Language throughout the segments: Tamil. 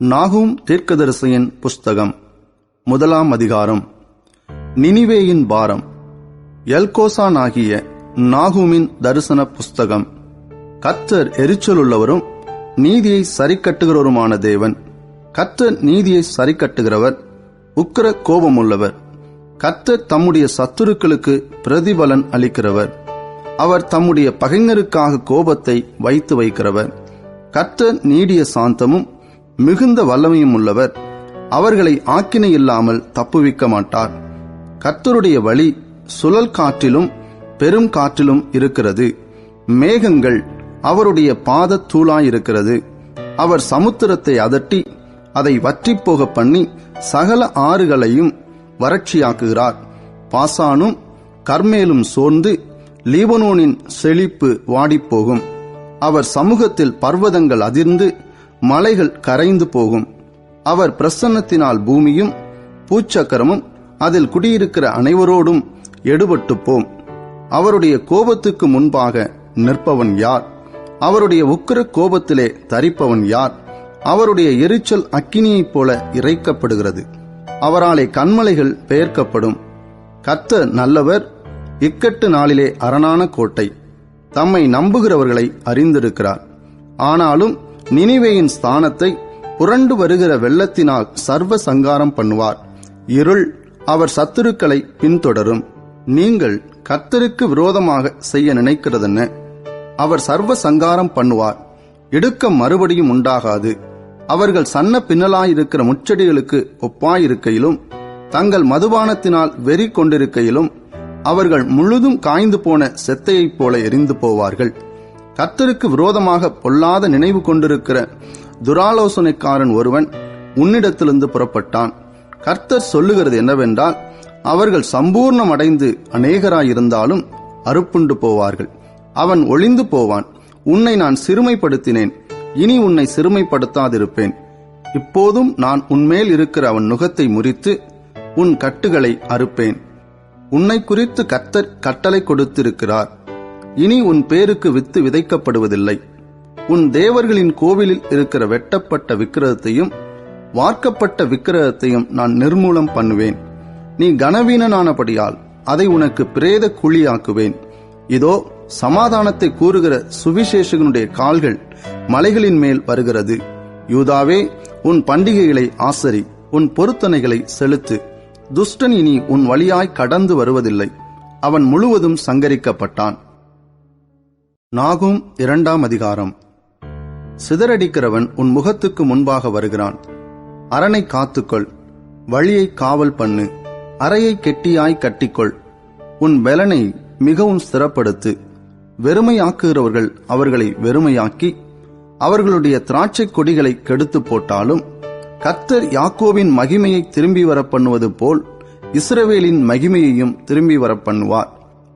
நாகூம் தீர்க்கதரிசியின் புஸ்தகம் 1 அதிகாரம். நினிவேயின் பாரம். எல்கோசானாகிய நாகூமின் தரிசன புஸ்தகம். கர்த்தர் எரிச்சலுள்ளவரும் நீதியை சரிக்கட்டுகிறவருமான தேவன். கர்த்தர் நீதியை சரிக்கட்டுகிறவர், உக்கிர கோபமுள்ளவர். கர்த்தர் தம்முடைய சத்துருக்களுக்கு பிரதிபலன் அளிக்கிறவர். அவர் தம்முடைய பகைஞருக்காக கோபத்தை வைத்து வைக்கிறவர். கர்த்தர் நீடிய சாந்தமும் மிகுந்த வல்லமையும் உள்ளவர். அவர்களை ஆக்கினை இல்லாமல் தப்புவிக்க மாட்டார். கர்த்தருடைய வழி சுழல் காற்றிலும் பெரும் காற்றிலும் இருக்கிறது. மேகங்கள் அவருடைய பாத தூளாயிருக்கிறது. அவர் சமுத்திரத்தை அதட்டி அதை வற்றிப்போக பண்ணி சகல ஆறுகளையும் வறட்சியாக்குகிறார். பாசானும் கர்மேலும் சோர்ந்து லீபனோனின் செழிப்பு வாடிப்போகும். அவர் சமூகத்தில் பர்வதங்கள் அதிர்ந்து மலைகள் கரைந்து போகும். அவர் பிரசன்னத்தினால் பூமியும் பூச்சக்கரமும் அதில் குடியிருக்கிற அனைவரோடும் எடுபட்டு போம். அவருடைய கோபத்துக்கு முன்பாக நிற்பவன் யார்? அவருடைய உக்கிர கோபத்திலே தரிப்பவன் யார்? அவருடைய எரிச்சல் அக்கினியைப் போல இறைக்கப்படுகிறது. அவராலே கன்மலைகள் பெயர்க்கப்படும். கர்த்தர் நல்லவர், இக்கட்டு நாளிலே அரணான கோட்டை. தம்மை நம்புகிறவர்களை அறிந்திருக்கிறார். ஆனாலும் நினிவேயின் ஸ்தானத்தை புரண்டு வருகிற வெள்ளத்தினால் சர்வ சங்காரம் பண்ணுவார். இருள் அவர் சத்துருக்களை பின்தொடரும். நீங்கள் கர்த்தருக்கு விரோதமாக செய்ய நினைக்கிறதென்ன? அவர் சர்வ சங்காரம் பண்ணுவார். இடுக்கம் மறுபடியும் உண்டாகாது. அவர்கள் சன்ன பின்னலாயிருக்கிற முச்செடிகளுக்கு ஒப்பாயிருக்கையிலும் தங்கள் மதுபானத்தினால் வெறி கொண்டிருக்கையிலும் அவர்கள் முழுதும் காய்ந்து போன செத்தையைப் போல எரிந்து போவார்கள். கர்த்தருக்கு விரோதமாக பொல்லாத நினைவு கொண்டிருக்கிற துராலோசனைக்காரன் ஒருவன் உன்னிடத்திலிருந்து புறப்பட்டான். கர்த்தர் சொல்லுகிறது என்னவென்றால், அவர்கள் சம்பூர்ணம் அடைந்து அநேகராயிருந்தாலும் அறுப்புண்டு போவார்கள். அவன் ஒளிந்து போவான். உன்னை நான் சிறுமைப்படுத்தினேன், இனி உன்னை சிறுமைப்படுத்தாதிருப்பேன். இப்போதும் நான் உன்மேல் இருக்கிற அவன் நுகத்தை முறித்து உன் கட்டுகளை அறுப்பேன். உன்னை குறித்து கர்த்தர் கட்டளை கொடுத்திருக்கிறார். இனி உன் பேருக்கு வித்து விதைக்கப்படுவதில்லை. உன் தேவர்களின் கோவிலில் இருக்கிற வெட்டப்பட்ட விக்கிரகத்தையும் வார்க்கப்பட்ட விக்கிரகத்தையும் நான் நிர்மூலம் பண்ணுவேன். நீ கனவீனனானபடியால் அதை உனக்கு பிரேத குழியாக்குவேன். இதோ சமாதானத்தை கூறுகிற சுவிசேஷகனுடைய கால்கள் மலைகளின் மேல் வருகிறது. யூதாவே, உன் பண்டிகைகளை ஆசரி, உன் பொருத்தனைகளை செலுத்து. துஷ்டன் இனி உன் வழியாய் கடந்து வருவதில்லை. அவன் முழுவதும் சங்கரிக்கப்பட்டான். நாகூம் 2 அதிகாரம். சிதறடிக்கிறவன் உன் முகத்துக்கு முன்பாக வருகிறான். அரணை காத்துக்கொள், வழியை காவல் பண்ணு, அறையை கெட்டியாய் கட்டிக்கொள். உன் பெலனை மிகவும் ஸ்திரப்படுத்து. வெறுமையாக்குகிறவர்கள் அவர்களை வெறுமையாக்கி அவர்களுடைய திராட்சை கொடிகளை கெடுத்து போட்டாலும், கர்த்தர் யாக்கோபின் மகிமையை திரும்பி வர பண்ணுவது போல் இஸ்ரவேலின் மகிமையையும் திரும்பி வர பண்ணுவார்.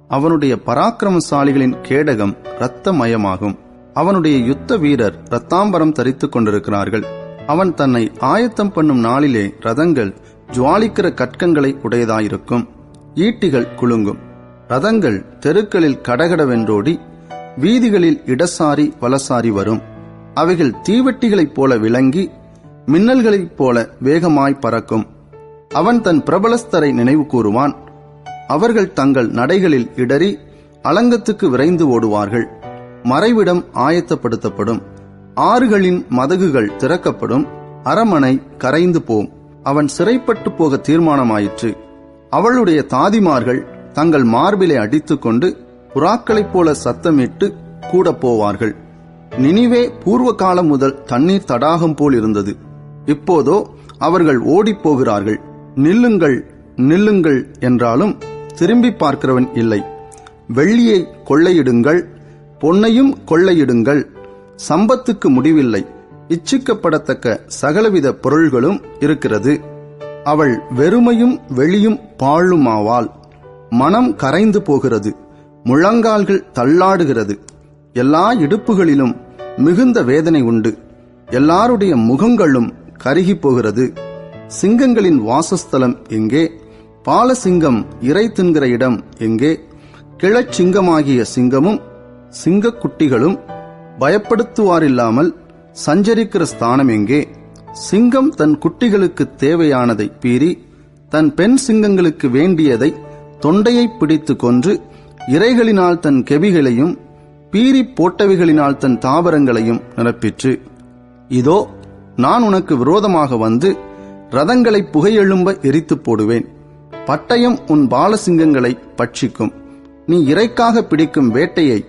அவனுடைய பராக்கிரமசாலிகளின் கேடகம் இரத்தமயமாகும். அவனுடைய யுத்த வீரர் இரத்தாம்பரம் தரித்துக் கொண்டிருக்கிறார்கள். அவன் தன்னை ஆயத்தம் பண்ணும் நாளிலே ரதங்கள் ஜுவாலிக்கிற கற்கங்களை உடையதாயிருக்கும். ஈட்டிகள் குலுங்கும். ரதங்கள் தெருக்களில் கடகடவென்றோடி வீதிகளில் இடசாரி வலசாரி வரும். அவைகள் தீவெட்டிகளைப் போல விளங்கி மின்னல்களைப் போல வேகமாய் பறக்கும். அவன் தன் பிரபலஸ்தரை நினைவு கூறுவான். அவர்கள் தங்கள் நடைகளில் இடறி அலங்கத்துக்கு விரைந்து ஓடுவார்கள். மறைவிடம் ஆயத்தப்படுத்தப்படும். ஆறுகளின் மதகுகள் திறக்கப்படும். அரமனை கரைந்து போம். அவன் சிறைப்பட்டு போக தீர்மானமாயிற்று. அவளுடைய தாதிமார்கள் தங்கள் மார்பிலை அடித்துக்கொண்டு புறாக்களைப் போல சத்தமிட்டு கூட போவார்கள். நினிவே பூர்வ காலம் முதல் தண்ணீர் தடாகம் போல் இருந்தது. இப்போதோ அவர்கள் ஓடிப்போகிறார்கள். நில்லுங்கள், நில்லுங்கள் என்றாலும் திரும்பி பார்க்கிறவன் இல்லை. வெள்ளியை கொள்ளையிடுங்கள், பொன்னையும் கொள்ளையிடுங்கள். சம்பத்துக்கு முடிவில்லை. இச்சிக்கப்படத்தக்க சகலவித பொருள்களும் இருக்கிறது. அவள் வெறுமையும் வெளியும் பாழுமாவாள். மனம் கரைந்து போகிறது. முழங்கால்கள் தள்ளாடுகிறது. எல்லா இடுப்புகளிலும் மிகுந்த வேதனை உண்டு. எல்லாருடைய முகங்களும் கருகி போகிறது. சிங்கங்களின் வாசஸ்தலம் எங்கே? பாலசிங்கம் இறை தின்கிற இடம் எங்கே? கிழச்சிங்கமாகிய சிங்கமும் சிங்கக்குட்டிகளும் பயப்படுத்துவாரில்லாமல் சஞ்சரிக்கிற ஸ்தானம் எங்கே? சிங்கம் தன் குட்டிகளுக்கு தேவையானதை பீறி தன் பெண் சிங்கங்களுக்கு வேண்டியதை தொண்டையை பிடித்து கொன்று இரைகளினால் தன் கெபிகளையும் பீறி போட்டவைகளினால் தன் தாவரங்களையும் நிரப்பிற்று. இதோ நான் உனக்கு விரோதமாக வந்து ரதங்களை புகையெழும்ப எரித்து போடுவேன். பட்டயம் உன் பாலசிங்கங்களை பட்சிக்கும். நீ இறைக்காக பிடிக்கும் வேட்டையை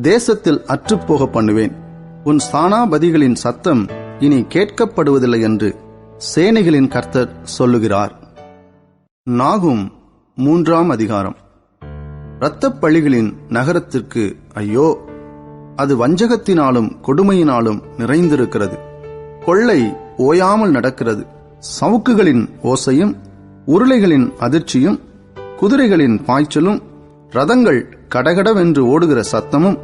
தேசத்தில் அற்றுப்போக பண்ணுவேன். உன் ஸ்தானாபதிகளின் சத்தம் இனி கேட்கப்படுவதில்லை என்று சேனைகளின் கர்த்தர் சொல்லுகிறார். நாகும் 3ஆம் அதிகாரம். இரத்தப்பழிகளின் நகரத்திற்கு ஐயோ! அது வஞ்சகத்தினாலும் கொடுமையினாலும் நிறைந்திருக்கிறது. கொள்ளை ஓயாமல் நடக்கிறது. சவுக்குகளின் ஓசையும் உருளைகளின் அதிர்ச்சியும் குதிரைகளின் பாய்ச்சலும் ரதங்கள் கடகடவென்று ஓடுகிற சத்தமும்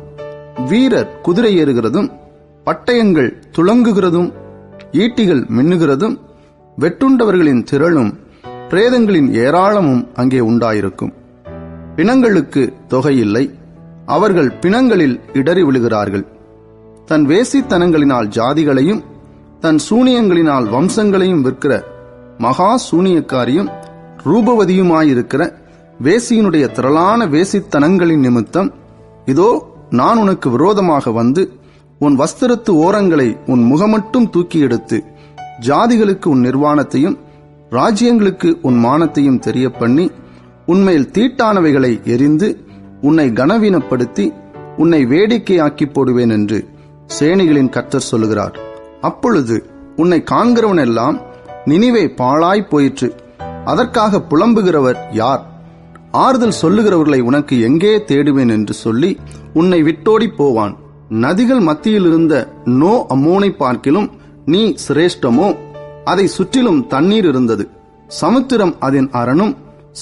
வீரர் குதிரை ஏறுகிறதும் பட்டயங்கள் துளங்குகிறதும் ஈட்டிகள் மின்னுகிறதும் வெட்டுண்டவர்களின் திரளும் பிரேதங்களின் ஏராளமும் அங்கே உண்டாயிருக்கும். பிணங்களுக்கு தொகையில்லை. அவர்கள் பிணங்களில் இடறி விழுகிறார்கள். தன் வேசித்தனங்களினால் ஜாதிகளையும் தன் சூனியங்களினால் வம்சங்களையும் விற்கிற மகா சூனியக்காரியும் ரூபவதியுமாயிருக்கிற வேசியினுடைய திரளான வேசித்தனங்களின் நிமித்தம் இதோ நான் உனக்கு விரோதமாக வந்து உன் வஸ்திரத்து ஓரங்களை உன் முகமட்டும் தூக்கி எடுத்து ஜாதிகளுக்கு உன் நிர்வாணத்தையும் ராஜ்யங்களுக்கு உன் மானத்தையும் தெரிய பண்ணி உன்மேல் தீட்டானவைகளை எரிந்து உன்னை கனவீனப்படுத்தி உன்னை வேடிக்கையாக்கி போடுவேன் என்று சேனைகளின் கர்த்தர் சொல்லுகிறார். அப்பொழுது உன்னை காண்கிறவனெல்லாம் நினிவே பாழாய் போயிற்று, அதற்காக புலம்புகிறவர் யார்? ஆறுதல் சொல்லுகிறவர்களை உனக்கு எங்கே தேடுவேன் என்று சொல்லி உன்னை விட்டோடி போவான். நதிகள் மத்தியில் இருந்த நோ அம்மோனை பார்க்கிலும் நீ சிரேஷ்டமோ? அதை சுற்றிலும் தண்ணீர் இருந்தது. சமுத்திரம் அதன் அரணும்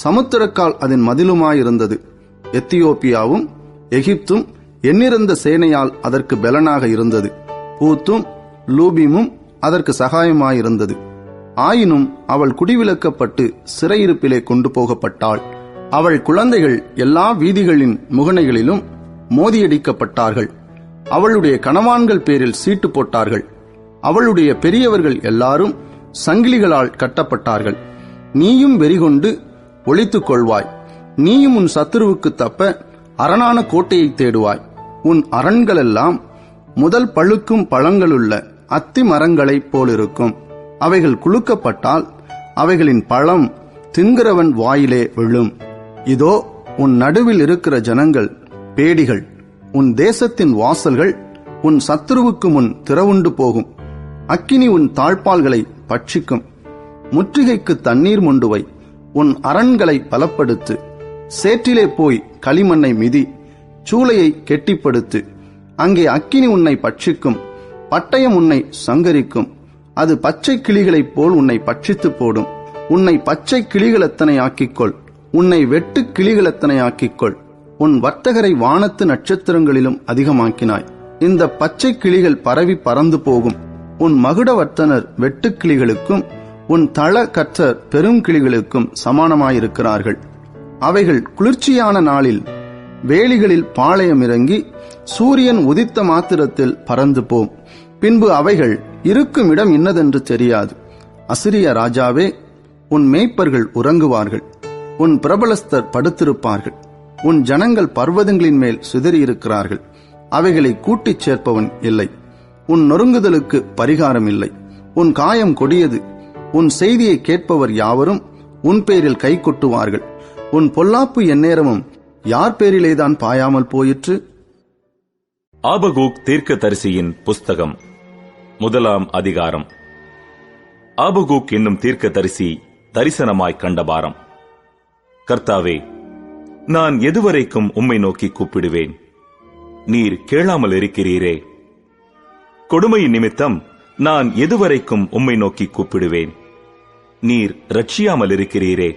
சமுத்திரக்கால் அதன் மதிலுமாயிருந்தது. எத்தியோப்பியாவும் எகிப்தும் எண்ணிறந்த சேனையால் அதற்கு பெலனாக இருந்தது. பூத்தும் லூபிமும் அதற்கு சகாயமாயிருந்தது. ஆயினும் அவள் குடிவிலக்கப்பட்டு சிறையிருப்பிலே கொண்டு போகப்பட்டாள். அவள் குழந்தைகள் எல்லா வீதிகளின் முகனைகளிலும் மோதியடிக்கப்பட்டார்கள். அவளுடைய கணவான்கள் பேரில் சீட்டு போட்டார்கள். அவளுடைய பெரியவர்கள் எல்லாரும் சங்கிலிகளால் கட்டப்பட்டார்கள். நீயும் வெறிகொண்டு ஒளித்துக் கொள்வாய். நீயும் உன் சத்துருவுக்கு தப்ப அரணான கோட்டையை தேடுவாய். உன் அரண்களெல்லாம் முதல் பழுக்கும் பழங்களுள்ள அத்தி மரங்களைப் போலிருக்கும். அவைகள் குலுக்கப்பட்டால் அவைகளின் பழம் தின்கிறவன் வாயிலே விழும். இதோ உன் நடுவில் இருக்கிற ஜனங்கள் பேடிகள். உன் தேசத்தின் வாசல்கள் உன் சத்துருவுக்கு முன் திறவுண்டு போகும். அக்கினி உன் தாழ்பால்களை பட்சிக்கும். முற்றுகைக்கு தண்ணீர் மொண்டுவை. உன் அரண்களை பலப்படுத்து. சேற்றிலே போய் களிமண்ணை மிதி. சூளையை கெட்டிப்படுத்து. அங்கே அக்கினி உன்னை பட்சிக்கும். பட்டயம் உன்னை சங்கரிக்கும். அது பச்சை கிளிகளைப் போல் உன்னை பட்சித்து போடும். உன்னை பச்சை கிளிகளத்தனை ஆக்கிக்கொள். உன்னை வெட்டு கிளிகளத்தனை ஆக்கிக்கொள். உன் வர்த்தகரை வானத்து நட்சத்திரங்களிலும் அதிகமாக்கினாய். இந்த பச்சை கிளிகள் பரவி பறந்து போகும். உன் மகுடவர்த்தனர் வெட்டுக்கிளிகளுக்கும் உன் தள கற்றர் பெருங்கிளிகளுக்கும் சமானமாயிருக்கிறார்கள். அவைகள் குளிர்ச்சியான நாளில் வேலிகளில் பாளையம் இறங்கி சூரியன் உதித்த மாத்திரத்தில் பறந்து போம். பின்பு அவைகள் இருக்கும் இடம் இன்னதென்று தெரியாது. அசிரிய ராஜாவே, உன் மேய்ப்பர்கள் உறங்குவார்கள். உன் பிரபலஸ்தர் படுத்திருப்பார்கள். உன் ஜனங்கள் பர்வதங்களின் மேல் சிதறியிருக்கிறார்கள். அவைகளை கூட்டிச் சேர்ப்பவன் இல்லை. உன் நொறுங்குதலுக்கு பரிகாரம் இல்லை. உன் காயம் கொடியது. உன் செய்தியை கேட்பவர் யாவரும் உன் பேரில் கை கொட்டுவார்கள். உன் பொல்லாப்பு எந்நேரமும் யார் பேரிலேதான் பாயாமல் போயிற்று? ஆபகூக் தீர்க்கதரிசியின் புஸ்தகம் 1ஆம் அதிகாரம். ஆபகூக் என்னும் தீர்க்கதரிசி தரிசனமாய் கண்டபாரம். கர்த்தாவே, நான் எதுவரைக்கும் உம்மை நோக்கி கூப்பிடுவேன்? நீர் கேளாமல் இருக்கிறீரே. கொடுமையின் நிமித்தம் நான் எதுவரைக்கும் உம்மை நோக்கி கூப்பிடுவேன்? நீர் ரட்சியாமல் இருக்கிறீரே.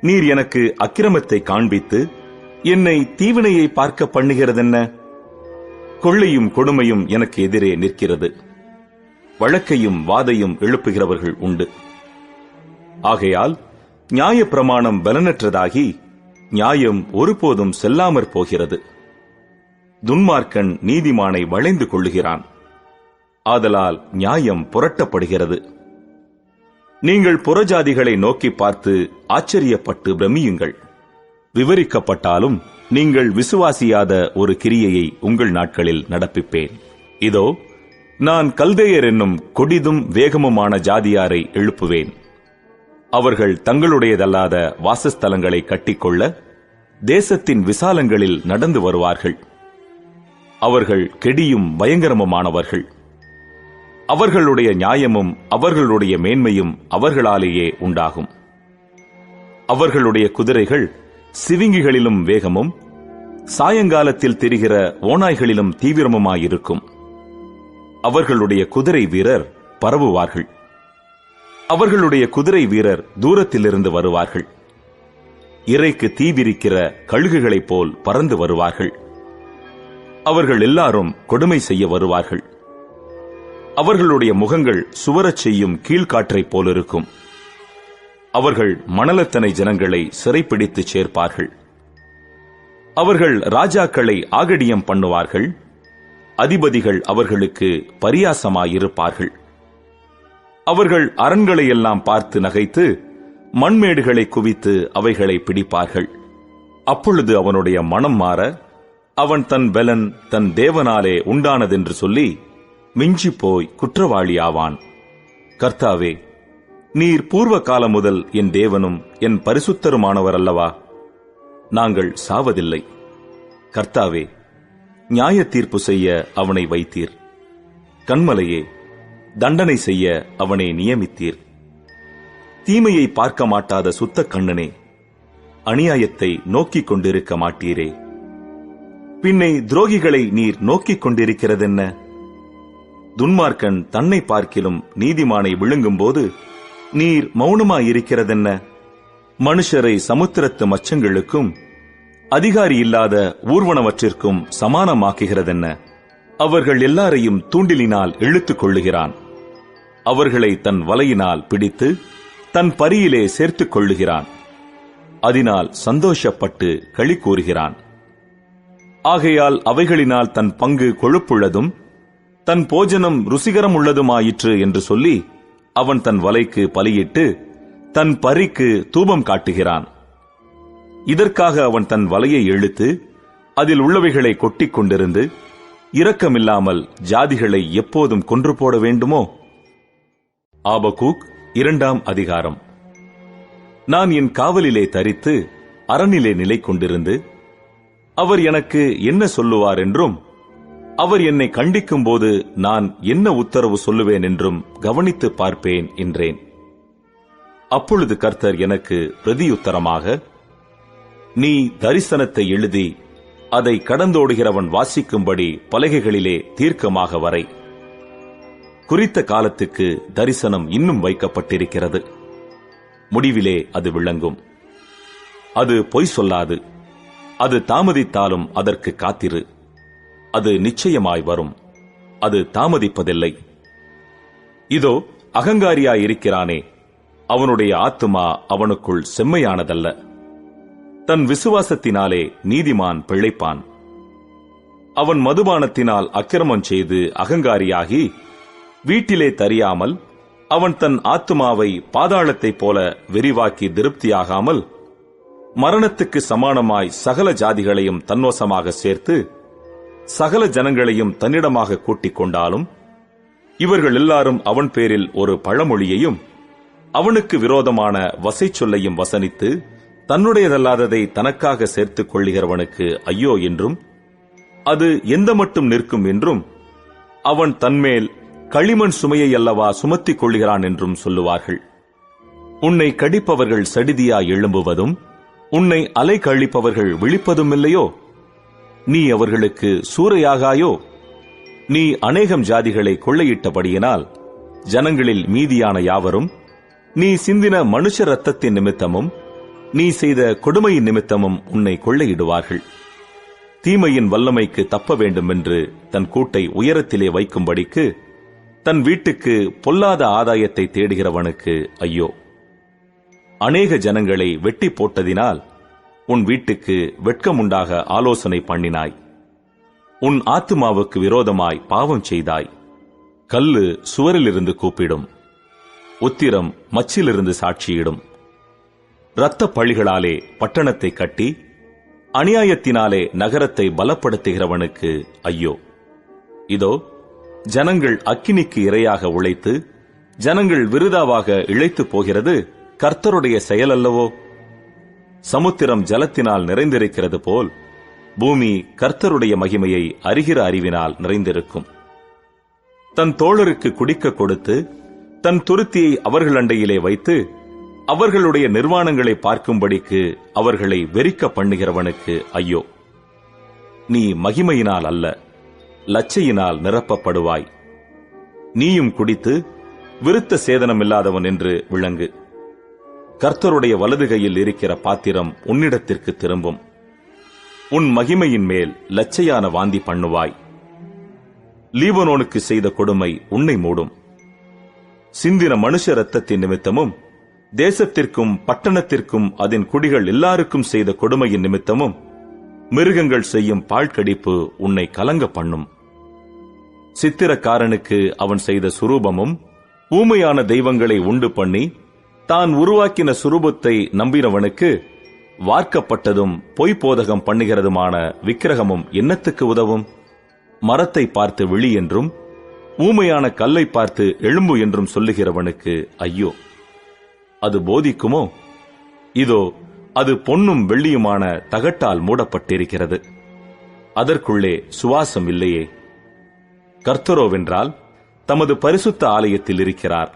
நீர் எனக்கு அக்கிரமத்தை காண்பித்து என்னை தீவினையை பார்க்க பண்ணுகிறதென்ன? கொள்ளையும் கொடுமையும் எனக்கு எதிரே நிற்கிறது. வழக்கையும் வாதையும் எழுப்புகிறவர்கள் உண்டு. ஆகையால் நியாய பிரமாணம் பலனற்றதாகி நியாயம் ஒருபோதும் செல்லாமற் போகிறது. துன்மார்க்கன் நீதிமானை வளைந்து கொள்ளுகிறான். ஆதலால் நியாயம் புரட்டப்படுகிறது. நீங்கள் புறஜாதிகளை நோக்கி பார்த்து ஆச்சரியப்பட்டு பிரமியுங்கள். விவரிக்கப்பட்டாலும் நீங்கள் விசுவாசியாத ஒரு கிரியையை உங்கள் நாட்களில் நடப்பிப்பேன். இதோ, நான் கல்தேயர் என்னும் கொடிதும் வேகமுமான ஜாதியாரை எழுப்புவேன். அவர்கள் தங்களுடையதல்லாத வாசஸ்தலங்களை கட்டிக்கொள்ள தேசத்தின் விசாலங்களில் நடந்து வருவார்கள். அவர்கள் கெடியும் பயங்கரமுமானவர்கள். அவர்களுடைய நியாயமும் அவர்களுடைய மேன்மையும் அவர்களாலேயே உண்டாகும். அவர்களுடைய குதிரைகள் சிவிங்கிகளிலும் வேகமும் சாயங்காலத்தில் தெரிகிற ஓநாய்களிலும் தீவிரமுமாயிருக்கும். அவர்களுடைய குதிரை வீரர் பரவுவார்கள். அவர்களுடைய குதிரை வீரர் தூரத்திலிருந்து வருவார்கள். இறைக்கு தீவிரிக்கிற கழுகுகளைப் போல் பறந்து வருவார்கள். அவர்கள் எல்லாரும் கொடுமை செய்ய வருவார்கள். அவர்களுடைய முகங்கள் சுவரச் செய்யும் கீழ்காற்றைப் போலிருக்கும். அவர்கள் மணலத்தனை ஜனங்களை சிறைப்பிடித்து சேர்ப்பார்கள். அவர்கள் ராஜாக்களை ஆகடியம் பண்ணுவார்கள். அதிபதிகள் அவர்களுக்கு பரியாசமாயிருப்பார்கள். அவர்கள் அரண்களையெல்லாம் பார்த்து நகைத்து மண்மேடுகளை குவித்து அவைகளை பிடிப்பார்கள். அப்பொழுது அவனுடைய மனம் மாற அவன் தன் பெலன் தன் தேவனாலே உண்டானதென்று சொல்லி மிஞ்சிப்போய் குற்றவாளியாவான். கர்த்தாவே, நீர் பூர்வ காலம் முதல் என் தேவனும் என் பரிசுத்தருமானவர் அல்லவா? நாங்கள் சாவதில்லை. கர்த்தாவே, நியாய தீர்ப்பு செய்ய அவனை வைத்தீர். கன்மலையே, தண்டனை செய்ய அவனை நியமித்தீர். தீமையை பார்க்க மாட்டாத சுத்த கண்ணனே, அநியாயத்தை நோக்கிக் கொண்டிருக்க மாட்டீரே. பின்னை துரோகிகளை நீர் நோக்கிக் கொண்டிருக்கிறதென்ன? துன்மார்க்கன் தன்னை பார்க்கிலும் நீதிமானை விழுங்கும்போது நீர் மௌனமாயிருக்கிறதென்ன? மனுஷரை சமுத்திரத்து மச்சங்களுக்கும் அதிகாரி இல்லாத ஊர்வனவற்றிற்கும் சமானமாக்குகிறதென்ன? அவர்கள் எல்லாரையும் தூண்டிலினால் இழுத்துக் கொள்ளுகிறான். அவர்களை தன் வலையினால் பிடித்து தன் பரியிலே சேர்த்துக் கொள்ளுகிறான். அதனால் சந்தோஷப்பட்டு களி கூறுகிறான். ஆகையால் அவைகளினால் தன் பங்கு கொழுப்புள்ளதும் தன் போஜனம் ருசிகரம் உள்ளதுமாயிற்று என்று சொல்லி அவன் தன் வலைக்கு பலியிட்டு தன் பரிக்கு தூபம் காட்டுகிறான். இதற்காக அவன் தன் வலையை இழுத்து அதில் உள்ளவைகளை கொட்டிக் கொண்டிருந்து இரக்கமில்லாமல் ஜாதிகளை எப்போதும் கொன்று போட வேண்டுமோ? ஆபகூக் 2ஆம் அதிகாரம். நான் என் காவலிலே தரித்து அரணிலே நிலை கொண்டிருந்து அவர் எனக்கு என்ன சொல்லுவார் என்றும் அவர் என்னை கண்டிக்கும் போது நான் என்ன உத்தரவு சொல்லுவேன் என்றும் கவனித்து பார்ப்பேன் என்றேன். அப்பொழுது கர்த்தர் எனக்கு பிரதியுத்தரமாக, நீ தரிசனத்தை எழுதி அதை கடந்தோடுகிறவன் வாசிக்கும்படி பலகைகளிலே தீர்க்கமாக வரை. குறித்த காலத்துக்கு தரிசனம் இன்னும் வைக்கப்பட்டிருக்கிறது. முடிவிலே அது விளங்கும். அது பொய் சொல்லாது. அது தாமதித்தாலும் அதற்கு காத்திரு. அது நிச்சயமாய் வரும். அது தாமதிப்பதில்லை. இதோ, அகங்காரியாயிருக்கிறானே, அவனுடைய ஆத்துமா அவனுக்குள் செம்மையானதல்ல. தன் விசுவாசத்தினாலே நீதிமான் பிழைப்பான். அவன் மதுபானத்தினால் அக்கிரமம் செய்து அகங்காரியாகி வீட்டிலே தரியாமல் அவன் தன் ஆத்துமாவை பாதாளத்தைப் போல விரிவாக்கி திருப்தியாகாமல் மரணத்துக்கு சமானமாய் சகல ஜாதிகளையும் தன்வசமாக சேர்த்து சகல ஜனங்களையும் தன்னிடமாக கூட்டிக் கொண்டாலும் இவர்கள் எல்லாரும் அவன் பேரில் ஒரு பழமொழியையும் அவனுக்கு விரோதமான வசை சொல்லையும் வசனித்து தன்னுடையதல்லாததை தனக்காக சேர்த்துக் கொள்ளுகிறவனுக்கு ஐயோ என்றும் அது எந்த மட்டும் நிற்கும் என்றும் அவன் தன்மேல் களிமண் சுமையை அல்லவா சுமத்திக் கொள்ளுகிறான் என்றும் சொல்லுவார்கள். உன்னை கடிப்பவர்கள் சடிதியாய் எழும்புவதும் உன்னை அலை கழிப்பவர்கள் விழிப்பதும் இல்லையோ? நீ அவர்களுக்கு சூறையாகாயோ? நீ அநேகம் ஜாதிகளை கொள்ளையிட்டபடியினால் ஜனங்களில் மீதியான யாவரும் நீ சிந்தின மனுஷ ரத்தத்தின் நிமித்தமும் நீ செய்த கொடுமையின் நிமித்தமும் உன்னை கொள்ளையிடுவார்கள். தீமையின் வல்லமைக்கு தப்ப வேண்டும் என்று தன் கூட்டை உயரத்திலே வைக்கும்படிக்கு தன் வீட்டுக்கு பொல்லாத ஆதாயத்தை தேடுகிறவனுக்கு ஐயோ! அநேக ஜனங்களை வெட்டி போட்டதினால் உன் வீட்டுக்கு வெட்கமுண்டாக ஆலோசனை பண்ணினாய். உன் ஆத்துமாவுக்கு விரோதமாய் பாவம் செய்தாய். கல்லு சுவரிலிருந்து கூப்பிடும், உத்திரம் மச்சிலிருந்து சாட்சியிடும். இரத்த பழிகளாலே பட்டணத்தை கட்டி அநியாயத்தினாலே நகரத்தை பலப்படுத்துகிறவனுக்கு ஐயோ! இதோ ஜனங்கள் அக்கினிக்கு இரையாக உழைத்து ஜனங்கள் விருதாவாக இழைத்து போகிறது கர்த்தருடைய செயல் அல்லவோ? சமுத்திரம் ஜலத்தினால் நிறைந்திருக்கிறது போல் பூமி கர்த்தருடைய மகிமையை அறிகிற அறிவினால் நிறைந்திருக்கும். தன் தோழருக்கு குடிக்க கொடுத்து தன் துருத்தியை அவர்கள் அண்டையிலே வைத்து அவர்களுடைய நிர்வாணங்களை பார்க்கும்படிக்கு அவர்களை வெறிக்க பண்ணுகிறவனுக்கு ஐயோ! நீ மகிமையினால் அல்ல, லச்சையினால் நிரப்பப்படுவாய். நீயும் குடித்து விருத்த சேதனமில்லாதவன் என்று விளங்கு. கர்த்தருடைய வலதுகையில் இருக்கிற பாத்திரம் உன்னிடத்திற்கு திரும்பும். உன் மகிமையின் மேல் லச்சையான வாந்தி பண்ணுவாய். லீபனோனுக்கு செய்த கொடுமை உன்னை மூடும். சிந்தின மனுஷ இரத்தத்தின் நிமித்தமும் தேசத்திற்கும் பட்டணத்திற்கும் அதன் குடிகள் எல்லாருக்கும் செய்த கொடுமையின் நிமித்தமும் மிருகங்கள் செய்யும் பாழ்கடிப்பு உன்னை கலங்க பண்ணும். சித்திரக்காரனுக்கு அவன் செய்த சுரூபமும் ஊமையான தெய்வங்களை உண்டு பண்ணி தான் உருவாக்கின சுரூபத்தை நம்பினவனுக்கு வார்க்கப்பட்டதும் பொய்போதகம் பண்ணுகிறதுமான விக்கிரகமும் என்னத்துக்கு உதவும்? மரத்தை பார்த்து விழி என்றும் ஊமையான கல்லை பார்த்து எழும்பு என்றும் சொல்லுகிறவனுக்கு ஐயோ! அது போதிக்குமோ? இதோ அது பொன்னும் வெள்ளியுமான தகட்டால் மூடப்பட்டிருக்கிறது, அதற்குள்ளே சுவாசம் இல்லையே. கர்த்தரோவென்றால் தமது பரிசுத்த ஆலயத்தில் இருக்கிறார்.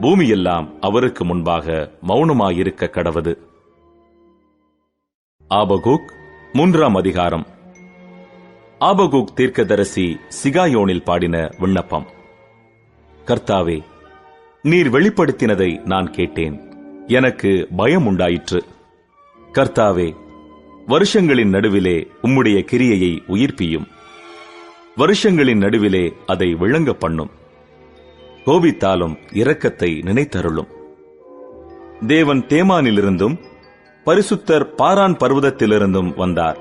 பூமியெல்லாம் அவருக்கு முன்பாக மௌனமாயிருக்க கடவது. ஆபகூக் 3ஆம் அதிகாரம். ஆபகூக் தீர்க்கதரிசி சிகாயோனில் பாடின விண்ணப்பம். கர்த்தாவே, நீர் வெளிப்படுத்தினதை நான் கேட்டேன், எனக்கு பயம் உண்டாயிற்று. கர்த்தாவே, வருஷங்களின் நடுவிலே உம்முடைய கிரியையை உயிர்ப்பியும், வருஷங்களின் நடுவிலே அதை விளங்க பண்ணும். கோபித்தாலும் இரக்கத்தை நினைத்தருளும். தேவன் தேமானிலிருந்தும் பரிசுத்தர் பாரான் பர்வதத்திலிருந்தும் வந்தார்.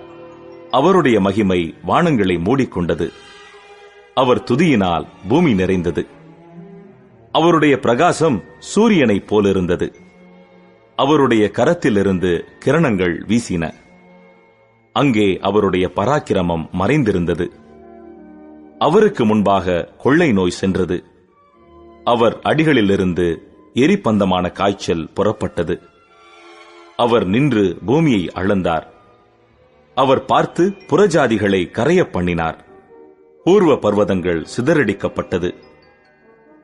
அவருடைய மகிமை வானங்களை மூடிக்கொண்டது. அவர் துதியினால் பூமி நிறைந்தது. அவருடைய பிரகாசம் சூரியனைப் போலிருந்தது. அவருடைய கரத்திலிருந்து கிரணங்கள் வீசின. அங்கே அவருடைய பராக்கிரமம் மறைந்திருந்தது. அவருக்கு முன்பாக கொள்ளை நோய் சென்றது. அவர் அடிகளிலிருந்து எரிபந்தமான காய்ச்சல் புறப்பட்டது. அவர் நின்று பூமியை அளந்தார். அவர் பார்த்து புறஜாதிகளை கரைய பண்ணினார். பூர்வ பர்வதங்கள் சிதறடிக்கப்பட்டது.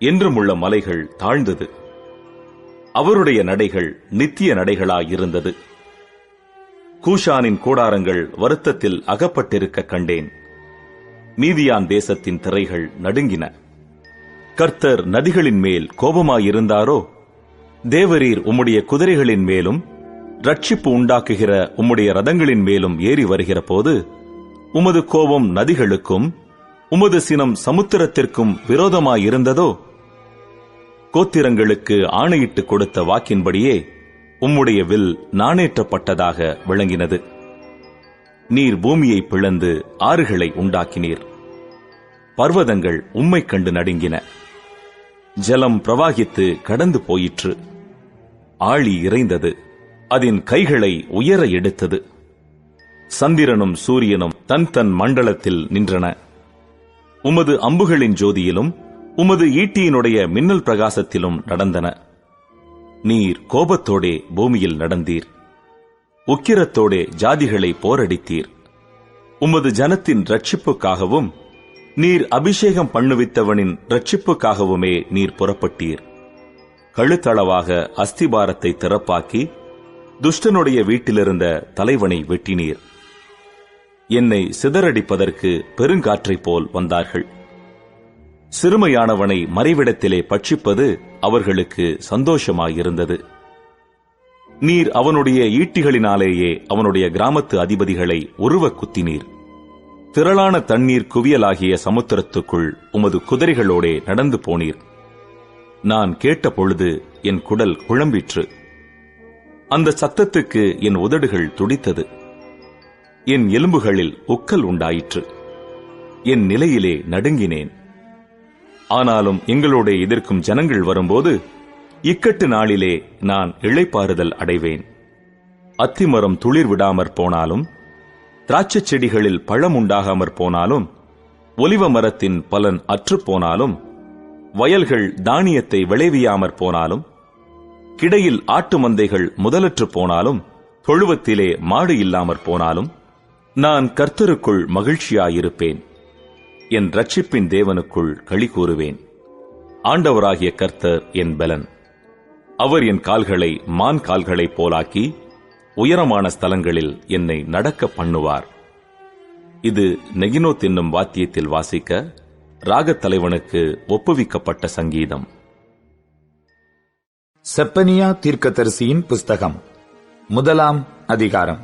என்றுமுள்ள மலைகள் தாழ்ந்தது. அவருடைய நடைகள் நித்திய நடைகளாயிருந்தது. கூஷானின் கூடாரங்கள் வருத்தத்தில் அகப்பட்டிருக்க கண்டேன். மீதியான் தேசத்தின் திரைகள் நடுங்கின. கர்த்தர் நதிகளின் மேல் கோபமாயிருந்தாரோ? தேவரீர் உம்முடைய குதிரைகளின் மேலும் ரட்சிப்பு உண்டாக்குகிற உம்முடைய ரதங்களின் மேலும் ஏறி வருகிற போது உமது கோபம் நதிகளுக்கும் உமது சினம் சமுத்திரத்திற்கும் விரோதமாயிருந்ததோ? கோத்திரங்களுக்கு ஆணையிட்டு கொடுத்த வாக்கின்படியே உம்முடைய வில் நாணேற்றப்பட்டதாக விளங்கினது. நீர் பூமியை பிளந்து ஆறுகளை உண்டாக்கினீர். பர்வதங்கள் உம்மை கண்டு நடுங்கின. ஜலம் பிரவாகித்து கடந்து போயிற்று. ஆழி இறைந்தது, அதன் கைகளை உயர எடுத்தது. சந்திரனும் சூரியனும் தன் தன் மண்டலத்தில் நின்றன. உமது அம்புகளின் ஜோதியிலும் உமது ஈட்டியினுடைய மின்னல் பிரகாசத்திலும் நடந்தன. நீர் கோபத்தோடே பூமியில் நடந்தீர். உக்கிரத்தோடே ஜாதிகளை போரடித்தீர். உமது ஜனத்தின் ரட்சிப்புக்காகவும் நீர் அபிஷேகம் பண்ணுவித்தவனின் ரட்சிப்புக்காகவுமே நீர் புறப்பட்டீர். கழுத்தளவாக அஸ்திபாரத்தை திறப்பாக்கி துஷ்டனுடைய வீட்டிலிருந்த தலைவனை வெட்டினீர். என்னை சிதறடிப்பதற்கு பெருங்காற்றைப் போல் வந்தார்கள். சிறுமையானவனை மறைவிடத்திலே பட்சிப்பது அவர்களுக்கு சந்தோஷமாயிருந்தது. நீர் அவனுடைய ஈட்டிகளினாலேயே அவனுடைய கிராமத்து அதிபதிகளை உருவ குத்தினீர். திரளான தண்ணீர் குவியலாகிய சமுத்திரத்துக்குள் உமது குதிரைகளோடே நடந்து போனீர். நான் கேட்ட பொழுது என் குடல் குழம்பிற்று. அந்த சத்தத்துக்கு என் உதடுகள் துடித்தது. என் எலும்புகளில் உக்கல் உண்டாயிற்று. என் நிலையிலே நடுங்கினேன். ஆனாலும் எங்களோட எதிர்க்கும் ஜனங்கள் வரும்போது இக்கட்டு நாளிலே நான் இளைப்பாறுதல் அடைவேன். அத்திமரம் துளிர் விடாமற் போனாலும், திராட்சை செடிகளில் பழம் உண்டாகாமற் போனாலும், ஒலிவ மரத்தின் பலன் அற்றுப் போனாலும், வயல்கள் தானியத்தை விளைவியாமற் போனாலும், கிடையில் ஆட்டு மந்தைகள் முதலற்று போனாலும், தொழுவத்திலே மாடு இல்லாமற் போனாலும், நான் கர்த்தருக்குள் மகிழ்ச்சியாயிருப்பேன். என் இரட்சிப்பின் தேவனுக்குள் களி கூறுவேன். ஆண்டவராகிய கர்த்தர் என் பலன். அவர் என் கால்களை மான் கால்களைப் போலாக்கி உயரமான ஸ்தலங்களில் என்னை நடக்க பண்ணுவார். இது நெகினோத் என்னும் வாத்தியத்தில் வாசிக்க ராகத் தலைவனுக்கு ஒப்புவிக்கப்பட்ட சங்கீதம். செப்பனியா தீர்க்கதரிசியின் புஸ்தகம் 1 அதிகாரம்.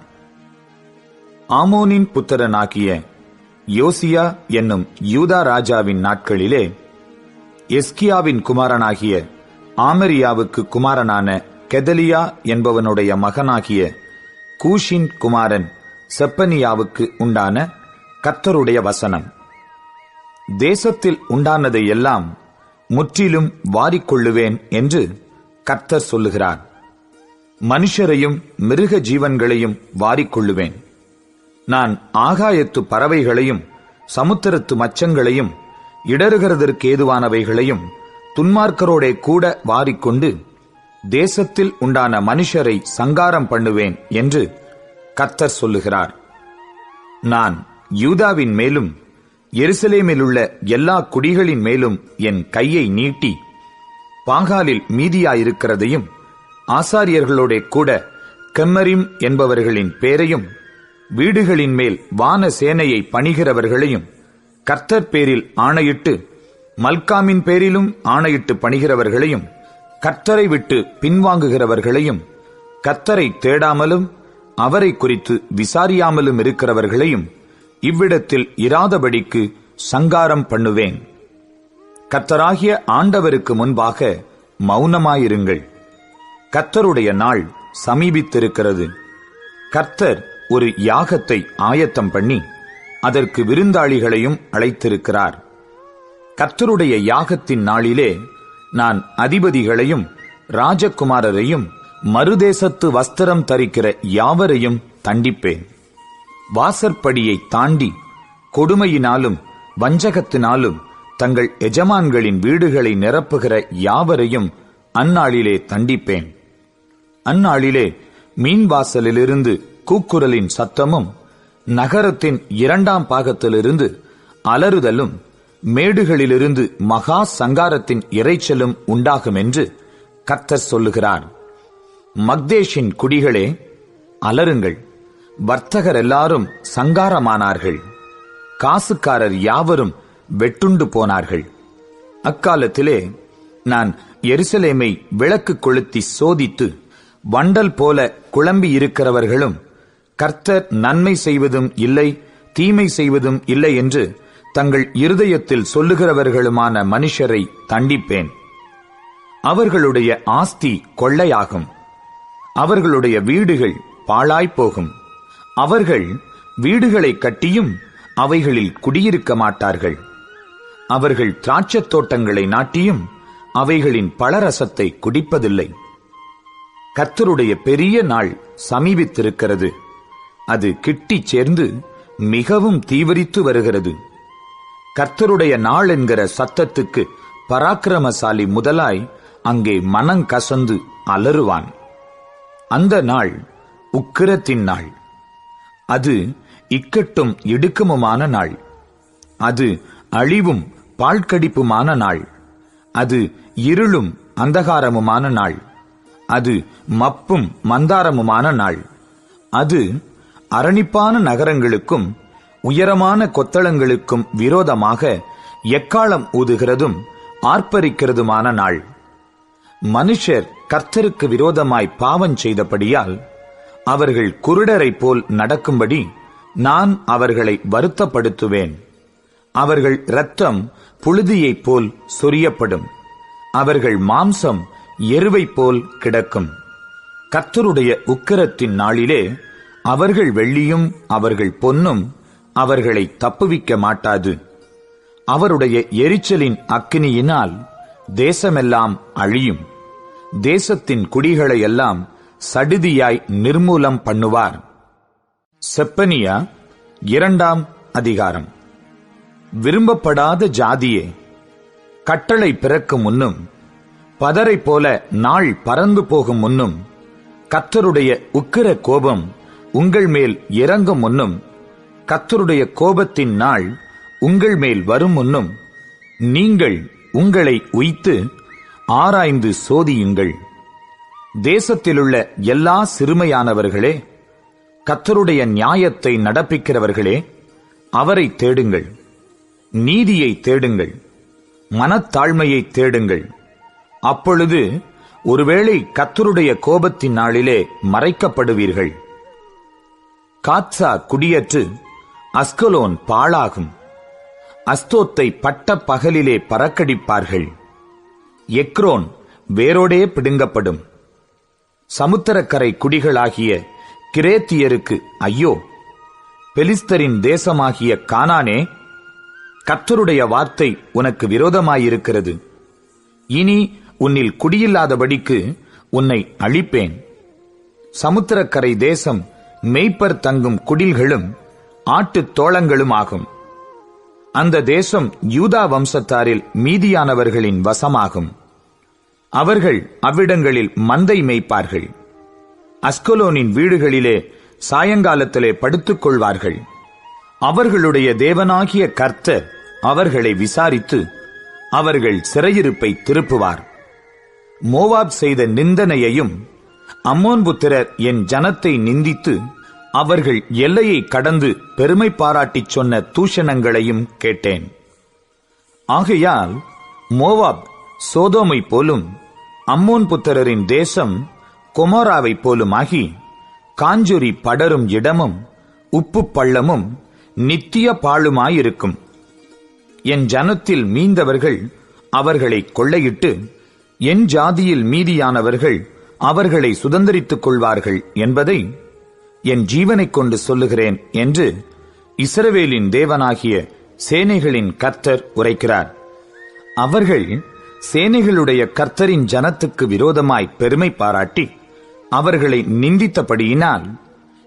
ஆமோனின் புத்திரனாகிய யோசியா என்னும் யூதா ராஜாவின் நாட்களிலே எஸ்கியாவின் குமாரனாகிய ஆமரியாவுக்கு குமாரனான கெதலியா என்பவனுடைய மகனாகிய கூஷின் குமாரன் செப்பனியாவுக்கு உண்டான கர்த்தருடைய வசனம். தேசத்தில் உண்டானதை எல்லாம் முற்றிலும் வாரிக்கொள்ளுவேன் என்று கர்த்தர் சொல்லுகிறார். மனுஷரையும் மிருக ஜீவன்களையும் வாரிக்கொள்ளுவேன். நான் ஆகாயத்து பறவைகளையும் சமுத்திரத்து மச்சங்களையும் இடறுகிறதற்கு ஏதுவானவைகளையும் துன்மார்க்கரோடே கூட வாரிக்கொண்டு தேசத்தில் உண்டான மனுஷரை சங்காரம் பண்ணுவேன் என்று கர்த்தர் சொல்லுகிறார். நான் யூதாவின் மேலும் எருசலேமிலுள்ள எல்லா குடிகளின் மேலும் என் கையை நீட்டி பாகாலில் மீதியாயிருக்கிறதையும் ஆசாரியர்களோடே கூட கெம்மரிம் என்பவர்களின் பேரையும் வீடுகளின் மேல் வான சேனையை பணிகிறவர்களையும் கர்த்தர் பேரில் ஆணையிட்டு மல்காமின் பேரிலும் ஆணையிட்டு பணிகிறவர்களையும் கர்த்தரை விட்டு பின்வாங்குகிறவர்களையும் கர்த்தரை தேடாமலும் அவரை குறித்து விசாரியாமலும் இருக்கிறவர்களையும் இவ்விடத்தில் இராதபடிக்கு சங்காரம் பண்ணுவேன். கர்த்தராகிய ஆண்டவருக்கு முன்பாக மௌனமாயிருங்கள். கர்த்தருடைய நாள் சமீபித்திருக்கிறது. கர்த்தர் ஒரு யாகத்தை ஆயத்தம் பண்ணி அதற்கு விருந்தாளிகளையும் அழைத்திருக்கிறார். கர்த்தருடைய யாகத்தின் நாளிலே நான் அதிபதிகளையும் ராஜகுமாரரையும் மறுதேசத்து வஸ்திரம் தரிக்கிற யாவரையும் தண்டிப்பேன். வாசற்படியை தாண்டி கொடுமையினாலும் வஞ்சகத்தினாலும் தங்கள் எஜமான்களின் வீடுகளை நிரப்புகிற யாவரையும் அந்நாளிலே தண்டிப்பேன். அந்நாளிலே மீன்வாசலிலிருந்து கூக்குரலின் சத்தமும் நகரத்தின் 2ஆம் பாகத்திலிருந்து அலறுதலும் மேடுகளிலிருந்து மகா சங்காரத்தின் இரைச்சலும் உண்டாகும் என்று கர்த்தர் சொல்லுகிறார். மக்தேஷின் குடிகளே அலறுங்கள். வர்த்தகர் எல்லாரும் சங்காரமானார்கள். காசுக்காரர் யாவரும் வெட்டுண்டு போனார்கள். அக்காலத்திலே நான் எருசலேமை விளக்கு கொளுத்தி சோதித்து வண்டல் போல குழம்பி இருக்கிறவர்களும் கர்த்தர் நன்மை செய்வதும் இல்லை தீமை செய்வதும் இல்லை என்று தங்கள் இருதயத்தில் சொல்லுகிறவர்களுமான மனுஷரை தண்டிப்பேன். அவர்களுடைய ஆஸ்தி கொள்ளையாகும். அவர்களுடைய வீடுகள் பாழாய்ப்போகும். அவர்கள் வீடுகளை கட்டியும் அவைகளில் குடியிருக்க மாட்டார்கள். அவர்கள் திராட்சத் தோட்டங்களை நாட்டியும் அவைகளின் பழரசத்தை குடிப்பதில்லை. கர்த்தருடைய பெரிய நாள் சமீபித்திருக்கிறது. அது கிட்டிச் சேர்ந்து மிகவும் தீவிரித்து வருகிறது. கர்த்தருடைய நாள் என்கிற சத்தத்துக்கு பராக்கிரமசாலி முதலாய் அங்கே மனங்கசந்து அலறுவான். அந்த நாள் உக்கிரத்தின் நாள். அது இக்கட்டும் இடுக்கமுமான நாள். அது அழிவும் பாழ்கடிப்புமான நாள். அது இருளும் அந்தகாரமுமான நாள். அது மப்பும் மந்தாரமுமான நாள். அது அரணிப்பான நகரங்களுக்கும் உயரமான கொத்தளங்களுக்கும் விரோதமாக எக்காளம் ஊதுகிறதும் ஆர்ப்பரிக்கிறதுமான நாள். மனுஷர் கர்த்தருக்கு விரோதமாய் பாவம் செய்தபடியால் அவர்கள் குருடரைப் போல் நடக்கும்படி நான் அவர்களை வருத்தப்படுத்துவேன். அவர்கள் இரத்தம் புழுதியைப் போல் சொரியப்படும். அவர்கள் மாம்சம் எருவைப் போல் கிடக்கும். கர்த்தருடைய உக்கிரத்தின் நாளிலே அவர்கள் வெள்ளியும் அவர்கள் பொன்னும் அவர்களை தப்புவிக்க மாட்டாது. அவருடைய எரிச்சலின் அக்கினியினால் தேசமெல்லாம் அழியும். தேசத்தின் குடிகளையெல்லாம் சடிதியாய் நிர்மூலம் பண்ணுவார். செப்பனியா 2ஆம் அதிகாரம். விரும்பப்படாத ஜாதியே, கட்டளை பிறக்கும் முன்னும் பதரை போல நாள் பறந்து போகும் முன்னும் கர்த்தருடைய உக்கிர கோபம் உங்கள் மேல் இறங்கும் முன்னும் கர்த்தருடைய கோபத்தின் நாள் உங்கள் மேல் வரும் முன்னும் நீங்கள் உங்களை உய்த்து ஆராய்ந்து சோதியுங்கள். தேசத்திலுள்ள எல்லா சிறுமையானவர்களே, கர்த்தருடைய நியாயத்தை நடப்பிக்கிறவர்களே, அவரை தேடுங்கள். நீதியை தேடுங்கள், மனத்தாழ்மையை தேடுங்கள். அப்பொழுது ஒருவேளை கர்த்தருடைய கோபத்தின் நாளிலே மறைக்கப்படுவீர்கள். காத்சா குடியற்று அஸ்கலோன் பாழாகும். அஸ்தோத்தை பட்ட பகலிலே பறக்கடிப்பார்கள். எக்ரோன் வேரோடே பிடுங்கப்படும். சமுத்திரக்கரை குடிகளாகிய கிரேத்தியருக்கு ஐயோ! பெலிஸ்தரின் தேசமாகிய கானானே, கர்த்தருடைய வார்த்தை உனக்கு விரோதமாயிருக்கிறது. இனி உன்னில் குடியில்லாதபடிக்கு உன்னை அழிப்பேன். சமுத்திரக்கரை தேசம் மேய்ப்பர் தங்கும் குடில்களும் ஆட்டுத் தோளங்களும் ஆகும். அந்த தேசம் யூதா வம்சத்தாரில் மீதியானவர்களின் வசமாகும். அவர்கள் அவ்விடங்களில் மந்தை மேய்ப்பார்கள். அஸ்கலோனின் வீடுகளிலே சாயங்காலத்திலே படுத்துக் கொள்வார்கள். அவர்களுடைய தேவனாகிய கர்த்தர் அவர்களை விசாரித்து அவர்கள் சிறையிருப்பை திருப்புவார். மோவாப் செய்த நிந்தனையையும் அம்மோன் புத்திரர் என் ஜனத்தை நிந்தித்து அவர்கள் எல்லையை கடந்து பெருமை பாராட்டிச் சொன்ன தூஷணங்களையும் கேட்டேன். ஆகையால் மோவாப் சோதோமை போலும் அம்மோன் புத்திரரின் தேசம் கொமோராவை போலுமாகி காஞ்சுரி படரும் இடமும் உப்பு பள்ளமும் நித்திய பாழுமாயிருக்கும். என் ஜனத்தில் மீந்தவர்கள் அவர்களை கொள்ளையிட்டு என் ஜாதியில் மீதியானவர்கள் அவர்களை சுதந்தரித்துக் கொள்வார்கள் என்பதை என் ஜீவனைக் கொண்டு சொல்லுகிறேன் என்று இஸ்ரவேலின் தேவனாகிய சேனைகளின் கர்த்தர் உரைக்கிறார். அவர்கள் சேனைகளுடைய கர்த்தரின் ஜனத்துக்கு விரோதமாய் பெருமை பாராட்டி அவர்களை நிந்தித்தபடியினால்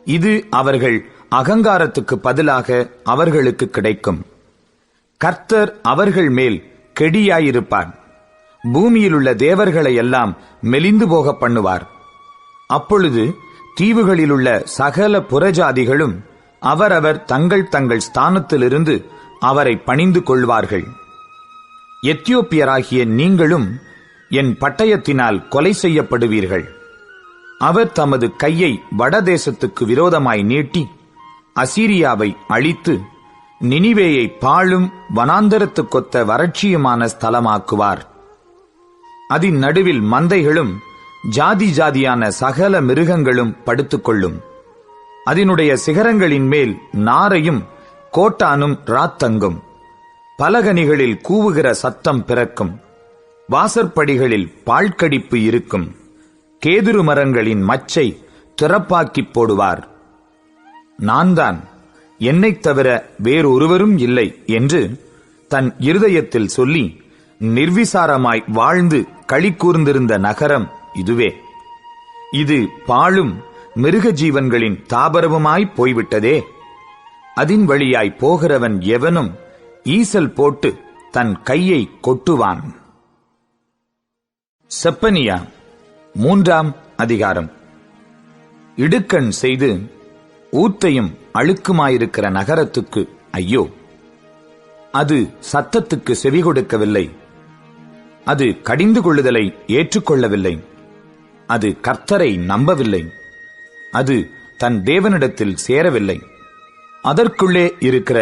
இது அவர்கள் அகங்காரத்துக்கு பதிலாக அவர்களுக்கு கிடைக்கும். கர்த்தர் அவர்கள் மேல் கெடியாயிருப்பார். பூமியிலுள்ள தேவர்களை எல்லாம் மெலிந்து போக பண்ணுவார். அப்பொழுது தீவுகளிலுள்ள சகல புறஜாதிகளும் அவரவர் தங்கள் தங்கள் ஸ்தானத்திலிருந்து அவரை பணிந்து கொள்வார்கள். எத்தியோப்பியராகிய நீங்களும் என் பட்டயத்தினால் கொலை செய்யப்படுவீர்கள். அவர் தமது கையை வடதேசத்துக்கு விரோதமாய் நீட்டி அசீரியாவை அழித்து நினிவேயை பாழும் வனாந்தரத்துக்கொத்த வறட்சியுமான ஸ்தலமாக்குவார். அதன் நடுவில் மந்தைகளும் ஜாதி ஜாதியான சகல மிருகங்களும் படுத்துக்கொள்ளும். அதனுடைய சிகரங்களின் மேல் நாரையும் கோட்டானும் ராத்தங்கும். பலகனிகளில் கூவுகிற சத்தம் பிறக்கும். வாசற்படிகளில் பாழ்கடிப்பு இருக்கும். கேதுரு மரங்களின் மச்சை திறப்பாக்கிப் போடுவார். நான் தான், என்னைத் தவிர வேறொருவரும் இல்லை என்று தன் இருதயத்தில் சொல்லி நிர்விசாரமாய் வாழ்ந்து களி கூர்ந்திருந்த நகரம் இதுவே. இது பாழும் மிருக ஜீவன்களின் தாபரவுமாய் போய்விட்டதே. அதின் வழியாய் போகிறவன் எவனும் ஈசல் போட்டு தன் கையை கொட்டுவான். செப்பனியா 3ஆம் அதிகாரம். இடுக்கண் செய்து ஊத்தையும் அழுக்குமாயிருக்கிற நகரத்துக்கு ஐயோ! அது சத்தத்துக்கு செவி கொடுக்கவில்லை. அது கடிந்து கொள்ளுதலை ஏற்றுக்கொள்ளவில்லை. அது கர்த்தரை நம்பவில்லை. அது தன் தேவனிடத்தில் சேரவில்லை. அதற்குள்ளே இருக்கிற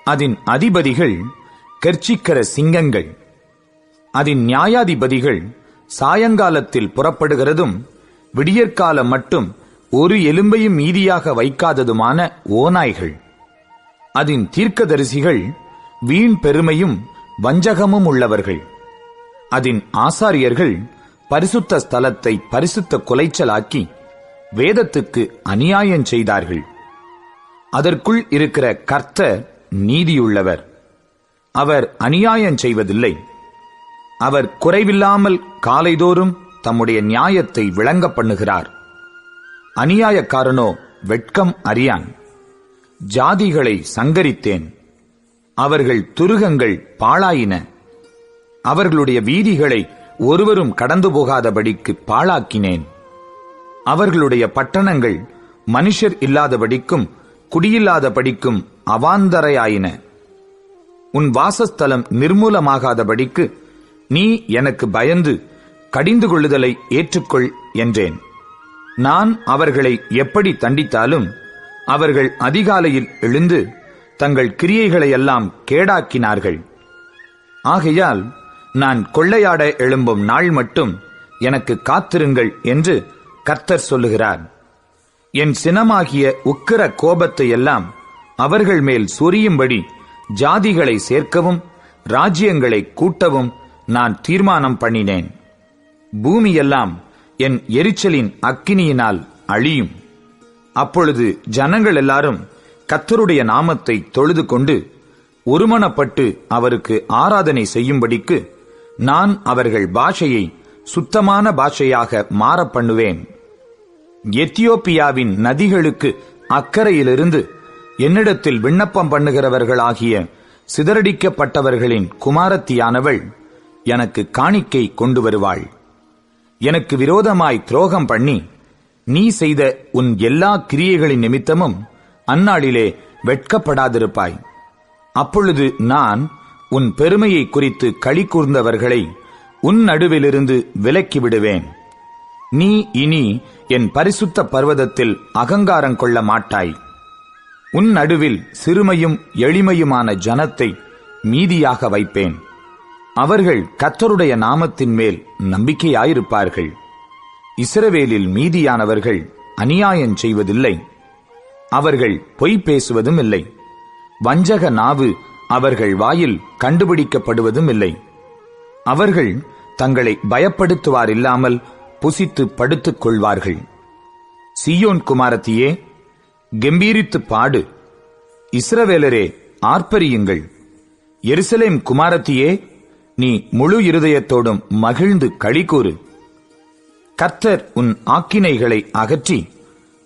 அதன் அதிபதிகள் கெர்ச்சிக்கிற சிங்கங்கள். அதன் நியாயாதிபதிகள் சாயங்காலத்தில் புறப்படுகிறதும் விடியற்காலம் மட்டும் ஒரு எலும்பையும் மீதியாக வைக்காததுமான ஓநாய்கள். அதன் தீர்க்கதரிசிகள் வீண் பெருமையும் வஞ்சகமும் உள்ளவர்கள். அதன் ஆசாரியர்கள் பரிசுத்த ஸ்தலத்தை பரிசுத்த குலைச்சலாக்கி வேதத்துக்கு அநியாயம் செய்தார்கள். அதற்குள் இருக்கிற கர்த்தர் நீதியுள்ளவர். அவர் அநியாயம் செய்வதில்லை. அவர் குறைவில்லாமல் காலைதோறும் தம்முடைய நியாயத்தை விளங்க பண்ணுகிறார். அநியாயக்காரனோ வெட்கம் அறியான். ஜாதிகளை சங்கரித்தேன், அவர்கள் துருகங்கள் பாழாயின. அவர்களுடைய வீதிகளை ஒருவரும் கடந்து போகாதபடிக்கு பாழாக்கினேன். அவர்களுடைய பட்டணங்கள் மனுஷர் இல்லாதபடிக்கும் குடியில்லாதபடிக்கும் அவாந்தரையாயின. உன் வாசஸ்தலம் நிர்மூலமாகாதபடிக்கு நீ எனக்கு பயந்து கடிந்து கொள்ளுதலை ஏற்றுக்கொள் என்றேன். நான் அவர்களை எப்படி தண்டித்தாலும் அவர்கள் அதிகாலையில் எழுந்து தங்கள் கிரியைகளையெல்லாம் கேடாக்கினார்கள். ஆகையால் நான் கொள்ளையாட எழும்பும் நாள் மட்டும் எனக்கு காத்திருங்கள் என்று கர்த்தர் சொல்லுகிறார். என் சினமாகிய உக்கிர கோபத்தை எல்லாம் அவர்கள் மேல் சொரியும்படி ஜாதிகளை சேர்க்கவும் ராஜ்யங்களை கூட்டவும் நான் தீர்மானம் பண்ணினேன். பூமியெல்லாம் என் எரிச்சலின் அக்கினியினால் அழியும். அப்பொழுது ஜனங்கள் எல்லாரும் கர்த்தருடைய நாமத்தை தொழுது கொண்டு ஒருமனப்பட்டு அவருக்கு ஆராதனை செய்யும்படிக்கு நான் அவர்கள் பாஷையை சுத்தமான பாஷையாக மாற பண்ணுவேன். எத்தியோப்பியாவின் நதிகளுக்கு அக்கறையிலிருந்து என்னிடத்தில் விண்ணப்பம் பண்ணுகிறவர்களாகிய சிதறடிக்கப்பட்டவர்களின் குமாரத்தியானவள் எனக்கு காணிக்கை கொண்டு வருவாள். எனக்கு விரோதமாய் துரோகம் பண்ணி நீ செய்த உன் எல்லா கிரியைகளின் நிமித்தமும் அந்நாளிலே வெட்கப்படாதிருப்பாய். அப்பொழுது நான் உன் பெருமையை குறித்து களி கூர்ந்தவர்களை உன் நடுவிலிருந்து விலக்கி விடுவேன். நீ இனி என் பரிசுத்த பர்வதத்தில் அகங்காரம் கொள்ள மாட்டாய். உன் நடுவில் சிறுமையும் எளிமையுமான ஜனத்தை மீதியாக வைப்பேன். அவர்கள் கர்த்தருடைய நாமத்தின் மேல் நம்பிக்கையாயிருப்பார்கள். இஸ்ரவேலில் மீதியானவர்கள் அநியாயம் செய்வதில்லை, அவர்கள் பொய் பேசுவதும் இல்லை. வஞ்சக நாவு அவர்கள் வாயில் கண்டுபிடிக்கப்படுவதும் இல்லை. அவர்கள் தங்களை பயப்படுத்துவாரில்லாமல் புசித்து படுத்துக் கொள்வார்கள். சீயோன் குமாரத்தியே, கெம்பீரித்து பாடு. இஸ்ரவேலரே, ஆர்ப்பரியுங்கள். எருசலேம் குமாரத்தியே, நீ முழு இருதயத்தோடும் மகிழ்ந்து களிகூறு. கர்த்தர் உன் ஆக்கினைகளை அகற்றி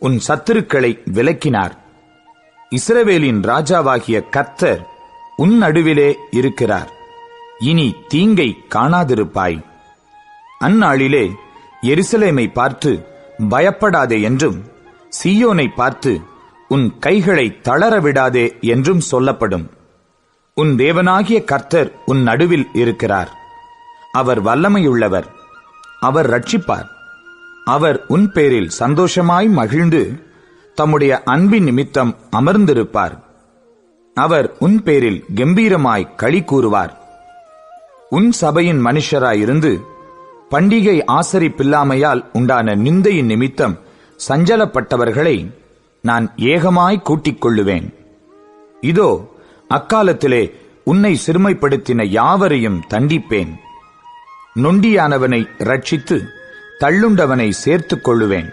உன் சத்துருக்களை விலக்கினார். இஸ்ரவேலின் ராஜாவாகிய கர்த்தர் உன் நடுவிலே இருக்கிறார். இனி தீங்கை காணாதிருப்பாய். அந்நாளிலே எருசலேமை பார்த்து பயப்படாதே என்றும், சீயோனை பார்த்து உன் கைகளை தளரவிடாதே என்றும் சொல்லப்படும். உன் தேவனாகிய கர்த்தர் உன் நடுவில் இருக்கிறார். அவர் வல்லமையுள்ளவர், அவர் ரட்சிப்பார். அவர் உன் பேரில் சந்தோஷமாய் மகிழ்ந்து தம்முடைய அன்பின் நிமித்தம் அமர்ந்திருப்பார். அவர் உன் பேரில் கம்பீரமாய் களி கூறுவார். உன் சபையின் மனுஷராயிருந்து பண்டிகை ஆசரிப்பில்லாமையால் உண்டான நிந்தையின் நிமித்தம் சஞ்சலப்பட்டவர்களை நான் ஏகமாய் கூட்டிக் கொள்ளுவேன். இதோ, அக்காலத்திலே உன்னை சிறுமைப்படுத்தின யாவரையும் தண்டிப்பேன். நொண்டியானவனை ரட்சித்து தள்ளுண்டவனை சேர்த்துக் கொள்ளுவேன்.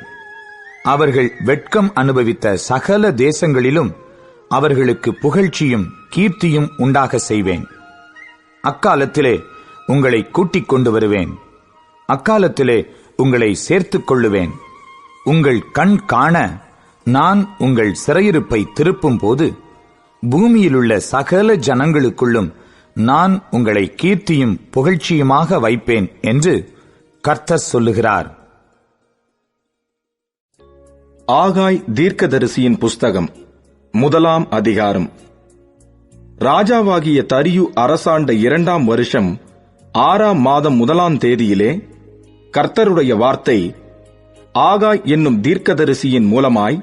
அவர்கள் வெட்கம் அனுபவித்த சகல தேசங்களிலும் அவர்களுக்கு புகழ்ச்சியும் கீர்த்தியும் உண்டாக செய்வேன். அக்காலத்திலே உங்களை கூட்டிக் கொண்டு வருவேன். அக்காலத்திலே உங்களை சேர்த்துக் கொள்ளுவேன். உங்கள் கண் காண நான் உங்கள் சிறையிருப்பை திருப்பும் போது பூமியிலுள்ள சகல ஜனங்களுக்குள்ளும் நான் உங்களை கீர்த்தியும் புகழ்ச்சியுமாக வைப்பேன் என்று கர்த்தர் சொல்லுகிறார். ஆகாய் தீர்க்கதரிசியின் புஸ்தகம் 1 அதிகாரம். ராஜாவாகிய தரியு அரசாண்ட 2 வருஷம் 6 மாதம் 1 தேதியிலே கர்த்தருடைய வார்த்தை ஆகாய் என்னும் தீர்க்கதரிசியின் மூலமாய்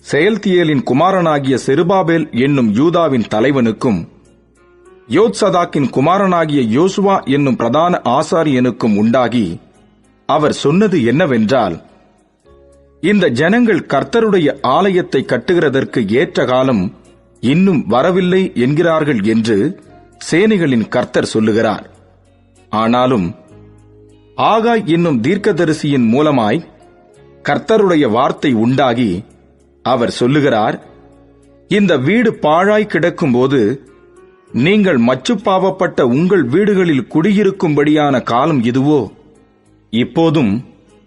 செயல்தியேலின் குமாரனாகிய செருபாபேல் என்னும் யூதாவின் தலைவனுக்கும் யோத்சதாக்கின் குமாரனாகிய யோசுவா என்னும் பிரதான ஆசாரியனுக்கும் உண்டாகி அவர் சொன்னது என்னவென்றால், இந்த ஜனங்கள் கர்த்தருடைய ஆலயத்தை கட்டுகிறதற்கு ஏற்ற காலம் இன்னும் வரவில்லை என்கிறார்கள் என்று சேனைகளின் கர்த்தர் சொல்லுகிறார். ஆனாலும் ஆகாய் என்னும் தீர்க்கதரிசியின் மூலமாய் கர்த்தருடைய வார்த்தை உண்டாகி அவர் சொல்லுகிறார், இந்த வீடு பாழாய் கிடக்கும்போது நீங்கள் மச்சுப்பாவப்பட்ட உங்கள் வீடுகளில் குடியிருக்கும்படியான காலம் இதுவோ? இப்போதும்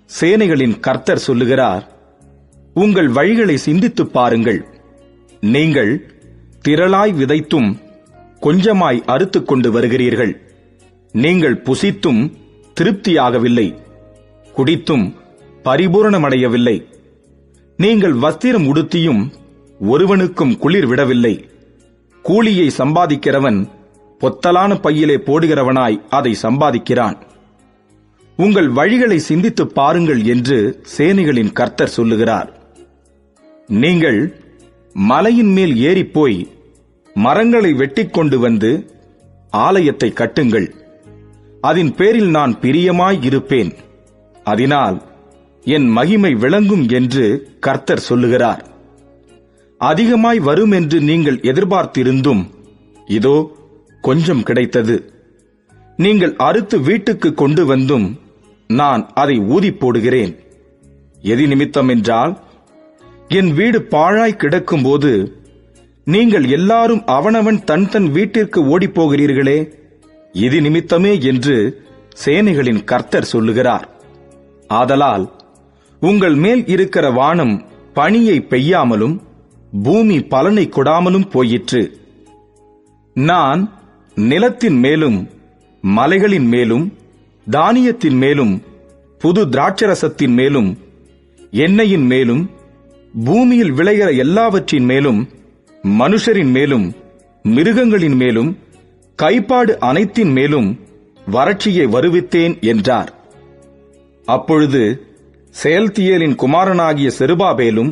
சேனைகளின் கர்த்தர் சொல்லுகிறார், உங்கள் வழிகளை சிந்தித்துப் பாருங்கள். நீங்கள் திரளாய் விதைத்தும் கொஞ்சமாய் அறுத்துக் கொண்டு வருகிறீர்கள். நீங்கள் புசித்தும் திருப்தியாகவில்லை, குடித்தும் பரிபூரணமடையவில்லை. நீங்கள் வஸ்திரம் உடுத்தியும் ஒருவனுக்கும் குளிர் விடவில்லை. கூலியை சம்பாதிக்கிறவன் பொத்தலான பையிலே போடுகிறவனாய் அதை சம்பாதிக்கிறான். உங்கள் வழிகளை சிந்தித்துப் பாருங்கள் என்று சேனைகளின் கர்த்தர் சொல்லுகிறார். நீங்கள் மலையின் மேல் ஏறிப்போய் மரங்களை வெட்டிக் கொண்டு வந்து ஆலயத்தை கட்டுங்கள். அதன் பேரில் நான் பிரியமாய் இருப்பேன், அதனால் என் மகிமை விளங்கும் என்று கர்த்தர் சொல்லுகிறார். அதிகமாய் வரும் என்று நீங்கள் எதிர்பார்த்திருந்தும் இதோ கொஞ்சம் கிடைத்தது. நீங்கள் அறுத்து வீட்டுக்கு கொண்டு வந்தும் நான் அதை ஊதி போடுகிறேன். எது நிமித்தம் என்றால், என் வீடு பாழாய் கிடக்கும்போது நீங்கள் எல்லாரும் அவனவன் தன் தன் வீட்டிற்கு ஓடிப்போகிறீர்களே, இது நிமித்தமே என்று சேனைகளின் கர்த்தர் சொல்லுகிறார். ஆதலால் உங்கள் மேல் இருக்கிற வானம் பனியை பெய்யாமலும் பூமி பலனை கொடாமலும் போயிற்று. நான் நிலத்தின் மேலும் மலைகளின் மேலும் தானியத்தின் மேலும் புது திராட்சரசத்தின் மேலும் எண்ணெயின் மேலும் பூமியில் விளைகிற எல்லாவற்றின் மேலும் மனுஷரின் மேலும் மிருகங்களின் மேலும் கைப்பாடு அனைத்தின் மேலும் வறட்சியை வருவித்தேன் என்றார். அப்பொழுது செயல்தியேலின் குமாரனாகிய செருபாபேலும்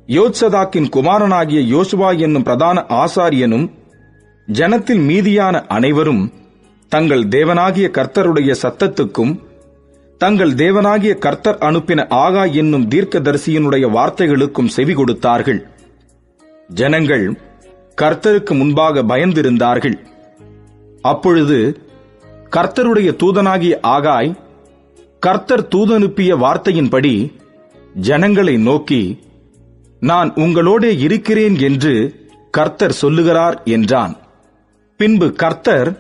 யோத்சதாக்கின் குமாரனாகிய யோசுவா என்னும் பிரதான ஆசாரியனும் ஜனத்தில் மீதியான அனைவரும் தங்கள் தேவனாகிய கர்த்தருடைய சத்தத்துக்கும் தங்கள் தேவனாகிய கர்த்தர் அனுப்பின ஆகாய் என்னும் தீர்க்கதரிசியினுடைய வார்த்தைகளுக்கும் செவி கொடுத்தார்கள். ஜனங்கள் கர்த்தருக்கு முன்பாக பயந்திருந்தார்கள். அப்பொழுது கர்த்தருடைய தூதனாகிய ஆகாய் கர்த்தர் தூதனுப்பிய வார்த்தையின்படி ஜனங்களை நோக்கி, நான் உங்களோடே இருக்கிறேன் என்று கர்த்தர் சொல்லுகிறார் என்றான். பின்பு கர்த்தர்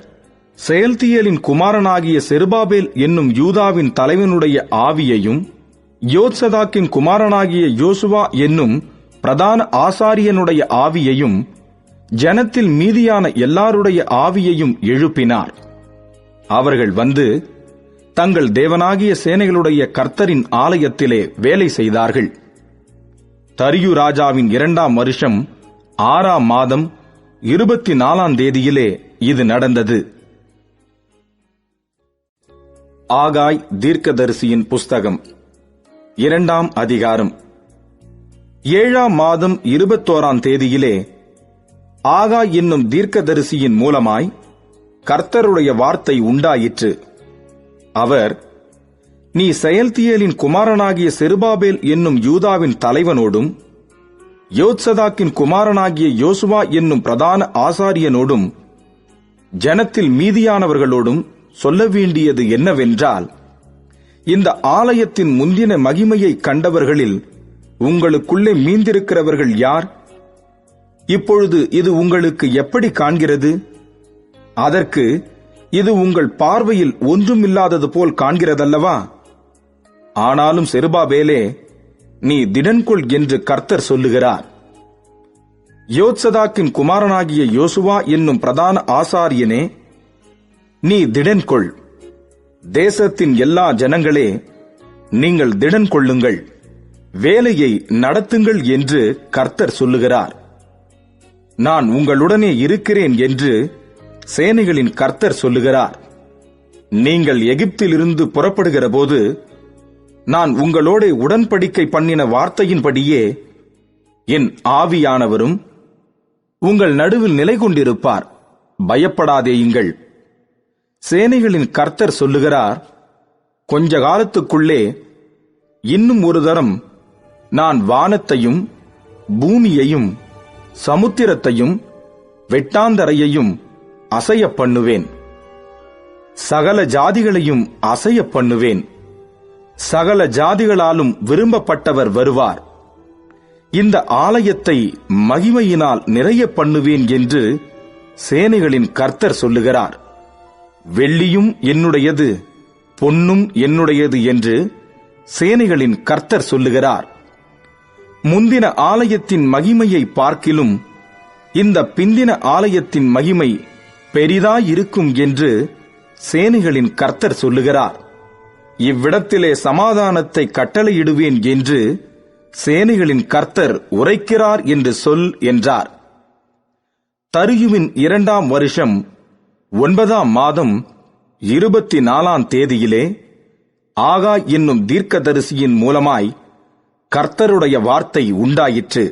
செயல்தியேலின் குமாரனாகிய செருபாபேல் என்னும் யூதாவின் தலைவனுடைய ஆவியையும் யோத்சதாக்கின் குமாரனாகிய யோசுவா என்னும் பிரதான ஆசாரியனுடைய ஆவியையும் ஜனத்தில் மீதியான எல்லாருடைய ஆவியையும் எழுப்பினார். அவர்கள் வந்து தங்கள் தேவனாகிய சேனைகளுடைய கர்த்தரின் ஆலயத்திலே வேலை செய்தார்கள். தரியு ராஜாவின் 2ஆம் வருஷம் 6ஆம் மாதம் 24ஆம் தேதியிலே இது நடந்தது. ஆகாய் தீர்க்கதரிசியின் புஸ்தகம் 2ஆம் அதிகாரம். 7ஆம் மாதம் 21ஆம் தேதியிலே ஆகாய் என்னும் தீர்க்கதரிசியின் மூலமாய் கர்த்தருடைய வார்த்தை உண்டாயிற்று. அவர், நீ செயல்தியேலின் குமாரனாகிய செருபாபேல் என்னும் யூதாவின் தலைவனோடும் யோத்சதாக்கின் குமாரனாகிய யோசுவா என்னும் பிரதான ஆசாரியனோடும் ஜனத்தில் மீதியானவர்களோடும் சொல்ல வேண்டியது என்னவென்றால், இந்த ஆலயத்தின் முந்தின மகிமையை கண்டவர்களில் உங்களுக்குள்ளே மீந்திருக்கிறவர்கள் யார்? இப்பொழுது இது உங்களுக்கு எப்படி காண்கிறது? அதற்கு இது உங்கள் பார்வையில் ஒன்றுமில்லாதது போல் காண்கிறதல்லவா? ஆனாலும் செருபாபேலே, நீ திடன்கொள் என்று கர்த்தர் சொல்லுகிறார். யோத்சதாக்கின் குமாரனாகிய யோசுவா என்னும் பிரதான ஆசாரியனே, நீ திடன்கொள். தேசத்தின் எல்லா ஜனங்களே, நீங்கள் திடன் கொள்ளுங்கள், வேலையை நடத்துங்கள் என்று கர்த்தர் சொல்லுகிறார். நான் உங்களுடனே இருக்கிறேன் என்று சேனைகளின் கர்த்தர் சொல்லுகிறார். நீங்கள் எகிப்திலிருந்து புறப்படுகிற போது நான் உங்களோட உடன்படிக்கை பண்ணின வார்த்தையின்படியே என் ஆவியானவரும் உங்கள் நடுவில் நிலை கொண்டிருப்பார். பயப்படாதேயுங்கள். சேனைகளின் கர்த்தர் சொல்லுகிறார், கொஞ்ச காலத்துக்குள்ளே இன்னும் ஒரு தரம் நான் வானத்தையும் பூமியையும் சமுத்திரத்தையும் வெட்டாந்தரையையும் அசைய பண்ணுவேன். சகல ஜாதிகளையும் அசைய பண்ணுவேன். சகல ஜாதிகளாலும் விரும்பப்பட்டவர் வருவார். இந்த ஆலயத்தை மகிமையினால் நிறைய பண்ணுவேன் என்று சேனைகளின் கர்த்தர் சொல்லுகிறார், வெள்ளியும் என்னுடையது, பொன்னும் என்னுடையது என்று சேனைகளின் கர்த்தர் சொல்லுகிறார். முந்தின ஆலயத்தின் மகிமையை பார்க்கிலும் இந்த பிந்தின ஆலயத்தின் மகிமை பெரிதாயிருக்கும் என்று சேனைகளின் கர்த்தர் சொல்லுகிறார். இவ்விடத்திலே சமாதானத்தை கட்டளையிடுவேன் என்று சேனைகளின் கர்த்தர் உரைக்கிறார் என்று சொல் என்றார். தரியுவின் 2ஆம் வருஷம் 9ஆம் மாதம் 24ஆம் தேதியிலே ஆகாய் என்னும் தீர்க்கதரிசியின் மூலமாய் கர்த்தருடைய வார்த்தை உண்டாயிற்று.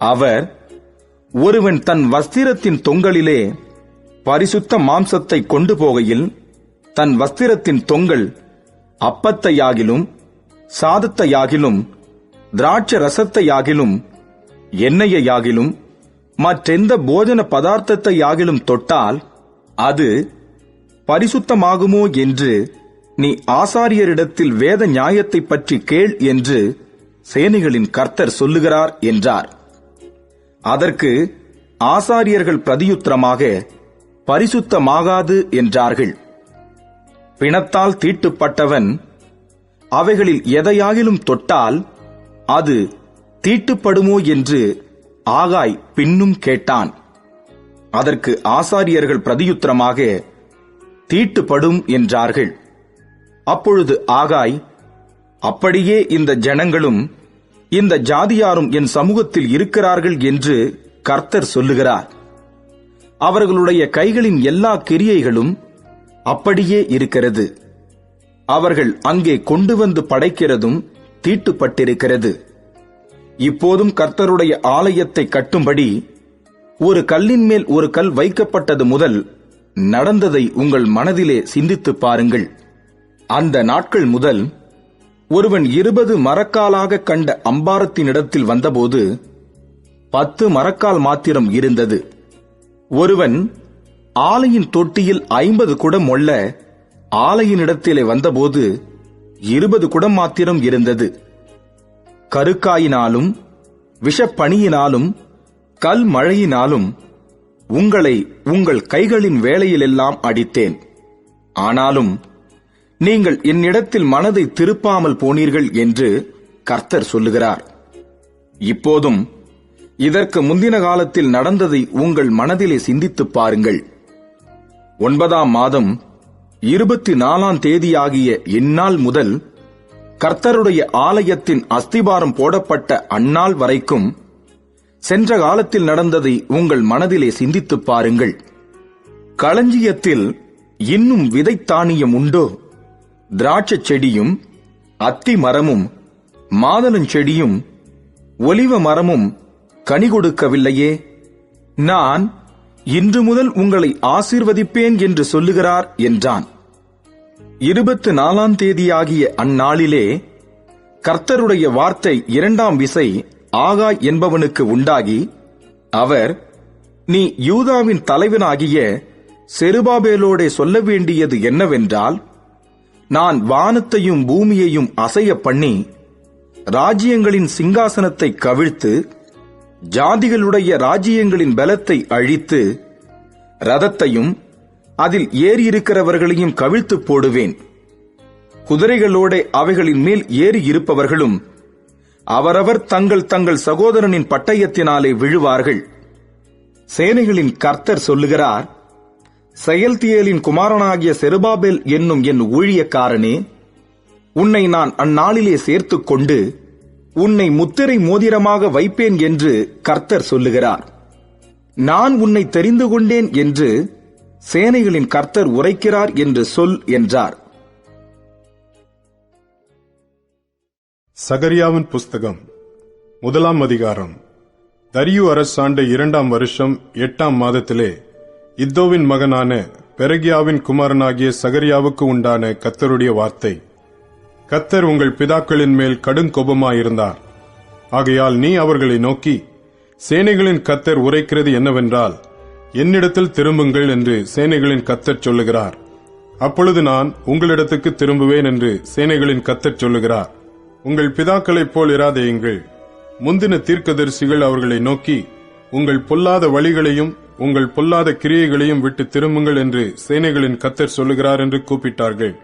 அவர், ஒருவன் தன் வஸ்திரத்தின் தொங்கலிலே பரிசுத்த மாம்சத்தை கொண்டு போகையில் தன் வஸ்திரத்தின் தொங்கல் அப்பத்தையாகிலும் சாதத்தையாகிலும் திராட்சை ரசத்தையாகிலும் எண்ணெயையாகிலும் மற்றெந்த போஜன பதார்த்தத்தையாகிலும் தொட்டால் அது பரிசுத்தமாகுமோ என்று நீ ஆசாரியரிடத்தில் வேத நியாயத்தை பற்றி கேள் என்று சேனைகளின் கர்த்தர் சொல்லுகிறார் என்றார். அதற்கு ஆசாரியர்கள் பிரதியுத்தரமாக, பரிசுத்தமாகாது என்றார்கள். பிணத்தால் தீட்டுப்பட்டவன் அவைகளில் எதையாகிலும் தொட்டால் அது தீட்டுப்படுமோ என்று ஆகாய் பின்னும் கேட்டான். அதற்கு ஆசாரியர்கள் பிரதியுத்தரமாக, தீட்டுப்படும் என்றார்கள். அப்பொழுது ஆகாய், அப்படியே இந்த ஜனங்களும் இந்த ஜாதியாரும் என் சமூகத்தில் இருக்கிறார்கள் என்று கர்த்தர் சொல்லுகிறார். அவர்களுடைய கைகளின் எல்லா கிரியைகளும் அப்படியே இருக்கிறது. அவர்கள் அங்கே கொண்டு வந்து படைக்கிறதும் தீட்டுப்பட்டிருக்கிறது. இப்போதும் கர்த்தருடைய ஆலயத்தை கட்டும்படி ஒரு கல்லின் மேல் ஒரு கல் வைக்கப்பட்டது முதல் நடந்ததை உங்கள் மனதிலே சிந்தித்துப் பாருங்கள். அந்த நாட்கள் முதல் ஒருவன் 20 மரக்காலாக கண்ட அம்பாரத்தினிடத்தில் வந்தபோது 10 மரக்கால் மாத்திரம் இருந்தது. ஒருவன் ஆலையின் தொட்டியில் 50 குடம் மொள்ள ஆலையினிடத்திலே வந்தபோது 20 குடம் மாத்திரம் இருந்தது. கருக்காயினாலும் விஷப்பணியினாலும் கல் மழையினாலும் உங்களை உங்கள் கைகளின் வேலையிலெல்லாம் அடித்தேன். ஆனாலும் நீங்கள் என்னிடத்தில் மனதை திருப்பாமல் போனீர்கள் என்று கர்த்தர் சொல்லுகிறார். இப்போதும் இதற்கு முந்தின காலத்தில் நடந்ததை உங்கள் மனதிலே சிந்தித்துப் பாருங்கள். 9ஆம் மாதம் 24ஆம் தேதியாகிய இந்நாள் முதல் கர்த்தருடைய ஆலயத்தின் அஸ்திபாரம் போடப்பட்ட அந்நாள் வரைக்கும் சென்ற காலத்தில் நடந்ததை உங்கள் மனதிலே சிந்தித்துப் பாருங்கள். களஞ்சியத்தில் இன்னும் விதைத்தானியம் உண்டோ? திராட்சை செடியும் அத்தி மரமும் மாதளஞ்செடியும் ஒலிவ மரமும் கனி கொடுக்கவில்லையே? நான் இன்று முதல் உங்களை ஆசீர்வதிப்பேன் என்று சொல்லுகிறார் என்றான். 24ஆம் தேதியாகிய அந்நாளிலே கர்த்தருடைய வார்த்தை 2ஆம் விசை ஆகாய் என்பவனுக்கு உண்டாகி, அவர், நீ யூதாவின் தலைவனாகிய செருபாபேலோடே சொல்ல வேண்டியது என்னவென்றால், நான் வானத்தையும் பூமியையும் அசைய பண்ணி ராஜ்யங்களின் சிங்காசனத்தை கவிழ்த்து ஜாதிகளுடைய ராஜ்யங்களின் பலத்தை அழித்து ரதத்தையும் அதில் ஏறியிருக்கிறவர்களையும் கவிழ்த்து போடுவேன். குதிரைகளோட அவைகளின் மேல் ஏறி இருப்பவர்களும் அவரவர் தங்கள் தங்கள் சகோதரனின் பட்டயத்தினாலே விழுவார்கள். சேனைகளின் கர்த்தர் சொல்லுகிறார், செயல்தியேலின் குமாரனாகிய செருபாபேல் என்னும் என் ஊழியக்காரனே, உன்னை நான் அந்நாளிலே சேர்த்துக் கொண்டு உன்னை முத்திரை மோதிரமாக வைப்பேன் என்று கர்த்தர் சொல்லுகிறார். நான் உன்னை தெரிந்து கொண்டேன் என்று சேனைகளின் கர்த்தர் உரைக்கிறார் என்று சொல் என்றார். சகரியாவின் புஸ்தகம் 1ஆம் அதிகாரம். தரியு அரசாண்ட 2ஆம் வருஷம் 8ஆம் மாதத்திலே இத்தோவின் மகனான பெரகியாவின் குமாரனாகிய சகரியாவுக்கு உண்டான கர்த்தருடைய வார்த்தை. கர்த்தர் உங்கள் பிதாக்களின் மேல் கடுங்கோபமாயிருந்தார். ஆகையால் நீ அவர்களை நோக்கி, சேனைகளின் கர்த்தர் உரைக்கிறது என்னவென்றால், என்னிடத்தில் திரும்புங்கள் என்று சேனைகளின் கர்த்தர் சொல்லுகிறார். அப்பொழுது நான் உங்களிடத்துக்கு திரும்புவேன் என்று சேனைகளின் கர்த்தர் சொல்லுகிறார். உங்கள் பிதாக்களைப் போல் இராதேயுங்கள். முந்தின தீர்க்கதரிசிகள் அவர்களை நோக்கி, உங்கள் பொல்லாத வழிகளையும் உங்கள் பொல்லாத கிரியைகளையும் விட்டு திரும்புங்கள் என்று சேனைகளின் கர்த்தர் சொல்லுகிறார் என்று கூப்பிட்டார்கள்.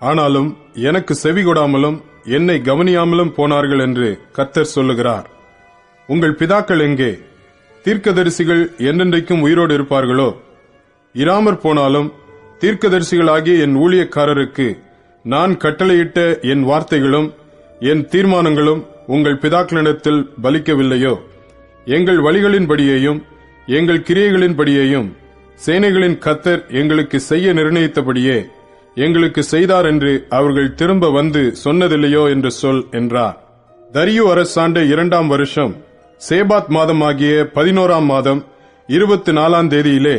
ஆனாலும் எனக்கு செவிகொடாமலும் என்னை கவனியாமலும் போனார்கள் என்று கர்த்தர் சொல்லுகிறார். உங்கள் பிதாக்கள் எங்கே? தீர்க்கதரிசிகள் என்றென்றைக்கும் உயிரோடு இருப்பார்களோ? இராமற் போனாலும் தீர்க்கதரிசிகளாகிய என் ஊழியக்காரருக்கு நான் கட்டளையிட்ட என் வார்த்தைகளும் என் தீர்மானங்களும் உங்கள் பிதாக்களிடத்தில் பலிக்கவில்லையோ? எங்கள் வழிகளின்படியேயும் எங்கள் கிரியைகளின்படியேயும் சேனைகளின் கர்த்தர் எங்களுக்கு செய்ய நிர்ணயித்தபடியே எங்களுக்கு செய்தார் என்று அவர்கள் திரும்ப வந்து சொன்னதில்லையோ என்று சொல் என்றார். தரியு அரசாண்ட 2ஆம் வருஷம் சேபாத் மாதமாகிய 11ஆம் மாதம் 24ஆம் தேதியிலே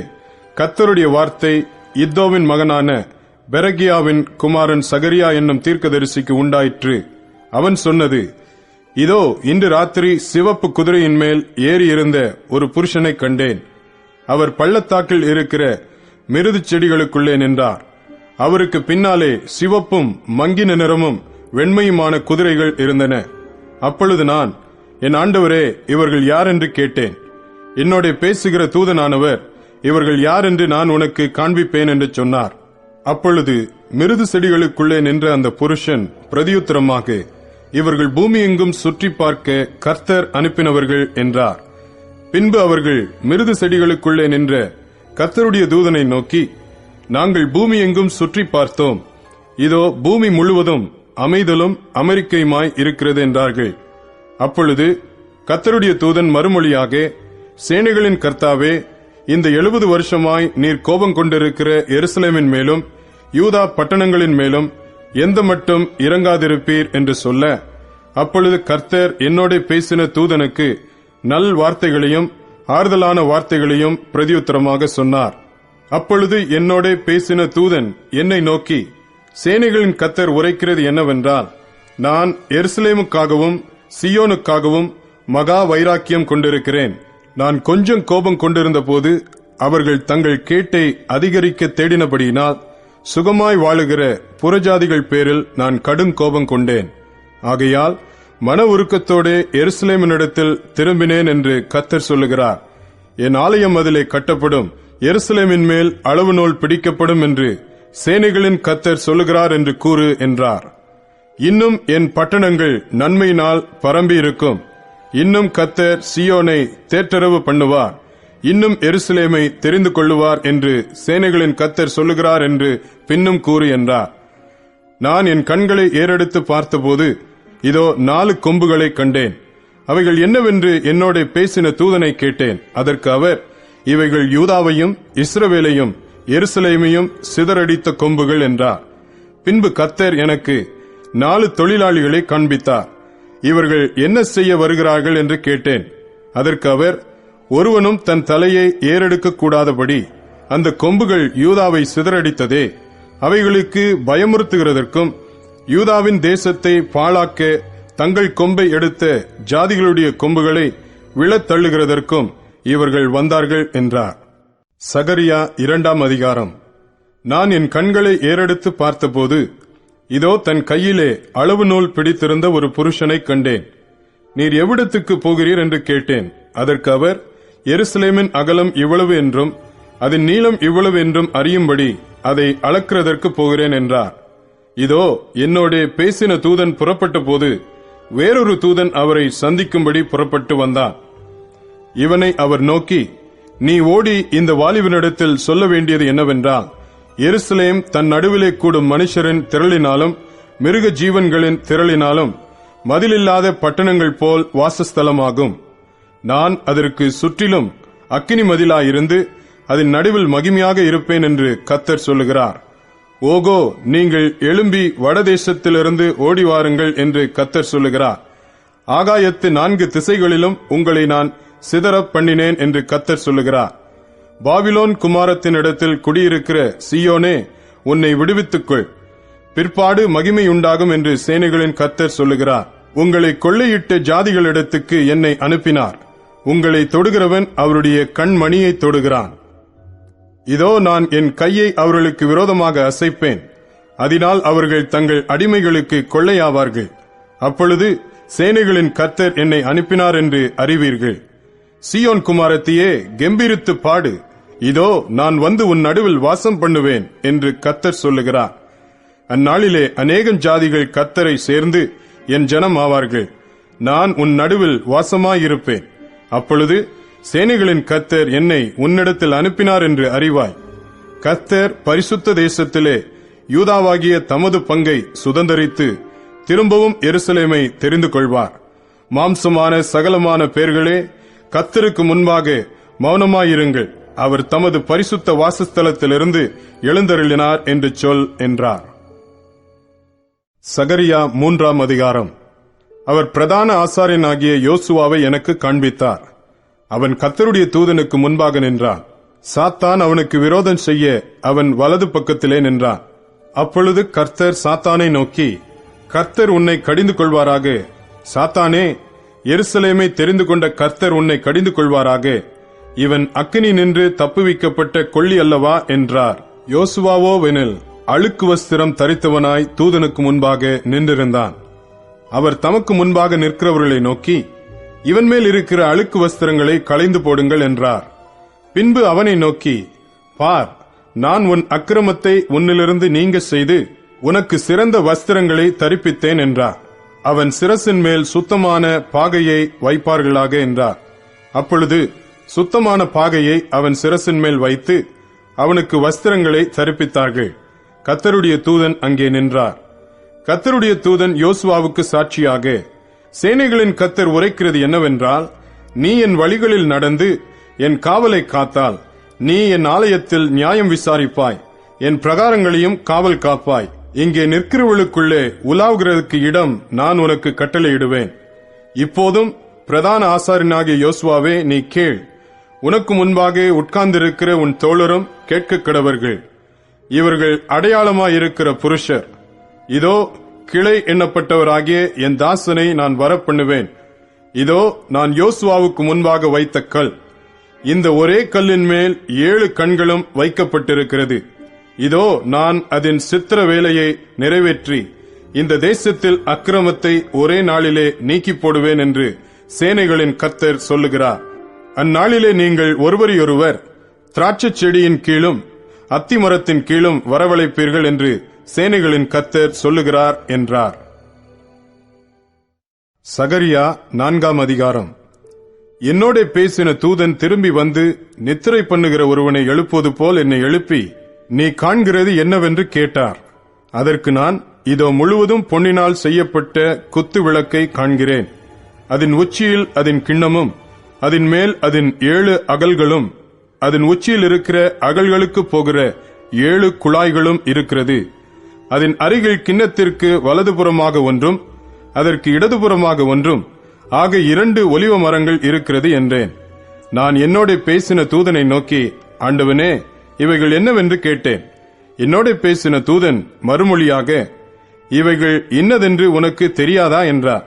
கர்த்தருடைய வார்த்தை இத்தோவின் மகனான பெரகியாவின் குமாரன் சகரியா என்னும் தீர்க்கதரிசிக்கு உண்டாயிற்று. அவன் சொன்னது, இதோ இன்று ராத்திரி சிவப்பு குதிரையின் மேல் ஏறியிருந்த ஒரு புருஷனை கண்டேன். அவர் பள்ளத்தாக்கில் இருக்கிற மிருது செடிகளுக்குள்ளே நின்றார். அவருக்கு பின்னாலே சிவப்பும் மங்கின நிறமும் வெண்மையுமான குதிரைகள் இருந்தன. அப்பொழுது நான், என் ஆண்டவரே, இவர்கள் யார் என்று கேட்டேன். என்னோட பேசுகிற தூதனானவர், இவர்கள் யார் என்று நான் உனக்கு காண்பிப்பேன் என்று சொன்னார். அப்பொழுது மிருது செடிகளுக்குள்ளே நின்ற அந்த புருஷன் பிரதியுத்தரமாக, இவர்கள் பூமி எங்கும் சுற்றி பார்க்க கர்த்தர் அனுப்பினவர்கள் என்றார். பின்பு அவர்கள் மிருது செடிகளுக்குள்ளே நின்ற கர்த்தருடைய தூதனை நோக்கி, நாங்கள் பூமி எங்கும் சுற்றி பார்த்தோம். இதோ பூமி முழுவதும் அமைதலும் அமெரிக்கையுமாய் இருக்கிறது என்றார்கள். அப்பொழுது கர்த்தருடைய தூதன் மறுமொழியாக, சேனைகளின் கர்த்தாவே, இந்த 70 வருஷமாய் நீர் கோபம் கொண்டிருக்கிற எருசலேமின் மேலும் யூதா பட்டணங்களின் மேலும் எந்த மட்டும் இறங்காதிருப்பீர் என்று சொல்ல, அப்பொழுது கர்த்தர் என்னோட பேசின தூதனுக்கு நல் வார்த்தைகளையும் ஆறுதலான வார்த்தைகளையும் பிரதியுத்தரமாக சொன்னார். அப்பொழுது என்னோட பேசின தூதன் என்னை நோக்கி, சேனைகளின் கர்த்தர் உரைக்கிறது என்னவென்றால், நான் எருசலேமுக்காகவும் சியோனுக்காகவும் மகா வைராக்கியம் கொண்டிருக்கிறேன். நான் கொஞ்சம் கோபம் கொண்டிருந்த போது அவர்கள் தங்கள் கேட்டை அதிகரிக்க தேடினபடியினால் சுகமாய் வாழுகிற புறஜாதிகள் பேரில் நான் கடும் கோபம் கொண்டேன். ஆகையால் மன உருக்கத்தோடு எருசலேமினிடத்தில் திரும்பினேன் என்று கர்த்தர் சொல்லுகிறார். என் ஆலயம் அதிலே கட்டப்படும், எருசலேமின் மேல் அளவு நூல் பிடிக்கப்படும் என்று சேனைகளின் கர்த்தர் சொல்லுகிறார் என்று கூறு என்றார். இன்னும் என் பட்டணங்கள் நன்மையினால் பரம்பி இருக்கும். இன்னும் கர்த்தர் சியோனை தேற்றரவு பண்ணுவார். இன்னும் எருசலேமை தெரிந்து கொள்ளுவார் என்று சேனைகளின் கர்த்தர் சொல்லுகிறார் என்று பின்னும் கூறு என்றார். நான் என் கண்களை ஏறெடுத்து பார்த்தபோது இதோ 4 கொம்புகளை கண்டேன். அவைகள் என்னவென்று என்னோட பேசின தூதனை கேட்டேன். அதற்கு அவர், இவைகள் யூதாவையும் இஸ்ரவேலையும் எருசலேமையும் சிதறடித்த கொம்புகள் என்றார். பின்பு கர்த்தர் எனக்கு 4 தொழிலாளிகளை காண்பித்தார். இவர்கள் என்ன செய்ய வருகிறார்கள் என்று கேட்டேன். அதற்கு அவர், ஒருவனும் தன் தலையை ஏறெடுக்க கூடாதபடி அந்த கொம்புகள் யூதாவை சிதறடித்ததே, அவைகளுக்கு பயமுறுத்துகிறதற்கும் யூதாவின் தேசத்தை பாழாக்க தங்கள் கொம்பை எடுத்த ஜாதிகளுடைய கொம்புகளை விழத் தள்ளுகிறதற்கும் இவர்கள் வந்தார்கள் என்றார். சகரியா 2ஆம் அதிகாரம். நான் என் கண்களை ஏறெடுத்து பார்த்தபோது இதோ தன் கையிலே அளவு நூல் பிடித்திருந்த ஒரு புருஷனை கண்டேன். நீர் எவ்விடத்துக்கு போகிறீர் என்று கேட்டேன். அதற்கு அவர், எருசலேமின் அகலம் இவ்வளவு என்றும் அதன் நீளம் இவ்வளவு என்றும் அறியும்படி அதை அளக்கிறதற்கு போகிறேன் என்றார். இதோ என்னோட பேசின தூதன் புறப்பட்ட போது வேறொரு தூதன் அவரை சந்திக்கும்படி புறப்பட்டு வந்தான். இவனை அவர் நோக்கி, நீ ஓடி இந்த வாலிபனிடத்தில் சொல்ல வேண்டியது என்னவென்றால், எருசலேம் தன் நடுவிலே கூடும் மனுஷரின் திரளினாலும் மிருக ஜீவன்களின் திரளினாலும் மதிலில்லாத பட்டணங்கள் போல் வாசஸ்தலமாகும். நான் அதற்கு சுற்றிலும் அக்கினி மதிலாயிருந்து அதன் நடுவில் மகிமையாக இருப்பேன் என்று கர்த்தர் சொல்லுகிறார். ஓகோ, நீங்கள் எழும்பி வடதேசத்திலிருந்து ஓடி வாருங்கள் என்று கர்த்தர் சொல்லுகிறார். ஆகாயத்து 4 திசைகளிலும் உங்களை நான் சிதறப் பண்ணினேன் என்று கர்த்தர் சொல்லுகிறார். பாபிலோன் குமாரத்தினிடத்தில் குடியிருக்கிற சீயோனே, உன்னை விடுவித்துக்கொள், பிற்பாடு மகிமை உண்டாகும் என்று சேனைகளின் கர்த்தர் சொல்லுகிறார். உங்களை கொள்ளையிட்ட ஜாதிகளிடத்துக்கு என்னை அனுப்பினார். உங்களை தொடுகிறவன் அவருடைய கண்மணியை தொடுகிறான். இதோ நான் என் கையை அவர்களுக்கு விரோதமாக அசைப்பேன். அதனால் அவர்கள் தங்கள் அடிமைகளுக்கு கொள்ளையாவார்கள். அப்பொழுது சேனைகளின் கர்த்தர் என்னை அனுப்பினார் என்று அறிவீர்கள். சீயோன் குமாரத்தியே, கெம்பீரித்து பாடு, இதோ நான் வந்து உன் நடுவில் வாசம் பண்ணுவேன் என்று கர்த்தர் சொல்லுகிறார். அந்நாளிலே அநேகம் ஜாதிகள் கர்த்தரை சேர்ந்து என் ஜனம் ஆவார்கள். நான் உன் நடுவில் வாசமாயிருப்பேன். அப்பொழுது சேனைகளின் கர்த்தர் என்னை உன்னிடத்தில் அனுப்பினார் என்று அறிவாய். கர்த்தர் பரிசுத்த தேசத்திலே யூதாவாகிய தமது பங்கை சுதந்தரித்து திரும்பவும் எருசலேமை தெரிந்து கொள்வார். மாம்சமான சகலமான பேர்களே, கர்த்தருக்கு முன்பாக மௌனமாயிருங்கள். அவர் தமது பரிசுத்த வாசஸ்தலத்திலிருந்து எழுந்தருளினார் என்று சொல் என்றார். சகரியா 3ஆம் அதிகாரம். அவர் பிரதான ஆசாரியனாகிய யோசுவாவை எனக்கு காண்பித்தார். அவன் கர்த்தருடைய தூதனுக்கு முன்பாக நின்றான். சாத்தான் அவனுக்கு விரோதம் செய்ய அவன் வலது பக்கத்திலே நின்றான். அப்பொழுது கர்த்தர் சாத்தானை நோக்கி, கர்த்தர் உன்னை கடிந்து கொள்வாராக. சாத்தானே, எருசலேமை தெரிந்து கொண்ட கர்த்தர் உன்னை கடிந்து கொள்வாராக. இவன் அக்கினி நின்று தப்புவிக்கப்பட்ட கொள்ளி அல்லவா என்றார். யோசுவாவோவெனில் அழுக்கு வஸ்திரம் தரித்தவனாய் தூதனுக்கு முன்பாக நின்றிருந்தான். அவர் தமக்கு முன்பாக நிற்கிறவர்களை நோக்கி, இவன் மேல் இருக்கிற அழுக்கு வஸ்திரங்களை களைந்து போடுங்கள் என்றார். பின்பு அவனை நோக்கி, பார், நான் உன் அக்கிரமத்தை உன்னிலிருந்து நீங்க செய்து உனக்கு சிறந்த வஸ்திரங்களை தரிப்பித்தேன் என்றார். அவன் சிரசின் மேல் சுத்தமான பாகையை வைப்பார்களாக என்றார். அப்பொழுது சுத்தமான பாகையை அவன் சிரசின் மேல் வைத்து அவனுக்கு வஸ்திரங்களை தரிப்பித்தார்கள். கர்த்தருடைய தூதன் அங்கே நின்றார். கர்த்தருடைய தூதன் யோசுவாவுக்கு சாட்சியாக, சேனைகளின் கர்த்தர் உரைக்கிறது என்னவென்றால், நீ என் வழிகளில் நடந்து என் காவலை காத்தால் நீ என் ஆலயத்தில் நியாயம் விசாரிப்பாய், என் பிரகாரங்களையும் காவல் காப்பாய். இங்கே நிற்கிறவர்களுக்குள்ளே உலாவுகிறதுக்கு இடம் நான் உனக்கு கட்டளையிடுவேன். இப்போதும் பிரதான ஆசாரியனாகிய யோசுவாவே, நீ கேள். உனக்கு முன்பாக உட்கார்ந்திருக்கிற உன் தோழரும் கேட்க கடவர்கள். இவர்கள் அடையாளமாயிருக்கிற புருஷர். இதோ கிளை எண்ணப்பட்டவராகிய என் தாசனை நான் வரப்பண்ணுவேன். இதோ நான் யோசுவாவுக்கு முன்பாக வைத்த கல். இந்த ஒரே கல்லின் மேல் 7 கண்களும் வைக்கப்பட்டிருக்கிறது. இதோ நான் அதன் சித்திர வேலையை நிறைவேற்றி இந்த தேசத்தில் அக்கிரமத்தை ஒரே நாளிலே நீக்கி போடுவேன் என்று சேனைகளின் கர்த்தர் சொல்லுகிறார். அந்நாளிலே நீங்கள் ஒருவரையொருவர் திராட்சைச் செடியின் கீழும் அத்திமரத்தின் கீழும் வரவழைப்பீர்கள் என்று சேனைகளின் கர்த்தர் சொல்லுகிறார் என்றார். சகரியா 4ஆம் அதிகாரம். என்னோட பேசின தூதன் திரும்பி வந்து நித்திரை பண்ணுகிற ஒருவனை எழுப்புவது போல் என்னை எழுப்பி, நீ காண்கிறது என்னவென்று கேட்டார். அதற்கு நான், இதோ முழுவதும் பொன்னினால் செய்யப்பட்ட குத்து விளக்கை காண்கிறேன். அதன் உச்சியில் அதன் கிண்ணமும், அதன் மேல் அதன் 7 அகல்களும், அதன் உச்சியில் இருக்கிற அகல்களுக்கு போகிற 7 குழாய்களும் இருக்கிறது. அதன் அருகில் கிண்ணத்திற்கு வலதுபுறமாக ஒன்றும் அதற்கு இடதுபுறமாக ஒன்றும் ஆக 2 ஒலிவ மரங்கள் இருக்கிறது என்றேன். நான் என்னோட பேசின தூதனை நோக்கி, ஆண்டவனே, இவைகள் என்னவென்று கேட்டேன். என்னோட பேசின தூதன் மறுமொழியாக, இவைகள் இன்னதென்று உனக்கு தெரியாதா என்றார்.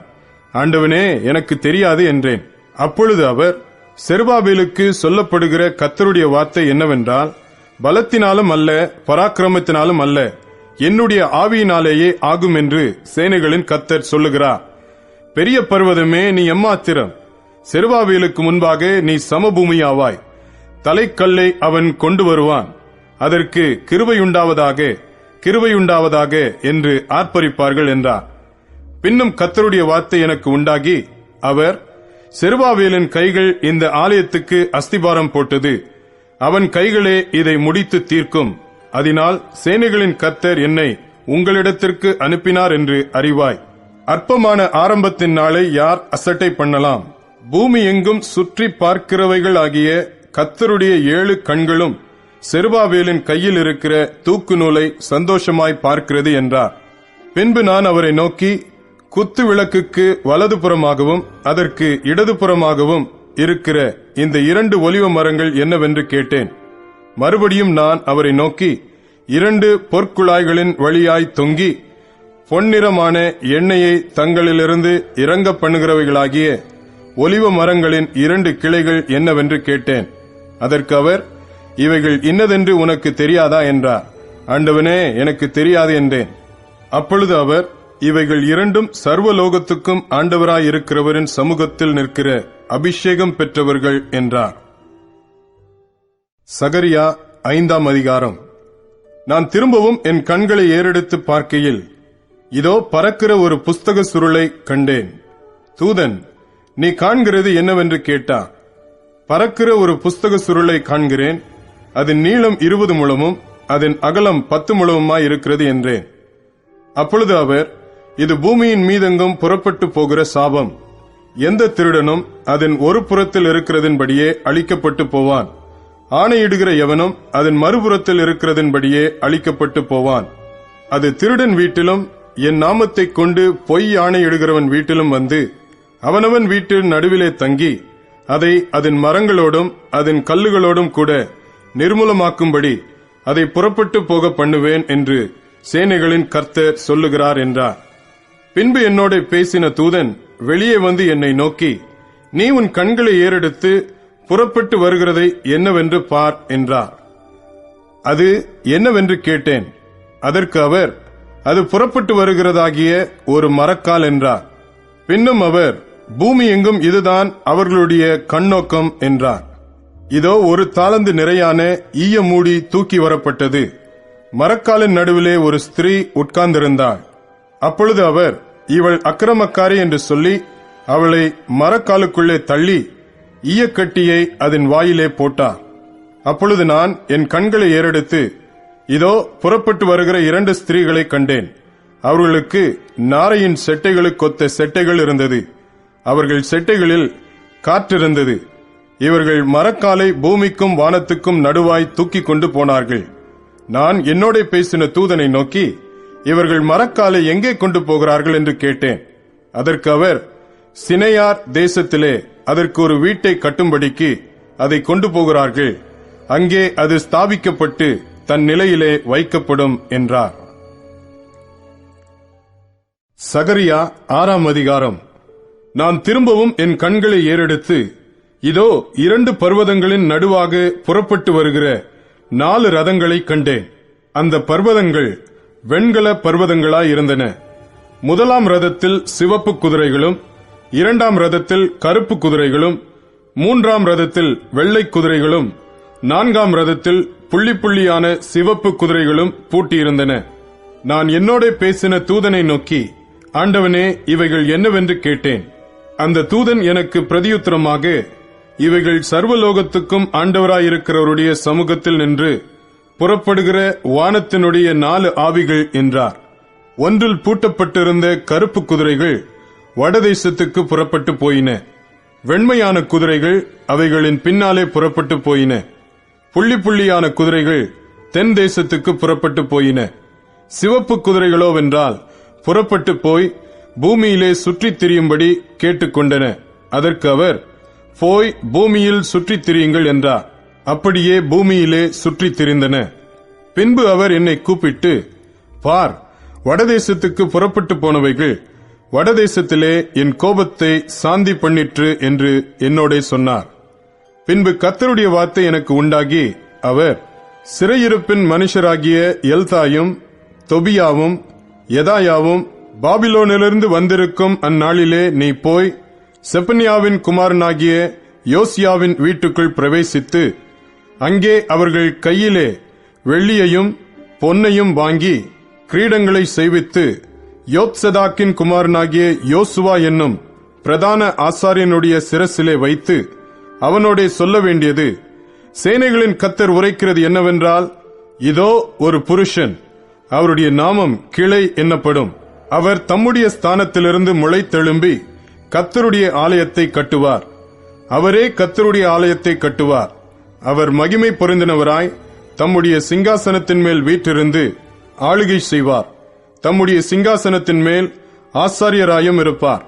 ஆண்டவனே, எனக்கு தெரியாது என்றேன். அப்பொழுது அவர், செருபாபேலுக்கு சொல்லப்படுகிற கர்த்தருடைய வார்த்தை என்னவென்றால், பலத்தினாலும் அல்ல, பராக்கிரமத்தினாலும் அல்ல, என்னுடைய ஆவியினாலேயே ஆகும் என்று சேனைகளின் கர்த்தர் சொல்லுகிறார். பெரிய பர்வதமே, நீ எம்மாத்திரம்? செருபாபேலுக்கு முன்பாக நீ சமபூமியாவாய். தலைக்கல்லை அவன் கொண்டு வருவான். அதற்கு கிருபையுண்டாவதாக, கிருபையுண்டாவதாக என்று ஆர்ப்பரிப்பார்கள் என்றார். பின்னும் கர்த்தருடைய வார்த்தை எனக்கு உண்டாகி, அவர், செருபாபேலின் கைகள் இந்த ஆலயத்துக்கு அஸ்திபாரம் போட்டது. அவன் கைகளே இதை முடித்து தீர்க்கும். அதனால் சேனைகளின் கர்த்தர் என்னை உங்களிடத்திற்கு அனுப்பினார் என்று அறிவாய். அற்பமான ஆரம்பத்தின் நாளை யார் அசட்டை பண்ணலாம்? பூமி எங்கும் சுற்றி பார்க்கிறவைகள் ஆகிய கர்த்தருடைய 7 கண்களும் செருபாபேலின் கையில் இருக்கிற தூக்கு நூலை சந்தோஷமாய் பார்க்கிறது என்றார். பின்பு நான் அவரை நோக்கி, குத்து விளக்குக்கு வலதுபுறமாகவும் அதற்கு இடதுபுறமாகவும் இருக்கிற இந்த 2 ஒலிவ மரங்கள் என்னவென்று கேட்டேன். மறுபடியும் நான் அவரை நோக்கி, 2 பொற்குழாய்களின் வழியாய் தொங்கி பொன்னிறமான எண்ணெயை தங்களிலிருந்து இறங்க பண்ணுகிறவைகளாகிய ஒலிவ மரங்களின் 2 கிளைகள் என்னவென்று கேட்டேன். அதற்கு அவர், இவைகள் இன்னதென்று உனக்கு தெரியாதா என்றார். ஆண்டவனே, எனக்கு தெரியாது என்றேன். அப்பொழுது அவர், இவைகள் 2 சர்வலோகத்துக்கும் ஆண்டவராயிருக்கிறவரின் சமூகத்தில் நிற்கிற அபிஷேகம் பெற்றவர்கள் என்றார். சகரியா 5ஆம் அதிகாரம். நான் திரும்பவும் என் கண்களை ஏறெடுத்து பார்க்கையில், இதோ பறக்கிற ஒரு புஸ்தக சுருளை கண்டேன். தூதன், நீ காண்கிறது என்னவென்று கேட்டார். பறக்கிற ஒரு புஸ்தக சுருளை காண்கிறேன். அதன் நீளம் 20 முழமும் அதன் அகலம் 10 முழமுமாய் இருக்கிறது என்றேன். அப்பொழுது அவர், இது பூமியின் மீதெங்கும் புறப்பட்டு போகிற சாபம். எந்த திருடனும் அதன் ஒரு புறத்தில் இருக்கிறதின்படியே அழிக்கப்பட்டு போவான். ஆணையிடுகிற எவனும் அதன் மறுபுறத்தில் இருக்கிறதின்படியே அழிக்கப்பட்டு போவான். அது திருடன் வீட்டிலும் என் நாமத்தைக் கொண்டு பொய் ஆணையிடுகிறவன் வீட்டிலும் வந்து அவனவன் வீட்டில் நடுவிலே தங்கி அதை அதன் மரங்களோடும் அதன் கல்லுகளோடும் கூட நிர்மூலமாக்கும்படி அதை புறப்பட்டு போக பண்ணுவேன் என்று சேனைகளின் கர்த்தர் சொல்லுகிறார் என்றார். பின்பு என்னோட பேசின தூதன் வெளியே வந்து என்னை நோக்கி, நீ உன் கண்களை ஏறெடுத்து புறப்பட்டு வருகிறதை என்னவென்று பார் என்றார். அது என்னவென்று கேட்டேன். அதற்கு அவர், அது புறப்பட்டு வருகிறதாகிய ஒரு மரக்கால் என்றார். பின்னும் அவர், பூமி எங்கும் இதுதான் அவர்களுடைய கண்ணோக்கம் என்றார். இதோ ஒரு தாலந்து நிறையான ஈய மூடி தூக்கி வரப்பட்டது. மரக்காலின் நடுவிலே ஒரு ஸ்திரீ உட்கார்ந்திருந்தாள். அப்பொழுது அவர், இவள் அக்கிரமக்காரி என்று சொல்லி அவளை மரக்காலுக்குள்ளே தள்ளி ஈயக்கட்டியை அதன் வாயிலே போட்டார். அப்பொழுது நான் என் கண்களை ஏறெடுத்து, இதோ புறப்பட்டு வருகிற 2 ஸ்திரீகளை கண்டேன். அவர்களுக்கு நாரையின் செட்டைகளுக்கொத்த செட்டைகள் இருந்தது. அவர்கள் செட்டைகளில் காற்றிருந்தது. இவர்கள் மரக்காலை பூமிக்கும் வானத்துக்கும் நடுவாய் தூக்கி கொண்டு போனார்கள். நான் என்னோட பேசின தூதனை நோக்கி, இவர்கள் மரக்காலை எங்கே கொண்டு போகிறார்கள் என்று கேட்டேன். அதற்கு அவர், சினையார் தேசத்திலே அதற்கு ஒரு வீட்டை கட்டும்படிக்கு அதை கொண்டு போகிறார்கள். அங்கே அது ஸ்தாபிக்கப்பட்டு தன் நிலையிலே வைக்கப்படும் என்றார். சகரியா 6ஆம் அதிகாரம். நான் திரும்பவும் என் கண்களை ஏறெடுத்து, இதோ 2 பர்வதங்களின் நடுவாக புறப்பட்டு வருகிற 4 ரதங்களை கண்டேன். அந்த பர்வதங்கள் வெண்கல பர்வதங்களாயிருந்தன. 1ஆம் ரதத்தில் சிவப்பு குதிரைகளும், 2ஆம் ரதத்தில் கருப்பு குதிரைகளும், 3ஆம் ரதத்தில் வெள்ளை குதிரைகளும், 4ஆம் ரதத்தில் புள்ளி புள்ளியான சிவப்பு குதிரைகளும் பூட்டியிருந்தன. நான் என்னோட பேசின தூதனை நோக்கி, ஆண்டவனே, இவைகள் என்னவென்று கேட்டேன். அந்த தூதன் எனக்கு பிரதியுத்தரமாக, இவைகள் சர்வலோகத்துக்கும் ஆண்டவராயிருக்கிறவருடைய சமூகத்தில் நின்று புறப்படுகிற வானத்தினுடைய 4 ஆவிகள் என்றார். ஒன்றில் பூட்டப்பட்டிருந்த கருப்பு குதிரைகள் வடதேசத்துக்கு புறப்பட்டு போயின. வெண்மையான குதிரைகள் அவைகளின் பின்னாலே புறப்பட்டு போயின. புள்ளி புள்ளியான குதிரைகள் தென் தேசத்துக்கு புறப்பட்டு போயின. சிவப்பு குதிரைகளோவென்றால் புறப்பட்டு போய் பூமியிலே சுற்றித் திரியும்படி கேட்டுக்கொண்டன. அதற்கு அவர், போய் பூமியில் சுற்றித் திரியுங்கள் என்றார். அப்படியே பூமியிலே சுற்றித் திரிந்தன. பின்பு அவர் என்னை கூப்பிட்டு, பார், வடதேசத்துக்கு புறப்பட்டு போனவைகள் வடதேசத்திலே என் கோபத்தை சாந்தி பண்ணிற்று என்று என்னோட சொன்னார். பின்பு கர்த்தருடைய வார்த்தை எனக்கு உண்டாகி, அவர், சிறையிருப்பின் மனுஷராகிய எல்தாயும் தொபியாவும் யெதாயாவும் பாபிலோனிலிருந்து வந்திருக்கும் அந்நாளிலே நீ போய் செப்பனியாவின் குமாரனாகிய யோசியாவின் வீட்டுக்குள் பிரவேசித்து அங்கே அவர்கள் கையிலே வெள்ளியையும் பொன்னையும் வாங்கி கிரீடங்களை செய்வித்து யோத்சதாக்கின் குமாரனாகிய யோசுவா என்னும் பிரதான ஆசாரியனுடைய சிரசிலே வைத்து அவனோடே சொல்ல வேண்டியது, சேனைகளின் கர்த்தர் உரைக்கிறது என்னவென்றால், இதோ ஒரு புருஷன், அவருடைய நாமம் கிளை என்னப்படும். அவர் தம்முடைய ஸ்தானத்திலிருந்து முளைத்தெழும்பி கர்த்தருடைய ஆலயத்தை கட்டுவார். அவரே கர்த்தருடைய ஆலயத்தை கட்டுவார். அவர் மகிமை பொருந்தினவராய் தம்முடைய சிங்காசனத்தின் மேல் வீற்றிருந்து ஆளுகை செய்வார். தம்முடைய சிங்காசனத்தின் மேல் ஆசாரியராயும் இருப்பார்.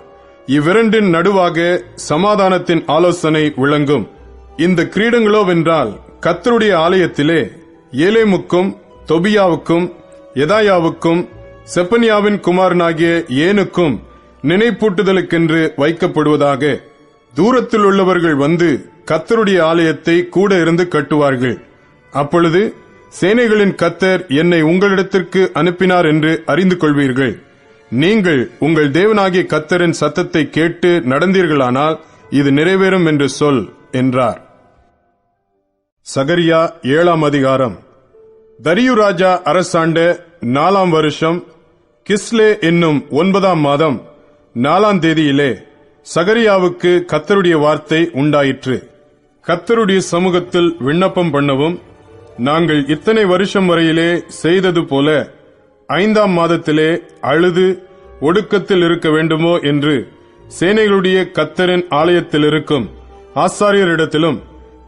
இவ்விரண்டின் நடுவாக சமாதானத்தின் ஆலோசனை விளங்கும். இந்த கிரீடங்களோவென்றால் கர்த்தருடைய ஆலயத்திலே ஏலேமுக்கும் தொபியாவுக்கும் யெதாயாவுக்கும் செப்பனியாவின் குமாரனாகிய ஏனுக்கும் நினைப்பூட்டுதலுக்கென்று வைக்கப்படுவதாக. தூரத்தில் உள்ளவர்கள் வந்து கர்த்தருடைய ஆலயத்தை கூட இருந்து கட்டுவார்கள். அப்பொழுது சேனைகளின் கர்த்தர் என்னை உங்களிடத்திற்கு அனுப்பினார் என்று அறிந்து கொள்வீர்கள். நீங்கள் உங்கள் தேவனாகிய கர்த்தரின் சத்தத்தை கேட்டு நடந்தீர்களானால் இது நிறைவேறும் என்று சொல் என்றார். சகரியா 7ஆம் அதிகாரம். தரியு ராஜா அரசாண்ட 4ஆம் வருஷம் கிஸ்லே என்னும் 9ஆம் மாதம் 4ஆம் தேதியிலே சகரியாவுக்கு கர்த்தருடைய வார்த்தை உண்டாயிற்று. கர்த்தருடைய சமூகத்தில் விண்ணப்பம் பண்ணவும், நாங்கள் இத்தனை வருஷம் வரையிலே செய்தது போல 5ஆம் மாதத்திலே அழுது ஒடுக்கத்தில் இருக்க வேண்டுமோ என்று சேனைகளுடைய கர்த்தரின் ஆலயத்தில் இருக்கும் ஆசாரியரிடத்திலும்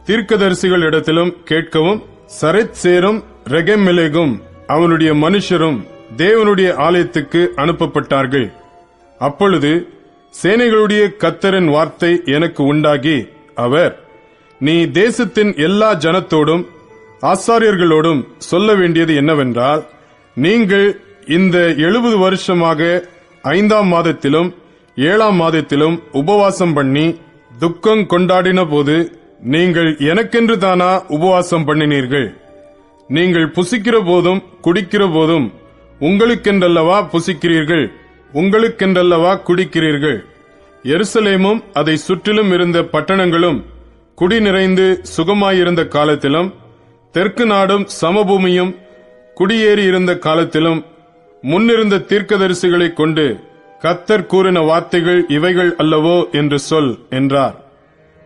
தீர்க்கதரிசிகளிடத்திலும் கேட்கவும், சரெத் சேரும் ரெகெம்மெலேகும் அவனுடைய மனுஷரும் தேவனுடைய ஆலயத்துக்கு அனுப்பப்பட்டார்கள். அப்பொழுது சேனைகளுடைய கர்த்தரின் வார்த்தை எனக்கு உண்டாகி, அவர், நீ தேசத்தின் எல்லா ஜனத்தோடும் ஆசாரியர்களோடும் சொல்ல வேண்டியது என்னவென்றால், நீங்கள் இந்த 70 வருஷமாக 5ஆம் மாதத்திலும் 7ஆம் மாதத்திலும் உபவாசம் பண்ணி துக்கம் கொண்டாடின போது நீங்கள் எனக்கென்று தானா உபவாசம் பண்ணினீர்கள்? நீங்கள் புசிக்கிற போதும் குடிக்கிற போதும் உங்களுக்கென்றல்லவா புசிக்கிறீர்கள், உங்களுக்கென்றல்லவா குடிக்கிறீர்கள்? எருசலேமும் அதை சுற்றிலும் இருந்த பட்டணங்களும் குடி நிறைந்து சுகமாயிருந்த காலத்திலும், தெற்கு நாடும் சமபூமியும் குடியேறி இருந்த காலத்திலும் முன்னிருந்த தீர்க்கதரிசிகளைக் கொண்டு கர்த்தர் கூறின வார்த்தைகள் இவைகள் அல்லவோ என்று சொல் என்றார்.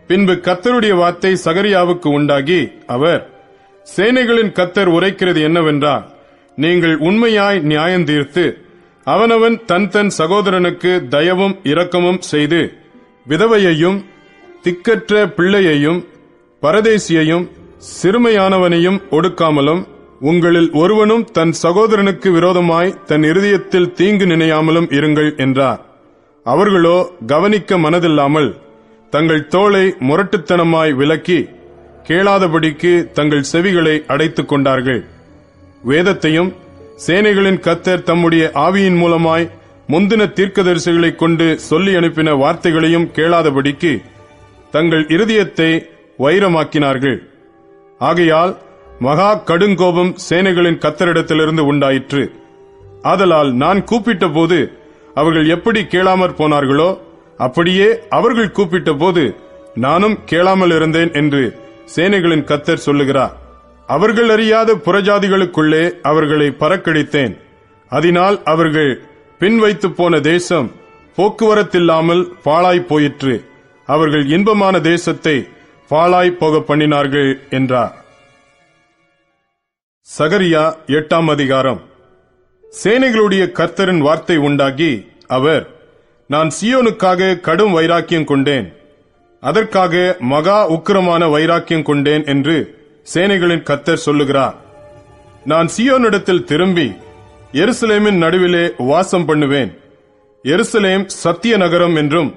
பின்பு கர்த்தருடைய வார்த்தை சகரியாவுக்கு உண்டாகி, அவர், சேனைகளின் கர்த்தர் உரைக்கிறது என்னவென்றால், நீங்கள் உண்மையாய் நியாயம் தீர்த்து அவனவன் தன் தன் சகோதரனுக்கு தயவும் இரக்கமும் செய்து விதவையையும் திக்கற்ற பிள்ளையையும் பரதேசியையும் சிறுமையானவனையும் ஒடுக்காமலும், உங்களில் ஒருவனும் தன் சகோதரனுக்கு விரோதமாய் தன் இருதயத்தில் தீங்கு நினையாமலும் இருங்கள் என்றார். அவர்களோ கவனிக்க மனதில்லாமல் தங்கள் தோளை முரட்டுத்தனமாய் விலக்கி கேளாதபடிக்கு தங்கள் செவிகளை அடைத்துக் கொண்டார்கள். வேதத்தையும் சேனைகளின் கர்த்தர் தம்முடைய ஆவியின் மூலமாய் முந்தின தீர்க்கதரிசிகளைக் கொண்டு சொல்லி அனுப்பின வார்த்தைகளையும் கேளாதபடிக்கு தங்கள் இருதயத்தை வைரமாக்கினார்கள். ஆகையால் மகா கடுங்கோபம் சேனைகளின் கர்த்தரிடத்திலிருந்து உண்டாயிற்று. ஆதலால் நான் கூப்பிட்ட போது அவர்கள் எப்படி கேளாமற் போனார்களோ, அப்படியே அவர்கள் கூப்பிட்ட போது நானும் கேளாமல் இருந்தேன் என்று சேனைகளின் கர்த்தர் சொல்லுகிறார். அவர்கள் அறியாத புறஜாதிகளுக்குள்ளே அவர்களை பறக்கடித்தேன். அதனால் அவர்கள் பின் வைத்து போன தேசம் போக்குவரத்தில்லாமல் பாழாய் போயிற்று. அவர்கள் இன்பமான தேசத்தை பாழாய் போக பண்ணினார்கள் என்றார். சகரியா 8ஆம் அதிகாரம். சேனைகளுடைய கர்த்தரின் வார்த்தை உண்டாகி, அவர், நான் சீயோனுக்காக கடும் வைராக்கியம் கொண்டேன், அதற்காக மகா உக்கிரமான வைராக்கியம் கொண்டேன் என்று சேனைகளின் கர்த்தர் சொல்லுகிறார். நான் சீயோனிடத்தில் திரும்பி எருசலேமின் நடுவிலே வாசம் பண்ணுவேன். எருசலேம் சத்திய நகரம் என்றும்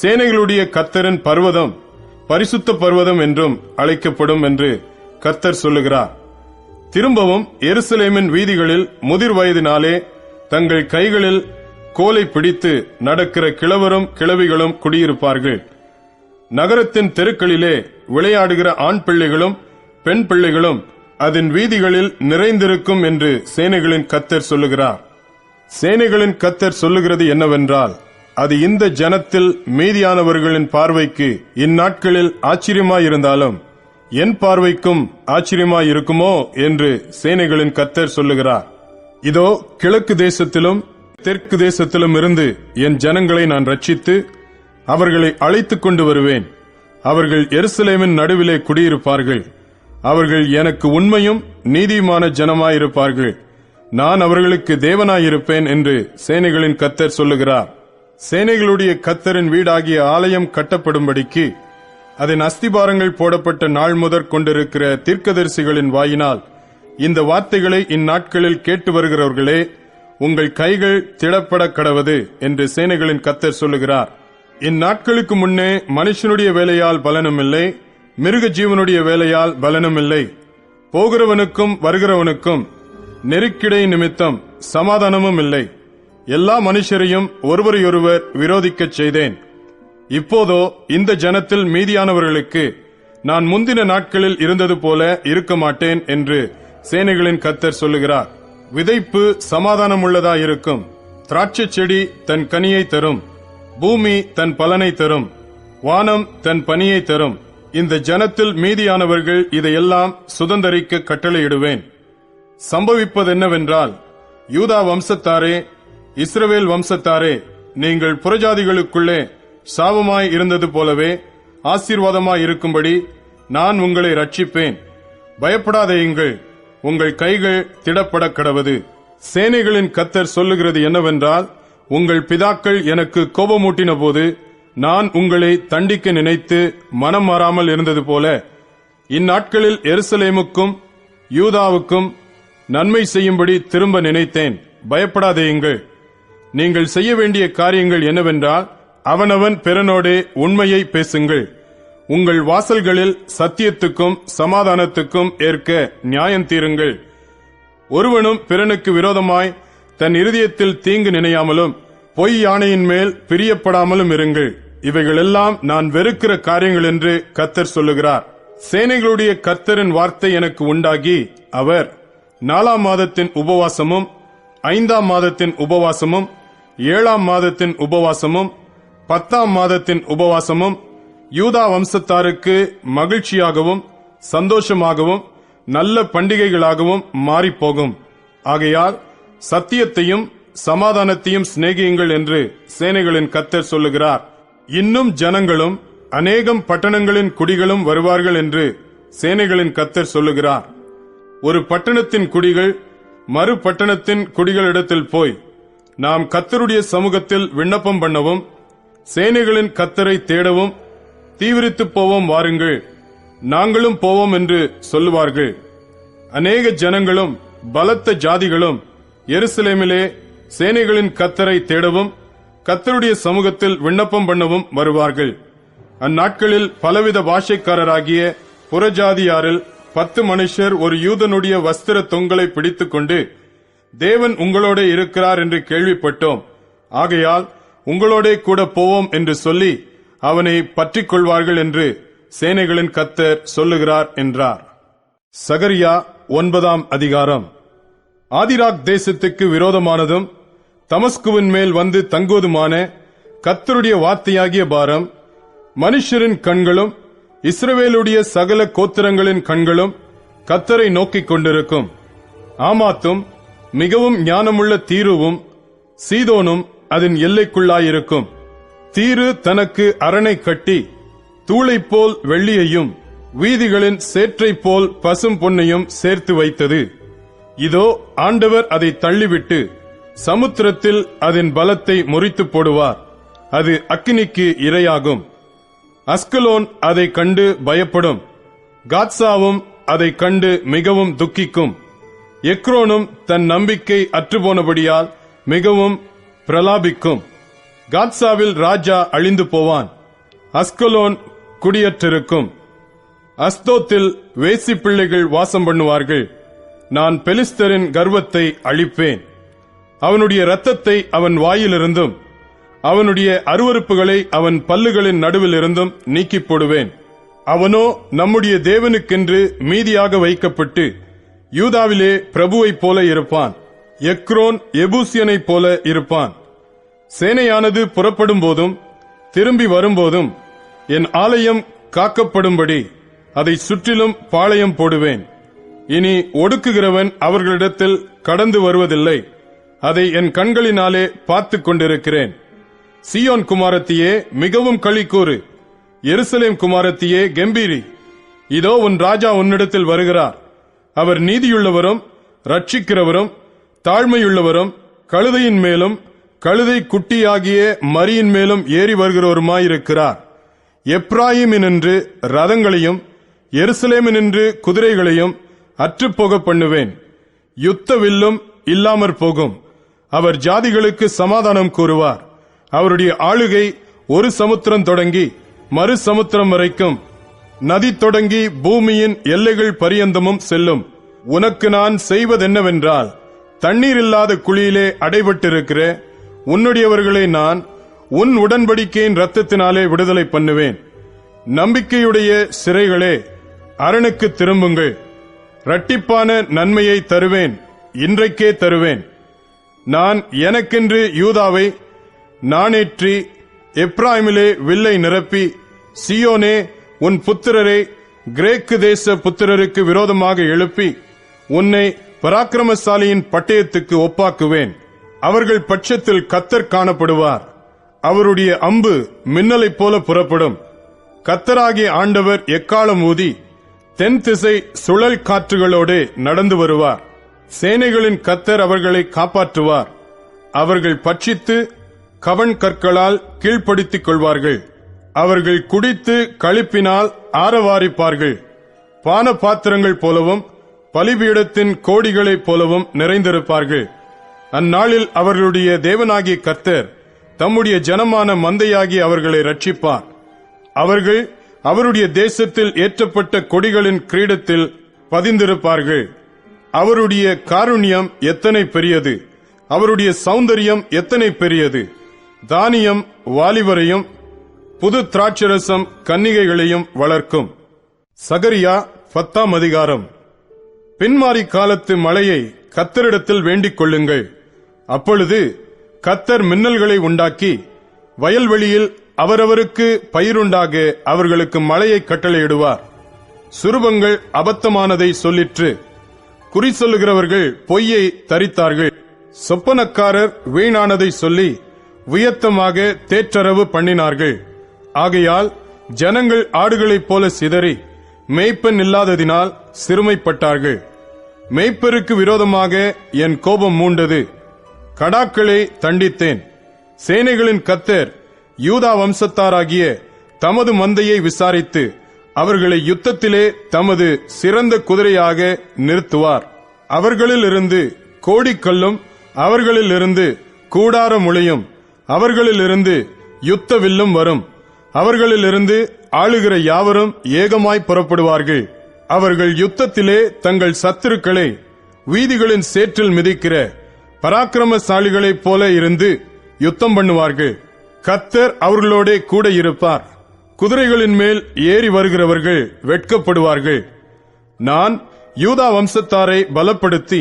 சேனைகளுடைய கர்த்தரின் பர்வதம் பரிசுத்த பர்வதம் என்றும் அழைக்கப்படும் என்று கர்த்தர் சொல்லுகிறார். திரும்பவும் எருசலேமின் வீதிகளில் முதிர் வயதினாலே தங்கள் கைகளில் கோலை பிடித்து நடக்கிற கிழவரும் கிழவிகளும் குடியிருப்பார்கள். நகரத்தின் தெருக்களிலே விளையாடுகிற ஆண் பிள்ளைகளும் பெண் பிள்ளைகளும் அதன் வீதிகளில் நிறைந்திருக்கும் என்று சேனைகளின் கர்த்தர் சொல்லுகிறார். சேனைகளின் கர்த்தர் சொல்லுகிறது என்னவென்றால், அது இந்த ஜனத்தில் மீதியானவர்களின் பார்வைக்கு இந்நாட்களில் ஆச்சரியமாயிருந்தாலும் என் பார்வைக்கும் ஆச்சரியமாயிருக்குமோ என்று சேனைகளின் கர்த்தர் சொல்லுகிறார். இதோ கிழக்கு தேசத்திலும் தெற்கு தேசத்திலும் இருந்து என் ஜனங்களை நான் ரட்சித்து அவர்களை அழைத்துக் கொண்டு வருவேன். அவர்கள் எருசலேமின் நடுவிலே குடியிருப்பார்கள். அவர்கள் எனக்கு உண்மையும் நீதியுமான ஜனமாயிருப்பார்கள். நான் அவர்களுக்கு தேவனாயிருப்பேன் என்று சேனைகளின் கர்த்தர் சொல்லுகிறார். சேனைகளுடைய கர்த்தரின் வீடாகிய ஆலயம் கட்டப்படும்படிக்கு அதன் அஸ்திபாரங்கள் போடப்பட்ட நாள் முதற் கொண்டிருக்கிற தீர்க்கதரிசிகளின் வாயினால் இந்த வார்த்தைகளை இந்நாட்களில் கேட்டு வருகிறவர்களே, உங்கள் கைகள் திடப்பட கடவது என்று சேனைகளின் கர்த்தர் சொல்லுகிறார். இந்நாட்களுக்கு முன்னே மனுஷனுடைய வேலையால் பலனுமில்லை, மிருக ஜீவனுடைய வேலையால் பலனுமில்லை. போகிறவனுக்கும் வருகிறவனுக்கும் நெருக்கிடை நிமித்தம் சமாதானமும் இல்லை. எல்லா மனுஷரையும் ஒருவரையொருவர் விரோதிக்கச் செய்தேன். இப்போதோ இந்த ஜனத்தில் மீதியானவர்களுக்கு நான் முந்தின நாட்களில் இருந்தது போல இருக்க மாட்டேன் என்று சேனைகளின் கர்த்தர் சொல்லுகிறார். விதைப்பு சமாதானம் உள்ளதாயிருக்கும். திராட்சை செடி தன் கனியை தரும், பூமி தன் பலனை தரும். வானம் தன் பனியை தரும். இந்த ஜனத்தில் மீதியானவர்கள் இதையெல்லாம் சுதந்தரிக்க கட்டளையிடுவேன். சம்பவிப்பதென்னவென்றால், யூதா வம்சத்தாரே, இஸ்ரவேல் வம்சத்தாரே, நீங்கள் புறஜாதிகளுக்குள்ளே சாபமாய் இருந்தது போலவே ஆசீர்வாதமாய் இருக்கும்படி நான் உங்களை ரட்சிப்பேன். பயப்படாதேயுங்கள், உங்கள் கைகள் திடப்பட கடவது. சேனைகளின் கர்த்தர் சொல்லுகிறது என்னவென்றால், உங்கள் பிதாக்கள் எனக்கு கோபமூட்டின போது நான் உங்களை தண்டிக்க நினைத்து மனம் மாறாமல் இருந்தது போல இந்நாட்களில் எருசலேமுக்கும் யூதாவுக்கும் நன்மை செய்யும்படி திரும்ப நினைத்தேன். பயப்படாதேயுங்கள். நீங்கள் செய்ய வேண்டிய காரியங்கள் என்னவென்றால், அவனவன் பிறனோடே உண்மையை பேசுங்கள். உங்கள் வாசல்களில் சத்தியத்துக்கும் சமாதானத்துக்கும் ஏற்க நியாயம் தீருங்கள். ஒருவனும் பிறனுக்கு விரோதமாய் தன் இருதயத்தில் தீங்கு நினையாமலும் பொய் யானையின் மேல் பிரியப்படாமலும் இருங்கள். இவைகளெல்லாம் நான் வெறுக்கிற காரியங்கள் என்று கர்த்தர் சொல்லுகிறார். சேனைகளுடைய கர்த்தரின் வார்த்தை எனக்கு உண்டாகி, அவர் 4ஆம் மாதத்தின் உபவாசமும் 5ஆம் மாதத்தின் உபவாசமும் 7ஆம் மாதத்தின் உபவாசமும் 10ஆம் மாதத்தின் உபவாசமும் யூதா வம்சத்தாருக்கு மகிழ்ச்சியாகவும் சந்தோஷமாகவும் நல்ல பண்டிகைகளாகவும் மாறிப்போகும். ஆகையால் சத்தியத்தையும் சமாதானத்தையும் சிநேகியுங்கள் என்று சேனைகளின் கர்த்தர் சொல்லுகிறார். இன்னும் ஜனங்களும் அநேகம் பட்டணங்களின் குடிகளும் வருவார்கள் என்று சேனைகளின் கர்த்தர் சொல்லுகிறார். ஒரு பட்டணத்தின் குடிகள் மறு பட்டணத்தின் குடிகளிடத்தில் போய், நாம் கர்த்தருடைய சமூகத்தில் விண்ணப்பம் பண்ணவும் சேனைகளின் கர்த்தரை தேடவும் தீவிரித்து போவோம், வாருங்கள், நாங்களும் போவோம் என்று சொல்லுவார்கள். அநேக ஜனங்களும் பலத்த ஜாதிகளும் எருசலேமிலே சேனைகளின் கர்த்தரை தேடவும் கர்த்தருடைய சமூகத்தில் விண்ணப்பம் பண்ணவும் வருவார்கள். அந்நாட்களில் பலவித பாஷைக்காரராகிய புறஜாதியாரில் 10 மனுஷர் ஒரு யூதனுடைய வஸ்திர தொங்கலை பிடித்துக் கொண்டு, தேவன் உங்களோட இருக்கிறார் என்று கேள்விப்பட்டோம், ஆகையால் உங்களோட கூட போவோம் என்று சொல்லி அவனை பற்றிக் கொள்வார்கள் என்று சேனைகளின் கர்த்தர் சொல்லுகிறார் என்றார். சகரியா 9ஆம் அதிகாரம். ஆதிராக் தேசத்துக்கு விரோதமானதும் தமஸ்குவின் மேல் வந்து தங்குவதுமான கர்த்தருடைய வார்த்தையாகிய பாரம் மனுஷரின் கண்களும் இஸ்ரவேலுடைய சகல கோத்திரங்களின் கண்களும் கர்த்தரை நோக்கிக் கொண்டிருக்கும். ஆமாத்தும் மிகவும் ஞானமுள்ள தீருவும் சீதோனும் அதன் எல்லைக்குள்ளாயிருக்கும். தீரு தனக்கு அரணை கட்டி தூளைப் போல் வெள்ளியையும் வீதிகளின் சேற்றைப் போல் பசும் பொன்னையும் சேர்த்து வைத்தது. இதோ ஆண்டவர் அதை தள்ளிவிட்டு சமுத்திரத்தில் அதன் பலத்தை முறித்து போடுவார். அது அக்கினிக்கு இரையாகும். அஸ்கலோன் அதை கண்டு பயப்படும். காத்சாவும் அதை கண்டு மிகவும் துக்கிக்கும். எக்ரோனும் தன் நம்பிக்கை அற்றுப்போனபடியால் மிகவும் பிரலாபிக்கும். காத்சாவில் ராஜா அழிந்து போவான். அஸ்கலோன் குடியற்றிருக்கும். அஸ்தோத்தில் வேசி பிள்ளைகள் வாசம் பண்ணுவார்கள். நான் பெலிஸ்தரின் கர்வத்தை அழிப்பேன். அவனுடைய இரத்தத்தை அவன் வாயிலிருந்தும் அவனுடைய அருவருப்புகளை அவன் பல்லுகளின் நடுவில் இருந்தும் நீக்கிப் போடுவேன். அவனோ நம்முடைய தேவனுக்கென்று மீதியாக வைக்கப்பட்டு யூதாவிலே பிரபுவைப் போல இருப்பான். எக்ரோன் எபூசியனைப் போல இருப்பான். சேனையானது புறப்படும் போதும் திரும்பி வரும்போதும் என் ஆலயம் காக்கப்படும்படி அதை சுற்றிலும் பாளையம் போடுவேன். இனி ஒடுக்குகிறவன் அவர்களிடத்தில் கடந்து வருவதில்லை. அதை என் கண்களினாலே பார்த்துக் கொண்டிருக்கிறேன். சீயோன் குமாரத்தியே மிகவும் களிக்கூறு, எருசலேம் குமாரத்தியே கெம்பீரி. இதோ உன் ராஜா உன்னிடத்தில் வருகிறார். அவர் நீதியுள்ளவரும் ரட்சிக்கிறவரும் தாழ்மையுள்ளவரும் கழுதையின் மேலும் கழுதை குட்டியாகிய மரியின் மேலும் ஏறி வருகிறவருமாயிருக்கிறார். எப்ராயிமினின்று ரதங்களையும் எருசலேமினின்று குதிரைகளையும் அற்றுப்போக பண்ணுவேன். யுத்த வில்லும் இல்லாமற் போகும். அவர் ஜாதிகளுக்கு சமாதானம் கூறுவார். அவருடைய ஆளுகை ஒரு சமுத்திரம் தொடங்கி மறு சமுத்திரம் வரைக்கும், நதி தொடங்கி பூமியின் எல்லைகள் பரியந்தமும் செல்லும். உனக்கு நான் செய்வதென்னவென்றால், தண்ணீர் இல்லாத குழியிலே அடைபட்டிருக்கிற உன்னுடையவர்களை நான் உன் உடன்படிக்கையின் இரத்தத்தினாலே விடுதலை பண்ணுவேன். நம்பிக்கையுடைய சிறைகளே, அரணுக்கு திரும்புங்கள். இரட்டிப்பான நன்மையை தருவேன், இன்றைக்கே தருவேன். நான் எனக்கென்று யூதாவை நாணேற்றி எப்ராயிமிலே வில்லை நிரப்பி சியோனே, உன் புத்திரரை கிரேக்கு தேச புத்திரருக்கு விரோதமாக எழுப்பி உன்னை பராக்கிரமசாலியின் பட்டயத்துக்கு ஒப்பாக்குவேன். அவர்கள் பட்சத்தில் கர்த்தர் காணப்படுவார். அவருடைய அம்பு மின்னலைப் போல புறப்படும். கர்த்தராகிய ஆண்டவர் எக்காலம் ஊதி தென் திசை சுழல் காற்றுகளோடு நடந்து வருவார். சேனைகளின் கர்த்தர் அவர்களை காப்பாற்றுவார். அவர்கள் பட்சித்து கவன் கற்களால் கீழ்ப்படுத்திக் கொள்வார்கள். அவர்கள் குடித்து களிப்பினால் ஆரவாரிப்பார்கள். பான பாத்திரங்கள் போலவும் பலிபீடத்தின் கோடிகளைப் போலவும் நிறைந்திருப்பார்கள். அந்நாளில் அவர்களுடைய தேவனாகிய கர்த்தர் தம்முடைய ஜனமான மந்தையாகி அவர்களை ரட்சிப்பார். அவர்கள் அவருடைய தேசத்தில் ஏற்றப்பட்ட கொடிகளின் கிரீடத்தில் பதிந்திருப்பார்கள். அவருடைய காருண்யம் எத்தனை பெரியது! அவருடைய சௌந்தரியம் எத்தனை பெரியது! தானியம் வாலிபரையும் புது திராட்சரசம் கன்னிகைகளையும் வளர்க்கும். சகரியா 10ஆம் அதிகாரம். பின்மாரி காலத்து மழையை கர்த்தரிடத்தில் வேண்டிக் கொள்ளுங்கள். அப்பொழுது கர்த்தர் மின்னல்களை உண்டாக்கி வயல்வெளியில் அவரவருக்கு பயிருண்டாக அவர்களுக்கு மழையை கட்டளையிடுவார். சுரூபங்கள் அபத்தமானதை சொல்லிற்று. குறி சொல்லுகிறவர்கள் பொய்யை தரித்தார்கள். சொப்பனக்காரர் வீணானதை சொல்லி வியத்தமாக தேற்றரவு பண்ணினார்கள். ஆகையால் ஜனங்கள் ஆடுகளைப் போல சிதறி மேய்ப்பன் இல்லாததினால் சிறுமைப்பட்டார்கள். மேய்ப்பருக்கு விரோதமாக என் கோபம் மூண்டது. கடாக்களை தண்டித்தேன். சேனைகளின் கர்த்தர் யூதா வம்சத்தாராகிய தமது மந்தையை விசாரித்து அவர்களை யுத்தத்திலே தமது சிறந்த குதிரையாக நிறுத்துவார். அவர்களிலிருந்து கோடிக்கல்லும் அவர்களிலிருந்து கூடார முளையும் அவர்களிலிருந்து யுத்த வில்லும் வரும். அவர்களிலிருந்து ஆளுகிற யாவரும் ஏகமாய் புறப்படுவார்கள். அவர்கள் யுத்தத்திலே தங்கள் சத்துருக்களை வீதிகளின் சேற்றில் மிதிக்கிற பராக்கிரமசாலிகளைப் போல இருந்து யுத்தம் பண்ணுவார்கள். கர்த்தர் அவர்களோட கூட இருப்பார். குதிரைகளின் மேல் ஏறி வருகிறவர்கள் வெட்கப்படுவார்கள். நான் யூதா வம்சத்தாரை பலப்படுத்தி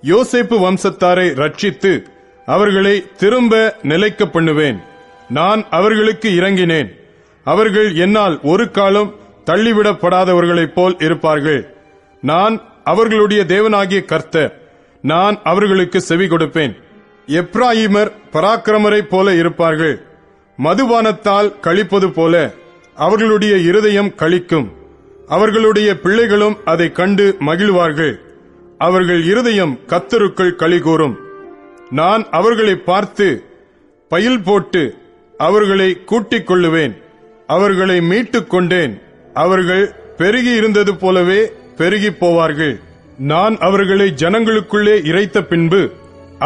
யோசேப்பு வம்சத்தாரை ரட்சித்து அவர்களை திரும்ப நிலைக்க பண்ணுவேன். நான் அவர்களுக்கு இறங்கினேன். அவர்கள் என்னால் ஒரு காலம் தள்ளிவிடப்படாதவர்களைப் போல் இருப்பார்கள். நான் அவர்களுடைய தேவனாகிய கர்த்தர். நான் அவர்களுக்கு செவி கொடுப்பேன். எப்ராயிமர் பராக்கிரமரைப் போல இருப்பார்கள். மதுபானத்தால் களிப்பது போல அவர்களுடைய இருதயம் களிக்கும். அவர்களுடைய பிள்ளைகளும் அதை கண்டு மகிழ்வார்கள். அவர்கள் இருதயம் கர்த்தருக்குள் களிகூரும். நான் அவர்களை பார்த்து பயில் போட்டு அவர்களை கூட்டிக் கொள்ளுவேன். அவர்களை மீட்டுக் கொண்டேன். அவர்கள் பெருகி இருந்தது போலவே பெருகி போவார்கள். நான் அவர்களை ஜனங்களுக்குள்ளே இறைத்த பின்பு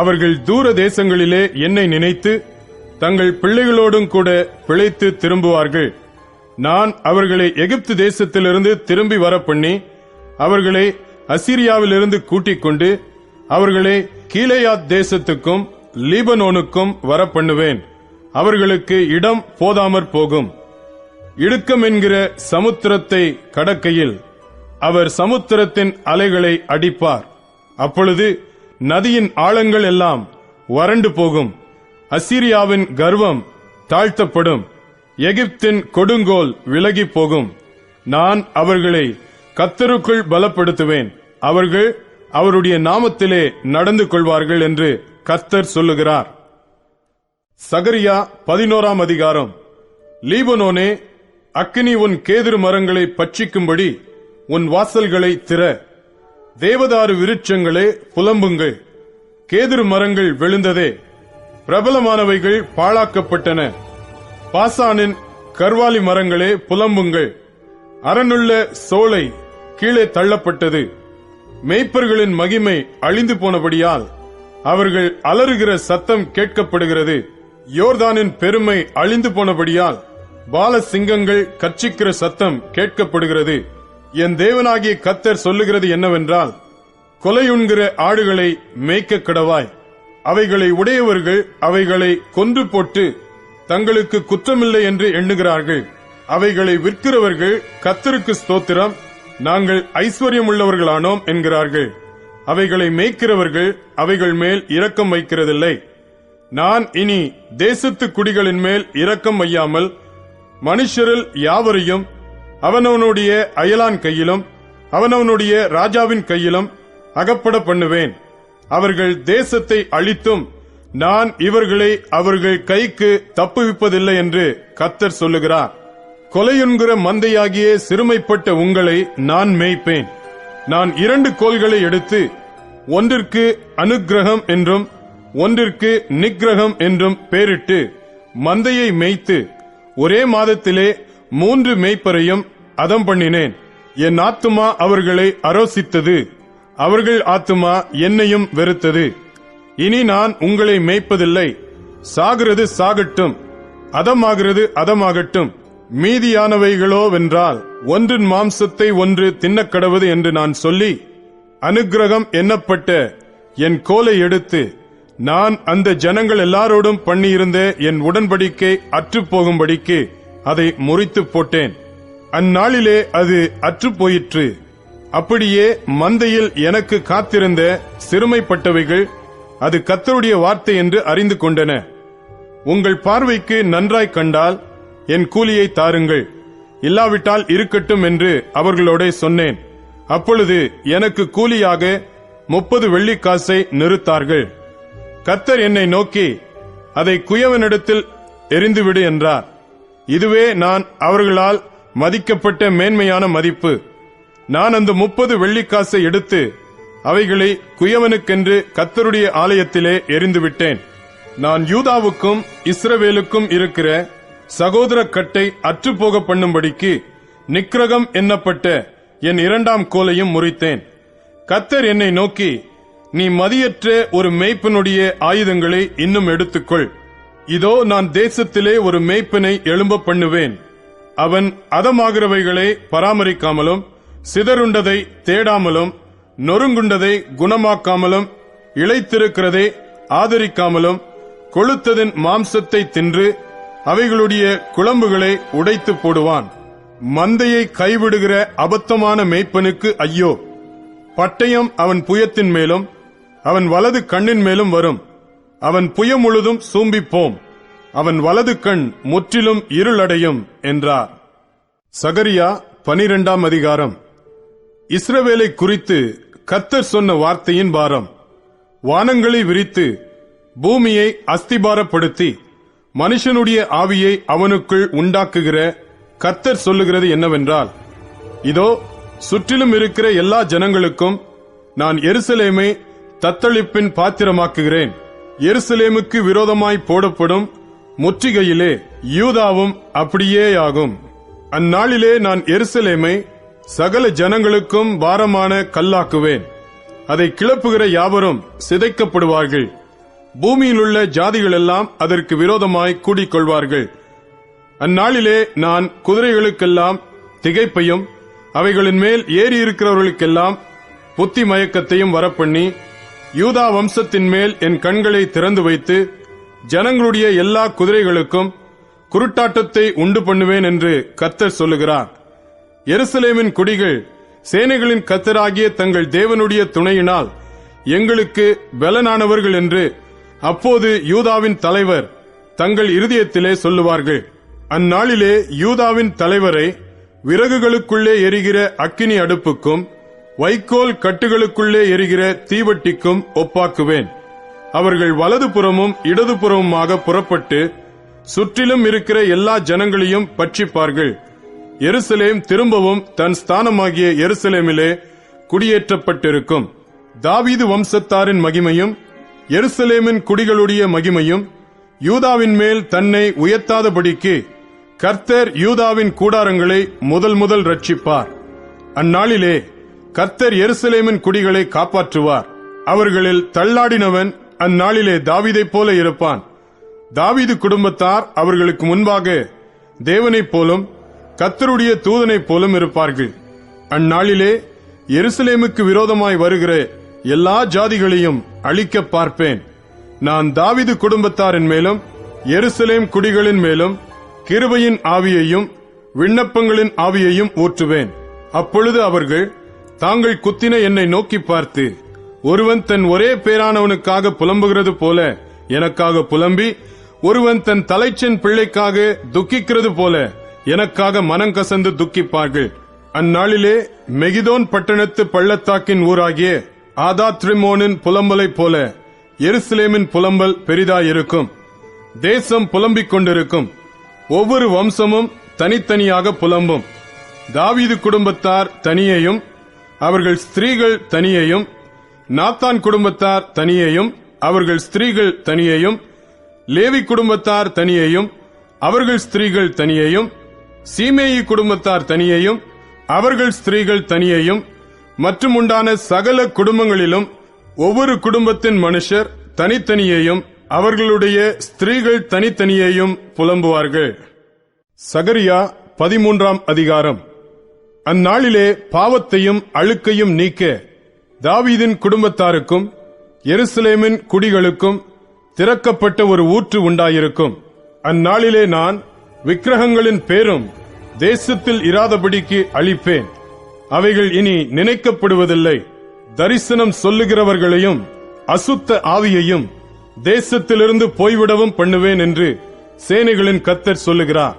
அவர்கள் தூர தேசங்களிலே என்னை நினைத்து தங்கள் பிள்ளைகளோடும் கூட பிழைத்து திரும்புவார்கள். நான் அவர்களை எகிப்து தேசத்திலிருந்து திரும்பி வர பண்ணி அவர்களை அசீரியாவிலிருந்து கூட்டிக் கொண்டு அவர்களை கீலேயாத் தேசத்துக்கும் லீபனோனுக்கும் வர பண்ணுவேன். அவர்களுக்கு இடம் போதாமற் போகும். இடுக்கம் என்கிற சமுத்திரத்தை கடக்கையில் அவர் சமுத்திரத்தின் அலைகளை அடிப்பார். அப்பொழுது நதியின் ஆழங்கள் எல்லாம் வறண்டு போகும். அசீரியாவின் கர்வம் தாழ்த்தப்படும். எகிப்தின் கொடுங்கோல் விலகி போகும். நான் அவர்களை கர்த்தருக்குள் பலப்படுத்துவேன். அவர்கள் அவருடைய நாமத்திலே நடந்து கொள்வார்கள் என்று கர்த்தர் சொல்லுகிறார். சகரியா 11ஆம் அதிகாரம். லீபனோனே, அக்கினி உன் கேதுரு மரங்களை பட்சிக்கும்படி உன் வாசல்களை திற. தேவதாரு விருட்சங்களே புலம்புங்கள். கேதுரு மரங்கள் விழுந்ததே, பிரபலமானவைகள் பாழாக்கப்பட்டன. பாசானின் கர்வாலி மரங்களே புலம்புங்கள். அரணுள்ள சோலை கீழே தள்ளப்பட்டது. மேய்ப்பர்களின் மகிமை அழிந்து போனபடியால் அவர்கள் அலறுகிற சத்தம் கேட்கப்படுகிறது. யோர்தானின் பெருமை அழிந்து போனபடியால் பால சிங்கங்கள் கர்ச்சிக்கிற சத்தம் கேட்கப்படுகிறது. என் தேவனாகிய கர்த்தர் சொல்லுகிறது என்னவென்றால், கொலையுண்கிற ஆடுகளை மேய்க்க கடவாய். அவைகளை உடையவர்கள் அவைகளை கொன்று போட்டு தங்களுக்கு குற்றமில்லை என்று எண்ணுகிறார்கள். அவைகளை விற்கிறவர்கள் கர்த்தருக்கு ஸ்தோத்திரம், நாங்கள் ஐஸ்வர்யம் உள்ளவர்களானோம் என்கிறார்கள். அவைகளை மேய்க்கிறவர்கள் அவைகள் மேல் இரக்கம் வைக்கிறதில்லை. நான் இனி தேசத்து குடிகளின் மேல் இரக்கம் வையாமல் மனுஷரில் யாவரையும் அவனவனுடைய அயலான் கையிலும் அவனவனுடைய ராஜாவின் கையிலும் அகப்பட பண்ணுவேன். அவர்கள் தேசத்தை அழித்தும் நான் இவர்களை அவர்கள் கைக்கு தப்புவிப்பதில்லை என்று கர்த்தர் சொல்லுகிறார். கொலையுண்கிற மந்தையாகிய சிறுமைப்பட்ட உங்களை நான் மேய்ப்பேன். நான் 2 கோல்களை எடுத்து ஒன்றிற்கு அனுக்கிரகம் என்றும் ஒன்றிற்கு நிக்கிரகம் என்றும் பெயரிட்டு மந்தையை மேய்த்து ஒரே மாதத்திலே 3 மேய்ப்பரையும் அதம் பண்ணினேன். என் ஆத்துமா அவர்களை அரோசித்தது, அவர்கள் ஆத்துமா என்னையும் வெறுத்தது. இனி நான் உங்களை மேய்ப்பதில்லை. சாகிறது சாகட்டும், அதமாகிறது அதமாகட்டும். மீதியானவைகளோவென்றால் ஒன்றின் மாம்சத்தை ஒன்று தின்னக்கடவது என்று நான் சொல்லி, அனுக்கிரகம் எண்ணப்பட்ட என் கோலை எடுத்து நான் அந்த ஜனங்கள் எல்லாரோடும் பண்ணியிருந்த என் உடன்படிக்கை அற்றுப்போகும்படிக்கு அதை முறித்து போட்டேன். அந்நாளிலே அது அற்றுப்போயிற்று. அப்படியே மந்தையில் எனக்கு காத்திருந்த சிறுமைப்பட்டவைகள் அது கர்த்தருடைய வார்த்தை என்று அறிந்து கொண்டன. உங்கள் பார்வைக்கு நன்றாய் கண்டால் என் கூலியை தாருங்கள், இல்லாவிட்டால் இருக்கட்டும் என்று அவர்களோட சொன்னேன். அப்பொழுது எனக்கு கூலியாக 30 வெள்ளிக்காசை நிறுத்தார்கள். கர்த்தர் என்னை நோக்கி, அதை குயவனிடத்தில் எறிந்துவிடு என்றார். இதுவே நான் அவர்களால் மதிக்கப்பட்ட மேன்மையான மதிப்பு. நான் அந்த 30 வெள்ளிக்காசை எடுத்து அவைகளை குயவனுக்கென்று கர்த்தருடைய ஆலயத்திலே எறிந்துவிட்டேன். நான் யூதாவுக்கும் இஸ்ரவேலுக்கும் இருக்கிற சகோதர கட்டை அற்றுப்போக பண்ணும்படிக்கு நிக்கிரகம் எண்ணப்பட்ட என் 2ஆம் கோலையும் முறித்தேன். கர்த்தர் என்னை நோக்கி, நீ மதியற்ற ஒரு மேய்ப்பனுடைய ஆயுதங்களை இன்னும் எடுத்துக்கொள். இதோ நான் தேசத்திலே ஒரு மேய்ப்பனை எழும்ப பண்ணுவேன். அவன் அதமாகிறவைகளை பராமரிக்காமலும் சிதறுண்டதை தேடாமலும் நொறுங்குண்டதை குணமாக்காமலும் இளைத்திருக்கிறதை ஆதரிக்காமலும் கொழுத்ததின் மாம்சத்தை தின்று அவைகளுடைய குளம்புகளை உடைத்து போடுவான். மந்தையை கைவிடுகிற அபத்தமான மேய்ப்பனுக்கு ஐயோ! பட்டயம் அவன் புயத்தின் மேலும் அவன் வலது கண்ணின் மேலும் வரும். அவன் புயம் முழுதும் சூம்பிப்போம், அவன் வலது கண் முற்றிலும் இருளடையும் என்றார். சகரியா 12ஆம் அதிகாரம். இஸ்ரவேலை குறித்து கர்த்தர் சொன்ன வார்த்தையின் பாரம். வானங்களை விரித்து பூமியை அஸ்திபாரப்படுத்தி மனுஷனுடைய ஆவியை அவனுக்குள் உண்டாக்குகிற கர்த்தர் சொல்லுகிறது என்னவென்றால், இதோ சுற்றிலும் இருக்கிற எல்லா ஜனங்களுக்கும் நான் எருசலேமை தத்தளிப்பின் பாத்திரமாக்குகிறேன். எருசலேமுக்கு விரோதமாய் போடப்படும் முற்றுகையிலே யூதாவும் அப்படியேயாகும். அந்நாளிலே நான் எருசலேமை சகல ஜனங்களுக்கும் பாரமான கல்லாக்குவேன். அதை கிளப்புகிற யாவரும் சிதைக்கப்படுவார்கள். பூமியிலுள்ள ஜாதிகளெல்லாம் அதற்கு விரோதமாய் கூடிக்கொள்வார்கள். அந்நாளிலே நான் குதிரைகளுக்கெல்லாம் திகைப்பையும் அவைகளின் மேல் ஏறியிருக்கிறவர்களுக்கெல்லாம் புத்தி மயக்கத்தையும் வரப்பண்ணி யூதா வம்சத்தின் மேல் என் கண்களை திறந்து வைத்து ஜனங்களுடைய எல்லா குதிரைகளுக்கும் குருட்டாட்டத்தை உண்டு பண்ணுவேன் என்று கர்த்தர் சொல்லுகிறார். எருசலேமின் குடிகள் சேனைகளின் கர்த்தராகிய தங்கள் தேவனுடைய துணையினால் எங்களுக்கு பலனானவர்கள் என்று அப்போது யூதாவின் தலைவர் தங்கள் இருதயத்திலே சொல்லுவார்கள். அந்நாளிலே யூதாவின் தலைவரை விறகுகளுக்குள்ளே எரிகிற அக்கினி அடுப்புக்கும் வைக்கோல் கட்டுகளுக்குள்ளே எரிகிற தீவட்டிக்கும் ஒப்பாக்குவேன். அவர்கள் வலதுபுறமும் இடதுபுறமுமாக புறப்பட்டு சுற்றிலும் இருக்கிற எல்லா ஜனங்களையும் பட்சிப்பார்கள். எருசலேம் திரும்பவும் தன் ஸ்தானமாகிய எருசலேமிலே குடியேற்றப்பட்டிருக்கும். தாவீது வம்சத்தாரின் மகிமையும் எருசலேமின் குடிகளுடைய மகிமையும் யூதாவின் மேல் தன்னை உயர்த்தாதபடிக்கு கர்த்தர் யூதாவின் கூடாரங்களை முதல் ரட்சிப்பார். அந்நாளிலே கர்த்தர் எருசலேமின் குடிகளை காப்பாற்றுவார். அவர்களில் தள்ளாடினவன் அந்நாளிலே தாவீதைப் போல இருப்பான். தாவீது குடும்பத்தார் அவர்களுக்கு முன்பாக தேவனைப் போலும் கர்த்தருடைய தூதனைப் போலும் இருப்பார்கள். அந்நாளிலே எருசலேமுக்கு விரோதமாய் வருகிற எல்லா ஜாதிகளையும் அழிக்க பார்ப்பேன். நான் தாவீது குடும்பத்தாரின் மேலும் எருசலேம் குடிகளின் மேலும் கிருபையின் ஆவியையும் விண்ணப்பங்களின் ஆவியையும் ஊற்றுவேன். அப்பொழுது அவர்கள் தாங்கள் குத்தின என்னை நோக்கி பார்த்து, ஒருவன் தன் ஒரே பேரானவனுக்காக புலம்புகிறது போல எனக்காக புலம்பி, ஒருவன் தன் தலைச்சன் பிள்ளைக்காக துக்கிக்கிறது போல எனக்காக மனங்கசந்து துக்கிப்பார்கள். அந்நாளிலே மெகிதோன் பட்டணத்து பள்ளத்தாக்கின் ஊராகிய ஆதாத்ரிமோனின் புலம்பலை போல எருசலேமின் புலம்பல் பெரிதாயிருக்கும். தேசம் புலம்பிக் கொண்டிருக்கும். ஒவ்வொரு வம்சமும் தனித்தனியாக புலம்பும். தாவீது குடும்பத்தார் தனியையும் அவர்கள் ஸ்திரீகள் தனியையும், நாத்தான் குடும்பத்தார் தனியையும் அவர்கள் ஸ்திரீகள் தனியையும், லேவி குடும்பத்தார் தனியையும் அவர்கள் ஸ்திரீகள் தனியையும், சீமேயி குடும்பத்தார் தனியையும் அவர்கள் ஸ்திரீகள் தனியையும், மற்றும் உண்டான சகல குடும்பங்களிலும் ஒவ்வொரு குடும்பத்தின் மனுஷர் தனித்தனியையும் அவர்களுடைய ஸ்திரீகள் தனித்தனியையும் புலம்புவார்கள். சகரியா 13ஆம் அதிகாரம். அந்நாளிலே பாவத்தையும் அழுக்கையும் நீக்க தாவீதின் குடும்பத்தாருக்கும் எருசலேமின் குடிகளுக்கும் திறக்கப்பட்ட ஒரு ஊற்று உண்டாயிருக்கும். அந்நாளிலே நான் விக்கிரகங்களின் பேரும் தேசத்தில் இராதபடிக்கு அழிப்பேன். அவைகள் இனி நினைக்கப்படுவதில்லை. தரிசனம் சொல்லுகிறவர்களையும் அசுத்த ஆவியையும் தேசத்திலிருந்து போய்விடவும் பண்ணுவேன் என்று சேனைகளின் கர்த்தர் சொல்லுகிறார்.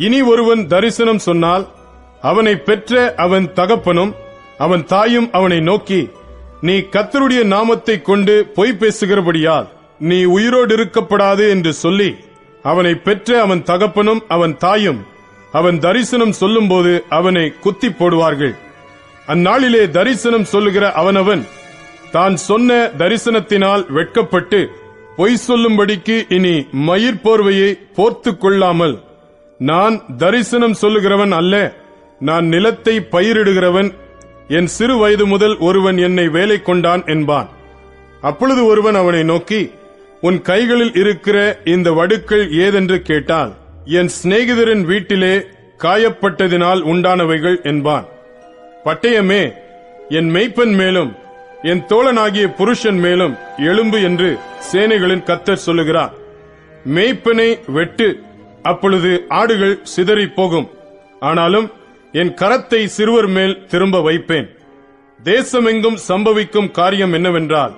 இனி ஒருவன் தரிசனம் சொன்னால் அவனை பெற்ற அவன் தகப்பனும் அவன் தாயும் அவனை நோக்கி, நீ கர்த்தருடைய நாமத்தை கொண்டு பொய் பேசுகிறபடியால் நீ உயிரோடு இருக்கப்படாது என்று சொல்லி, அவனை பெற்ற அவன் தகப்பனும் அவன் தாயும் அவன் தரிசனம் சொல்லும்போது அவனை குத்தி போடுவார்கள். அந்நாளிலே தரிசனம் சொல்லுகிற அவனவன் தான் சொன்ன தரிசனத்தினால் வெட்கப்பட்டு பொய் சொல்லும்படிக்கு இனி மயிர் போர்வையை போர்த்துக் கொள்ளாமல், நான் தரிசனம் சொல்லுகிறவன் அல்ல, நான் நிலத்தை பயிரிடுகிறவன், என் சிறு வயது முதல் ஒருவன் என்னை வேலை கொண்டான் என்பான். அப்பொழுது ஒருவன் அவனை நோக்கி, உன் கைகளில் இருக்கிற இந்த வடுக்கள் ஏதென்று கேட்டால், என் சிநேகிதரின் வீட்டிலே காயப்பட்டதினால் உண்டானவைகள் என்பான். பட்டயமே, என் மெய்ப்பன் மேலும் என் தோழனாகிய புருஷன் மேலும் எழும்பு என்று சேனைகளின் கர்த்தர் சொல்லுகிறார். மேய்ப்பனை வெட்டு, அப்பொழுது ஆடுகள் சிதறி போகும். ஆனாலும் என் கரத்தை சிறுவர் மேல் திரும்ப வைப்பேன். தேசமெங்கும் சம்பவிக்கும் காரியம் என்னவென்றால்,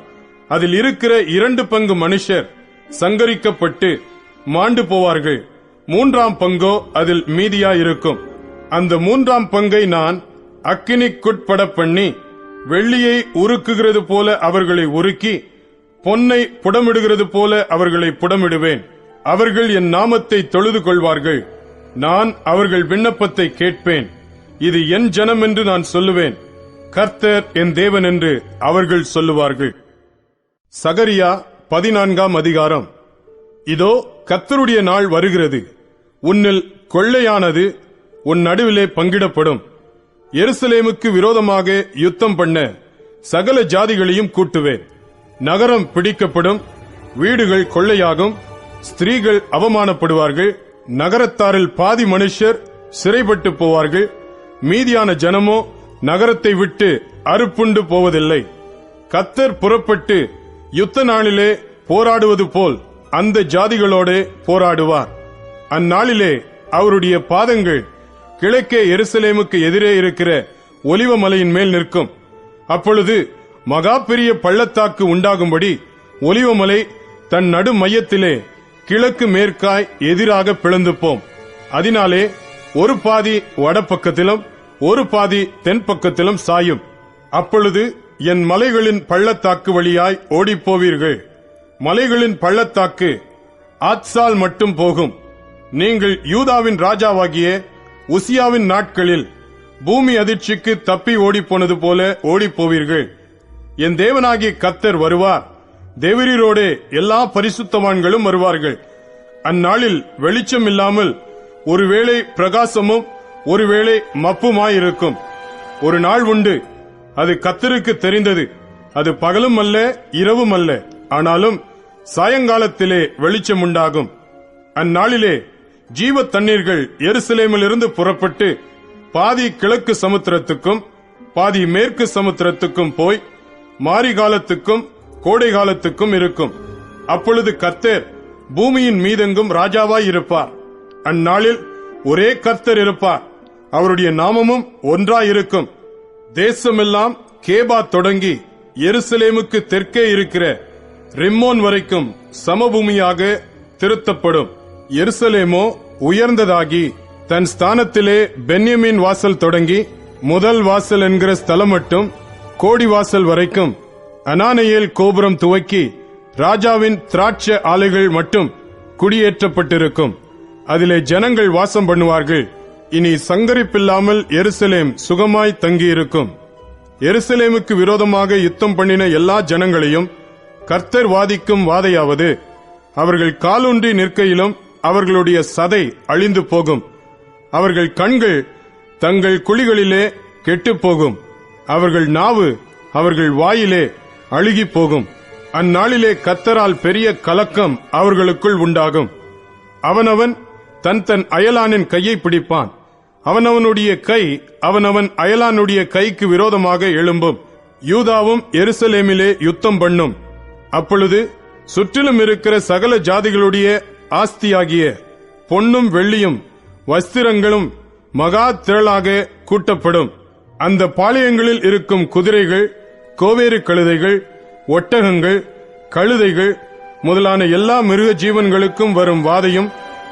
அதில் இருக்கிற 2 பங்கு மனுஷர் சங்கரிக்கப்பட்டு மாண்டு போவார்கள். 3ஆம் பங்கோ அதில் மீதியாயிருக்கும். அந்த 3ஆம் பங்கை நான் அக்கினிக்குட்பட பண்ணி, வெள்ளியை உருக்குகிறது போல அவர்களை உருக்கி, பொன்னை புடமிடுகிறது போல அவர்களை புடமிடுவேன். அவர்கள் என் நாமத்தை தொழுது கொள்வார்கள். நான் அவர்கள் விண்ணப்பத்தை கேட்பேன். இது என் ஜனம் என்று நான் சொல்லுவேன். கர்த்தர் என் தேவன் என்று அவர்கள் சொல்லுவார்கள். சகரியா 14ஆம் அதிகாரம். இதோ கர்த்தருடைய நாள் வருகிறது. உன்னில் கொள்ளையானது உன் நடுவிலே பங்கிடப்படும். எருசலேமுக்கு விரோதமாக யுத்தம் பண்ண சகல ஜாதிகளையும் கூட்டுவேன். நகரம் பிடிக்கப்படும், வீடுகள் கொள்ளையாகும், ஸ்திரீகள் அவமானப்படுவார்கள். நகரத்தாரில் பாதி மனுஷர் சிறைப்பட்டு போவார்கள். மீதியான ஜனமோ நகரத்தை விட்டு அறுப்புண்டு போவதில்லை. கர்த்தர் புறப்பட்டு யுத்த நாளிலே போராடுவது போல் அந்த ஜாதிகளோடு போராடுவார். அந்நாளிலே அவருடைய பாதங்கள் கிழக்கே எருசலேமுக்கு எதிரே இருக்கிற ஒலிவ மலையின் மேல் நிற்கும். அப்பொழுது மகா பெரிய பள்ளத்தாக்கு உண்டாகும்படி ஒலிவமலை தன் நடு மையத்திலே கிழக்கு மேற்காய் எதிராக பிளந்து போம். அதனாலே ஒரு பாதி வடபக்கத்திலும் ஒரு பாதி தென் பக்கத்திலும் சாயும். அப்பொழுது என் மலைகளின் பள்ளத்தாக்கு வழியாய் ஓடிப்போவீர்கள். மலைகளின் பள்ளத்தாக்கு ஆத்சால் மட்டும் போகும். நீங்கள் யூதாவின் ராஜாவாகிய உசியாவின் நாட்களில் பூமி அதிர்ச்சிக்கு தப்பி ஓடிப்போனது போல ஓடிப்போவீர்கள். என் தேவனாகிய கர்த்தர் வருவார். தேவரீரோடே எல்லா பரிசுத்தவான்களும் வருவார்கள். அந்நாளில் வெளிச்சம் இல்லாமல் ஒருவேளை பிரகாசமும் ஒருவேளை மப்புமாயிருக்கும். ஒரு நாள் உண்டு, அது கர்த்தருக்கு தெரிந்தது. அது பகலும் அல்ல இரவும் அல்ல, ஆனாலும் சாயங்காலத்திலே வெளிச்சம் உண்டாகும். அந்நாளிலே ஜீவ தண்ணீர்கள் எருசலேமிலிருந்து புறப்பட்டு பாதி கிழக்கு சமுத்திரத்துக்கும் பாதி மேற்கு சமுத்திரத்துக்கும் போய் மாரி காலத்துக்கும் கோடை காலத்துக்கும் இருக்கும். அப்பொழுது கர்த்தர் பூமியின் மீதெங்கும் ராஜாவாய் இருப்பார். அந்நாளில் ஒரே கர்த்தர் இருப்பார். அவருடைய நாமமும் ஒன்றாயிருக்கும். தேசமெல்லாம் கேபா தொடங்கி எருசலேமுக்கு தெற்கே இருக்கிற ரிம்மோன் வரைக்கும் சமபூமியாக திருத்தப்படும். எருசலேமோ உயர்ந்ததாகி தன் ஸ்தானத்திலே பென்யமீன் வாசல் தொடங்கி முதல் வாசல் என்கிற ஸ்தலம் மட்டும் கோடி வாசல் வரைக்கும் அனானேயேல் கோபுரம் துவக்கி ராஜாவின் திராட்சை ஆலைகள் மட்டும் குடியேற்றப்பட்டிருக்கும். அதிலே ஜனங்கள் வாசம் பண்ணுவார்கள். இனி சங்கரிப்பில்லாமல் எருசலேம் சுகமாய் தங்கியிருக்கும். எருசலேமுக்கு விரோதமாக யுத்தம் பண்ணின எல்லா ஜனங்களையும் கர்த்தர் வாதிக்கும் வாதையாவது, அவர்கள் காலூன்றி நிற்கையிலும் அவர்களுடைய சதை அழிந்து போகும். அவர்கள் கண்கள் தங்கள் குழிகளிலே கெட்டுப் போகும். அவர்கள் நாவு அவர்கள் வாயிலே அழுகி போகும். அந்நாளிலே கர்த்தரால் பெரிய கலக்கம் அவர்களுக்குள் உண்டாகும். அவனவன் தன் தன் அயலானின் கையை பிடிப்பான். அவனவனுடைய கை அவனவன் அயலானுடைய கைக்கு விரோதமாக எழும்பும். யூதாவும் எருசலேமிலே யுத்தம் பண்ணும். அப்பொழுது சுற்றிலும் இருக்கிற சகல ஜாதிகளுடைய ஆஸ்தியாகிய பொன்னும் வெள்ளியும் வஸ்திரங்களும் மகா திரளாக கூட்டப்படும். அந்த பாளையங்களில் இருக்கும் குதிரைகள், கோவேறு கழுதைகள், ஒட்டகங்கள், கழுதைகள் முதலான எல்லா மிருக ஜீவன்களுக்கும் வரும் வாதையும்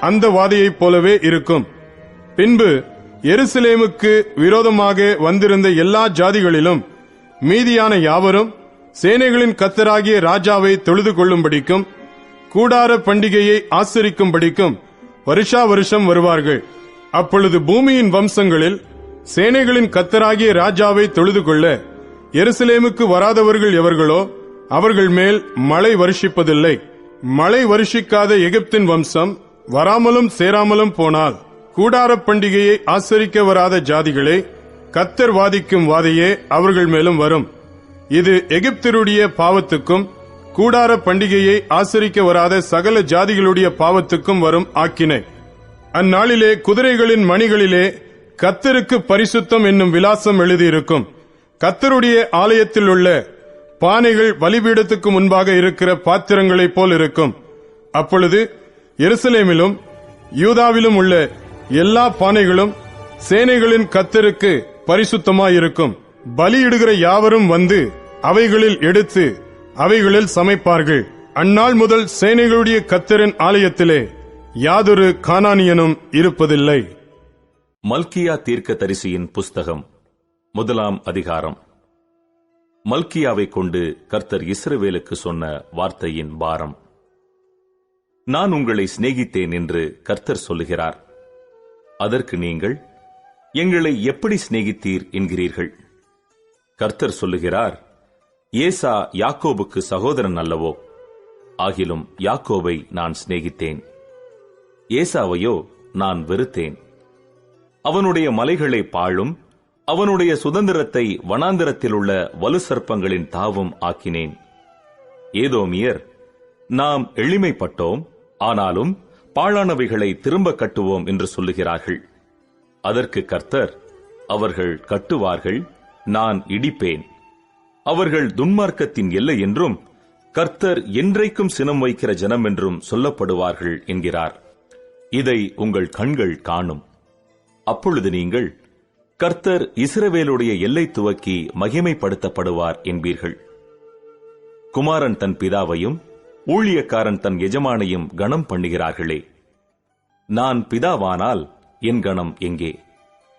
அந்த வாதையைப் போலவே இருக்கும். பின்பு எருசலேமுக்கு விரோதமாக வந்திருந்த எல்லா ஜாதிகளிலும் மீதியான யாவரும் சேனைகளின் கர்த்தராகிய ராஜாவை தொழுது கொள்ளும்படிக்கும் கூடார பண்டிகையை ஆசரிக்கும்படிக்கும் வருஷா வருஷம் வருவார்கள். அப்பொழுது பூமியின் வம்சங்களில் சேனைகளின் கர்த்தராகிய ராஜாவை தொழுது கொள்ள எருசலேமுக்கு வராதவர்கள் எவர்களோ அவர்கள் மேல் மழை வருஷிப்பதில்லை. மழை வருஷிக்காத எகிப்தின் வம்சம் வராமலும் சேராமலும் போனால் கூடார பண்டிகையை ஆசரிக்க வராத ஜாதிகளே, கர்த்தர் வாதிக்கும் வாதையே அவர்கள் மேலும் வரும். இது எகிப்தருடைய பாவத்துக்கும் கூடார பண்டிகையை ஆசரிக்க வராத சகல ஜாதிகளுடைய பாவத்துக்கும் வரும் ஆக்கினை. அந்நாளிலே குதிரைகளின் மணிகளிலே கர்த்தருக்கு பரிசுத்தம் என்னும் விலாசம் எழுதியிருக்கும். கர்த்தருடைய ஆலயத்தில் உள்ள பானைகள் பலிபீடத்துக்கு முன்பாக இருக்கிற பாத்திரங்களைப் போல் இருக்கும். அப்பொழுது எருசலேமிலும் யூதாவிலும் உள்ள எல்லா பானைகளும் சேனைகளின் கர்த்தருக்கு பரிசுத்தமாயிருக்கும். பலியிடுகிற யாவரும் வந்து அவைகளில் எடுத்து அவைகளில் சமைப்பார்கள். அந்நாள் முதல் சேனைகளுடைய கர்த்தரின் ஆலயத்திலே யாதொரு கானானியனும் இருப்பதில்லை. மல்கியா தீர்க்கதரிசியின் புஸ்தகம் 1 அதிகாரம். மல்கியாவை கொண்டு கர்த்தர் இஸ்ரவேலுக்கு சொன்ன வார்த்தையின் பாரம். நான் உங்களை சிநேகித்தேன் என்று கர்த்தர் சொல்லுகிறார். அதற்கு நீங்கள், எங்களை எப்படி சிநேகித்தீர் என்கிறீர்கள். கர்த்தர் சொல்லுகிறார், ஏசா யாக்கோபுக்கு சகோதரன் அல்லவோ? ஆகிலும் யாக்கோபை நான் சிநேகித்தேன், ஏசாவையோ நான் வெறுத்தேன். அவனுடைய மலைகளை பாழும், அவனுடைய சுதந்திரத்தை வனாந்தரத்தில் உள்ள வலு சர்ப்பங்களின் தாவும் ஆக்கினேன். ஏதோமியர், நாம் எளிமைப்பட்டோம், ஆனாலும் பாழானவைகளை திரும்ப கட்டுவோம் என்று சொல்லுகிறார்கள். அதற்கு கர்த்தர், அவர்கள் கட்டுவார்கள், நான் இடிப்பேன். அவர்கள் துன்மார்க்கத்தின் எல்லை என்றும் கர்த்தர் என்றைக்கும் சினம் வைக்கிற ஜனம் என்றும் சொல்லப்படுவார்கள் என்கிறார். இதை உங்கள் கண்கள் காணும். அப்பொழுது நீங்கள், கர்த்தர் இஸ்ரவேலுடைய எல்லை துவக்கி மகிமைப்படுத்தப்படுவார் என்பீர்கள். குமாரன் தன் பிதாவையும் ஊழியக்காரன் தன் எஜமானையும் கணம் பண்ணுகிறார்களே. நான் பிதாவானால் என் கணம் எங்கே?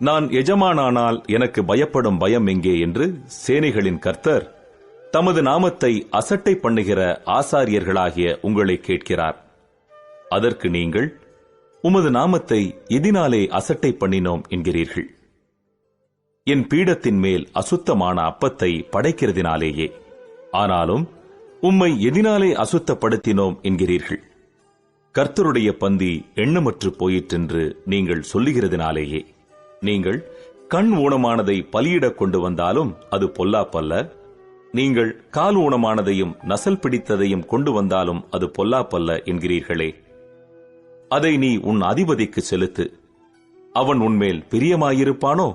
நான் எஜமானானால் எனக்கு பயப்படும் பயம் எங்கே என்று சேனைகளின் கர்த்தர் தமது நாமத்தை அசட்டை பண்ணுகிற ஆசாரியர்களாகிய உங்களை கேட்கிறார். அதற்கு நீங்கள், உமது நாமத்தை எதினாலே அசட்டை பண்ணினோம் என்கிறீர்கள். என் பீடத்தின் மேல் அசுத்தமான அப்பத்தை படைக்கிறதினாலேயே. ஆனாலும் உம்மை எதினாலே அசுத்தப்படுத்தினோம் என்கிறீர்கள். கர்த்தருடைய பந்தி எண்ணமற்று போயிற்றென்று நீங்கள் சொல்லுகிறதினாலேயே. நீங்கள் கண் ஊனமானதை பலியிடக் கொண்டு வந்தாலும் அது பொல்லாப்பல்ல. நீங்கள் கால் ஊனமானதையும் நசல் பிடித்ததையும் கொண்டு வந்தாலும் அது பொல்லாப்பல்ல என்கிறீர்களே. அதை நீ உன் அதிபதிக்கு செலுத்து. அவன் உன்மேல் பிரியமாயிருப்பானோ?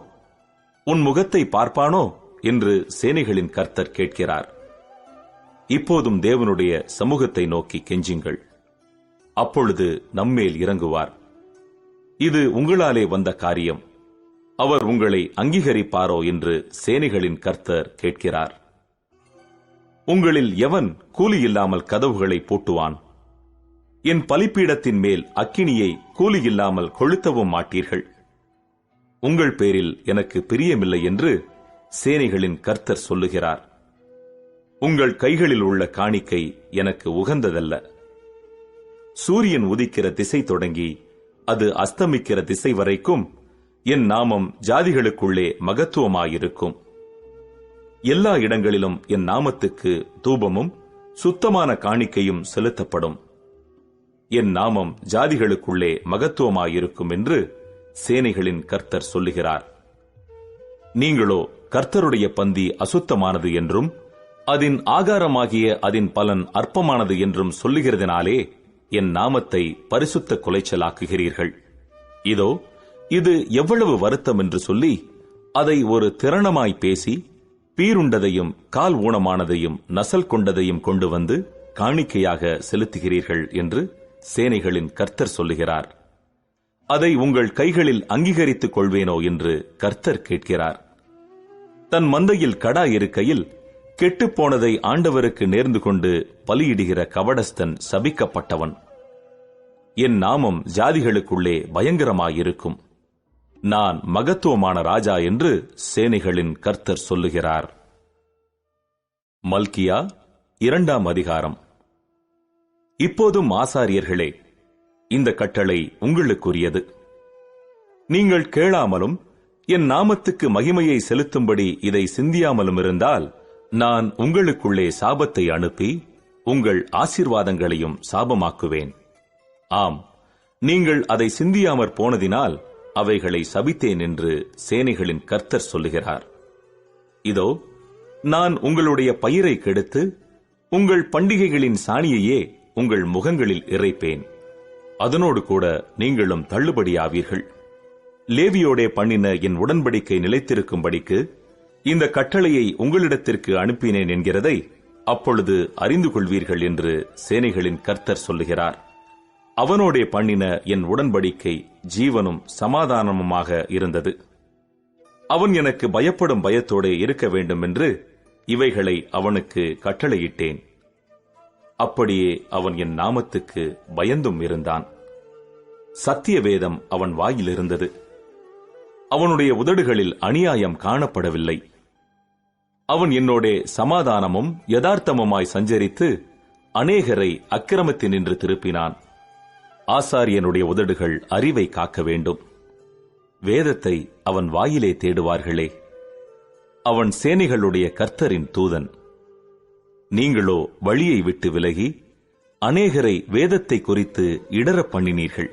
உன் முகத்தை பார்ப்பானோ என்று சேனைகளின் கர்த்தர் கேட்கிறார். இப்போதும் தேவனுடைய சமூகத்தை நோக்கி கெஞ்சுங்கள், அப்பொழுது நம்மேல் இறங்குவார். இது உங்களாலே வந்த காரியம், அவர் உங்களை அங்கீகரிப்பாரோ என்று சேனைகளின் கர்த்தர் கேட்கிறார். உங்களில் எவன் கூலி இல்லாமல் கதவுகளை பூட்டுவான்? என் பலிப்பீடத்தின் மேல் அக்கினியை கூலி இல்லாமல் கொளுத்தவும் மாட்டீர்கள். உங்கள் பேரில் எனக்கு பிரியமில்லை என்று சேனைகளின் கர்த்தர் சொல்லுகிறார். உங்கள் கைகளில் உள்ள காணிக்கை எனக்கு உகந்ததல்ல. சூரியன் உதிக்கிற திசை தொடங்கி அது அஸ்தமிக்கிற திசை வரைக்கும் என் நாமம் ஜாதிகளுக்குள்ளே மகத்துவமாயிருக்கும். எல்லா இடங்களிலும் என் நாமத்துக்கு தூபமும் சுத்தமான காணிக்கையும் செலுத்தப்படும். என் நாமம் ஜாதிகளுக்குள்ளே மகத்துவமாயிருக்கும் என்று சேனைகளின் கர்த்தர் சொல்லுகிறார். நீங்களோ கர்த்தருடைய பந்தி அசுத்தமானது என்றும் அதன் ஆகாரமாகிய அதன் பலன் அற்பமானது என்றும் சொல்லுகிறதினாலே என் நாமத்தை பரிசுத்த குலைச்சலாக்குகிறீர்கள். இதோ இது எவ்வளவு வருத்தம் என்று சொல்லி அதை ஒரு திறனமாய் பேசி பீருண்டதையும் கால் ஊனமானதையும் நசல் கொண்டதையும் கொண்டு வந்து காணிக்கையாக செலுத்துகிறீர்கள் என்று சேனைகளின் கர்த்தர் சொல்லுகிறார். அதை உங்கள் கைகளில் அங்கீகரித்துக் கொள்வேனோ என்று கர்த்தர் கேட்கிறார். தன் மந்தையில் கடா இருக்கையில் கெட்டுப்போனதை ஆண்டவருக்கு நேர்ந்து கொண்டு பலியிடுகிற கவடஸ்தன் சபிக்கப்பட்டவன். என் நாமம் ஜாதிகளுக்குள்ளே பயங்கரமாயிருக்கும். நான் மகத்துவமான ராஜா என்று சேனைகளின் கர்த்தர் சொல்லுகிறார். மல்கியா 2ஆம் அதிகாரம். இப்போதும் ஆசாரியர்களே, இந்த கட்டளை உங்களுக்குரியது. நீங்கள் கேளாமலும் என் நாமத்துக்கு மகிமையை செலுத்தும்படி இதை சிந்தியாமலும் இருந்தால் நான் உங்களுக்குள்ளே சாபத்தை அனுப்பி உங்கள் ஆசீர்வாதங்களையும் சாபமாக்குவேன். ஆம், நீங்கள் அதை சிந்தியாமற் போனதினால் அவைகளை சபித்தேன் என்று சேனைகளின் கர்த்தர் சொல்லுகிறார். இதோ, நான் உங்களுடைய பயிரை கெடுத்து உங்கள் பண்டிகைகளின் சாணியையே உங்கள் முகங்களில் இறைப்பேன். அதனோடு கூட நீங்களும் தள்ளுபடியாவீர்கள். லேவியோடே பண்ணின என் உடன்படிக்கை நிலைத்திருக்கும்படிக்கு இந்த கட்டளையை உங்களிடத்திற்கு அனுப்பினேன் என்கிறதை அப்பொழுது அறிந்து கொள்வீர்கள் என்று சேனைகளின் கர்த்தர் சொல்லுகிறார். அவனோடே பண்ணின என் உடன்படிக்கை ஜீவனும் சமாதானமுமாக இருந்தது. அவன் எனக்கு பயப்படும் பயத்தோடே இருக்க வேண்டும் என்று இவைகளை அவனுக்கு கட்டளையிட்டேன். அப்படியே அவன் என் நாமத்துக்கு பயந்தும் இருந்தான். சத்திய வேதம் அவன் வாயில் இருந்தது. அவனுடைய உதடுகளில் அநியாயம் காணப்படவில்லை. அவன் என்னோடே சமாதானமும் யதார்த்தமுமாய் சஞ்சரித்து அநேகரை அக்கிரமத்தினின்று திருப்பினான். ஆசாரியனுடைய உதடுகள் அறிவை காக்க வேண்டும். வேதத்தை அவன் வாயிலே தேடுவார்களே. அவன் சேனைகளுடைய கர்த்தரின் தூதன். நீங்களோ வழியை விட்டு விலகி அநேகரை வேதத்தை குறித்து இடரப் பண்ணினீர்கள்.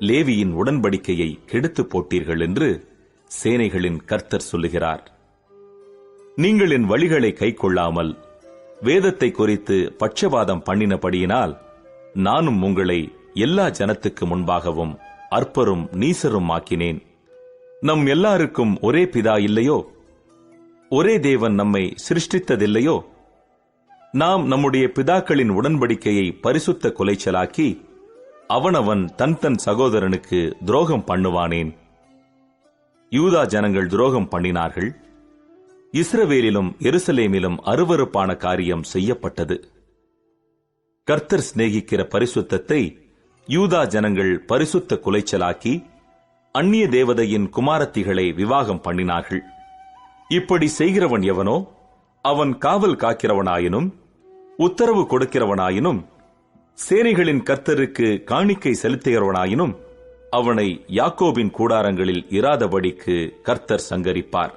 லேவியின் உடன்படிக்கையை கெடுத்து போட்டீர்கள் என்று சேனைகளின் கர்த்தர் சொல்லுகிறார். நீங்கள் என் வழிகளை கைக்கொள்ளாமல் வேதத்தை குறித்து பட்சபாதம் பண்ணினபடியினால் நானும் உங்களை எல்லா ஜனத்துக்கு முன்பாகவும் அற்பரும் நீசரும் ஆக்கினேன். நம் எல்லாருக்கும் ஒரே பிதா இல்லையோ? ஒரே தேவன் நம்மை சிருஷ்டித்ததில்லையோ? நாம் நம்முடைய பிதாக்களின் உடன்படிக்கையை பரிசுத்த குலைச்சலாக்கி அவனவன் தன் தன் சகோதரனுக்கு துரோகம் பண்ணுவானேன். யூதா ஜனங்கள் துரோகம் பண்ணினார்கள். இஸ்ரவேலிலும் எருசலேமிலும் அருவருப்பான காரியம் செய்யப்பட்டது. கர்த்தர் சிநேகிக்கிற பரிசுத்தத்தை யூதா ஜனங்கள் பரிசுத்த குலைச்சலாக்கி அந்நிய தேவதையின் குமாரத்திகளை விவாகம் பண்ணினார்கள். இப்படி செய்கிறவன் எவனோ அவன் காவல் காக்கிறவனாயினும் உத்தரவு கொடுக்கிறவனாயினும் சேனைகளின் கர்த்தருக்கு காணிக்கை செலுத்துகிறவனாயினும் அவனை யாக்கோபின் கூடாரங்களில் இராதபடிக்கு கர்த்தர் சங்கரிப்பார்.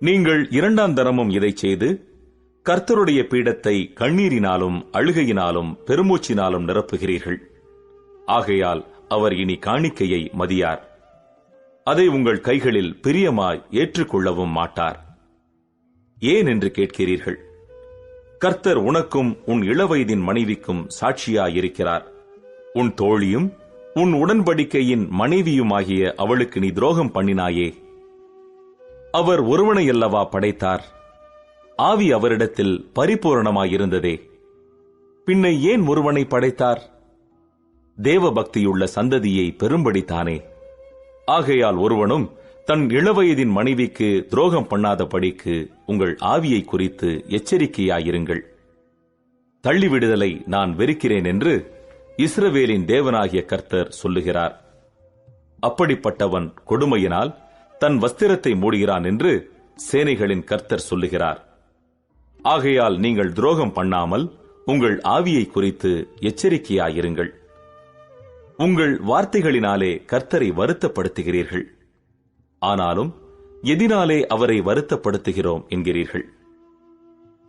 நீங்கள் 2ஆம் தரமும் இதை செய்து கர்த்தருடைய பீடத்தை கண்ணீரினாலும் அழுகையினாலும் பெருமூச்சினாலும் நிரப்புகிறீர்கள். ஆகையால் அவர் இனி காணிக்கையை மதியார். அதை உங்கள் கைகளில் பிரியமாய் ஏற்றுக்கொள்ளவும் மாட்டார். ஏன் என்று கேட்கிறீர்கள். கர்த்தர் உனக்கும் உன் இளவயதின் மனைவிக்கும் சாட்சியாயிருக்கிறார். உன் தோழியும் உன் உடன்படிக்கையின் மனைவியுமாகிய அவளுக்கு நீ துரோகம் பண்ணினாயே. அவர் ஒருவனையல்லவா படைத்தார்? ஆவி அவரிடத்தில் பரிபூரணமாயிருந்ததே. பின்னை ஏன் ஒருவனை படைத்தார்? தேவ பக்தியுள்ள சந்ததியை பெரும்படித்தானே. ஆகையால் ஒருவனும் தன் இளவயதின் மனைவிக்கு துரோகம் பண்ணாதபடிக்கு உங்கள் ஆவியை குறித்து எச்சரிக்கையாயிருங்கள். தள்ளிவிடுதலை நான் வெறுக்கிறேன் என்று இஸ்ரவேலின் தேவனாகிய கர்த்தர் சொல்லுகிறார். அப்படிப்பட்டவன் கொடுமையினால் தன் வஸ்திரத்தை மூடுகிறான் என்று சேனைகளின் கர்த்தர் சொல்லுகிறார். ஆகையால் நீங்கள் துரோகம் பண்ணாமல் உங்கள் ஆவியை குறித்து எச்சரிக்கையாயிருங்கள். உங்கள் வார்த்தைகளினாலே கர்த்தரை வருத்தப்படுத்துகிறீர்கள். ஆனாலும் எதினாலே அவரை வருத்தப்படுத்துகிறோம் என்கிறீர்கள்.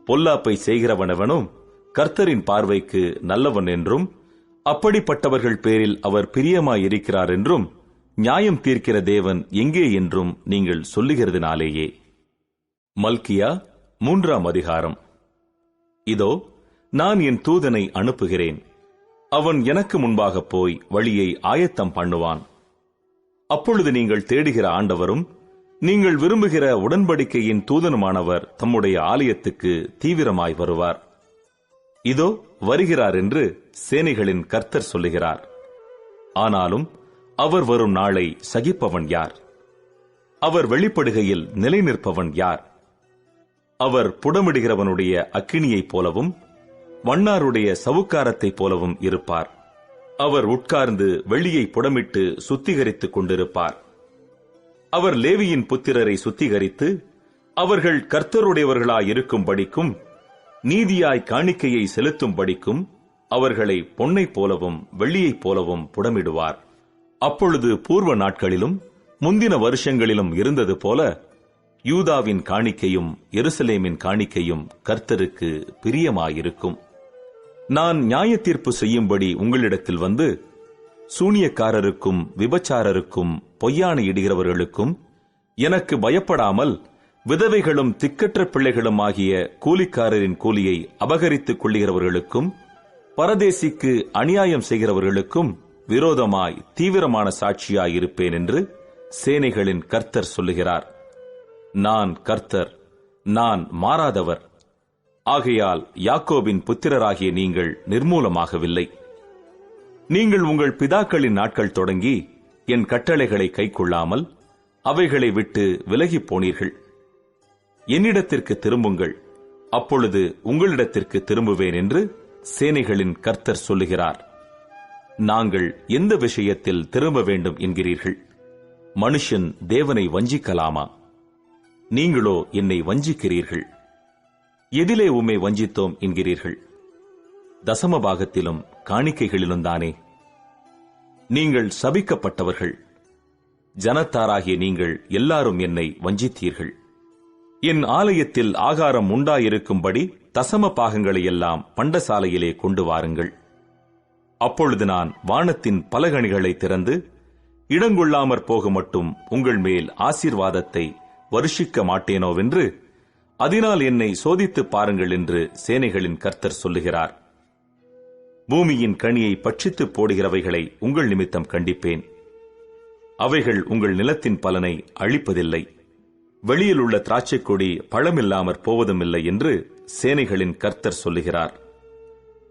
பொல்லாப்பை செய்கிறவனவனும் கர்த்தரின் பார்வைக்கு நல்லவன் என்றும், அப்படிப்பட்டவர்கள் பேரில் அவர் பிரியமாயிருக்கிறார் என்றும் நியாயம் தீர்க்கிற தேவன் எங்கே என்றும் நீங்கள் சொல்லுகிறதுனாலேயே. மல்கியா 3ஆம் அதிகாரம். இதோ, நான் என் தூதனை அனுப்புகிறேன். அவன் எனக்கு முன்பாக போய் வழியை ஆயத்தம் பண்ணுவான். அப்பொழுது நீங்கள் தேடுகிற ஆண்டவரும் நீங்கள் விரும்புகிற உடன்படிக்கையின் தூதனுமானவர் தம்முடைய ஆலயத்துக்கு தீவிரமாய் வருவார். இதோ வருகிறார் என்று சேனைகளின் கர்த்தர் சொல்லுகிறார். ஆனாலும் அவர் வரும் நாளை சகிப்பவன் யார்? அவர் வெளிப்படுகையில் நிலை நிற்பவன் யார்? அவர் புடமிடுகிறவனுடைய அக்கினியைப் போலவும் வண்ணாருடைய சவுக்காரத்தைப் போலவும் இருப்பார். அவர் உட்கார்ந்து வெள்ளியை புடமிட்டு சுத்திகரித்துக் கொண்டிருப்பார். அவர் லேவியின் புத்திரரை சுத்திகரித்து அவர்கள் கர்த்தருடையவர்களாயிருக்கும்படிக்கும் நீதியாய் காணிக்கையை செலுத்தும்படிக்கும் அவர்களை பொன்னைப் போலவும் வெள்ளியைப் போலவும் புடமிடுவார். அப்பொழுது பூர்வ நாட்களிலும் முந்தின வருஷங்களிலும் இருந்தது போல யூதாவின் காணிக்கையும் எருசலேமின் காணிக்கையும் கர்த்தருக்கு பிரியமாயிருக்கும். நான் நியாய தீர்ப்பு செய்யும்படி உங்களிடத்தில் வந்து சூனியக்காரருக்கும் விபச்சாரருக்கும் பொய்யான இடுகிறவர்களுக்கும் எனக்கு பயப்படாமல் விதவைகளும் திக்கற்ற பிள்ளைகளும் ஆகிய கூலிக்காரரின் கூலியை அபகரித்துக் கொள்ளுகிறவர்களுக்கும் பரதேசிக்கு அநியாயம் செய்கிறவர்களுக்கும் விரோதமாய் தீவிரமான சாட்சியாயிருப்பேன் என்று சேனைகளின் கர்த்தர் சொல்லுகிறார். நான் கர்த்தர், நான் மாறாதவர். ஆகையால் யாக்கோபின் புத்திரராகிய நீங்கள் நிர்மூலமாகவில்லை. நீங்கள் உங்கள் பிதாக்களின் நாட்கள் தொடங்கி என் கட்டளைகளை கைக்கொள்ளாமல் அவைகளை விட்டு விலகிப் போனீர்கள். என்னிடத்திற்கு திரும்புங்கள், அப்பொழுது உங்களிடத்திற்கு திரும்புவேன் என்று சேனைகளின் கர்த்தர் சொல்லுகிறார். நாங்கள் எந்த விஷயத்தில் திரும்ப வேண்டும் என்கிறீர்கள்? மனுஷன் தேவனை வஞ்சிக்கலாமா? நீங்களோ என்னை வஞ்சிக்கிறீர்கள். எதிலே உம்மை வஞ்சித்தோம் என்கிறீர்கள்? தசம பாகத்திலும் காணிக்கைகளிலும் தானே. நீங்கள் சபிக்கப்பட்டவர்கள். ஜனத்தாராகிய நீங்கள் எல்லாரும் என்னை வஞ்சித்தீர்கள். என் ஆலயத்தில் ஆகாரம் உண்டாயிருக்கும்படி தசம பாகங்களை எல்லாம் பண்டசாலையிலே கொண்டு வாருங்கள். அப்பொழுது நான் வானத்தின் பலகணிகளை திறந்து இடங்கொள்ளாமற் போக மட்டும் உங்கள் மேல் ஆசீர்வாதத்தை வருஷிக்க மாட்டேனோவென்று அதனால் என்னை சோதித்துப் பாருங்கள் என்று சேனைகளின் கர்த்தர் சொல்லுகிறார். பூமியின் கனியை பட்சித்துப் போடுகிறவைகளை உங்கள் நிமித்தம் கண்டிப்பேன். அவைகள் உங்கள் நிலத்தின் பலனை அழிப்பதில்லை. வெளியில் உள்ள திராட்சைக் கொடி பழமில்லாமற் போவதுமில்லை என்று சேனைகளின் கர்த்தர் சொல்லுகிறார்.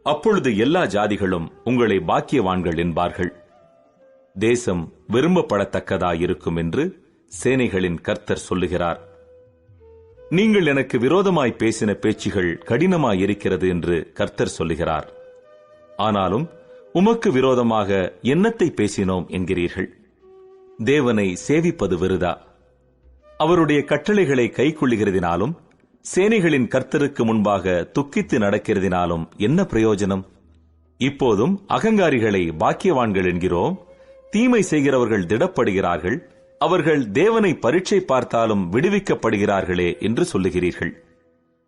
அப்பொழுது எல்லா ஜாதிகளும் உங்களை பாக்கியவான்கள் என்பார்கள். தேசம் விரும்பப்படத்தக்கதாயிருக்கும் என்று சேனைகளின் கர்த்தர் சொல்லுகிறார். நீங்கள் எனக்கு விரோதமாய் பேசின பேச்சுகள் கடினமாயிருக்கிறது என்று கர்த்தர் சொல்லுகிறார். ஆனாலும் உமக்கு விரோதமாக என்னத்தை பேசினோம் என்கிறீர்கள்? தேவனை சேவிப்பது விருதா. அவருடைய கட்டளைகளை கைக்கொள்ளுகிறதினாலும் சேனைகளின் கர்த்தருக்கு முன்பாக துக்கித்து நடக்கிறதினாலும் என்ன பிரயோஜனம்? இப்போதும் அகங்காரிகளை பாக்கியவான்கள் என்கிறோம். தீமை செய்கிறவர்கள் திடப்படுகிறார்கள். அவர்கள் தேவனை பரீட்சை பார்த்தாலும் விடுவிக்கப்படுகிறார்களே என்று சொல்லுகிறீர்கள்.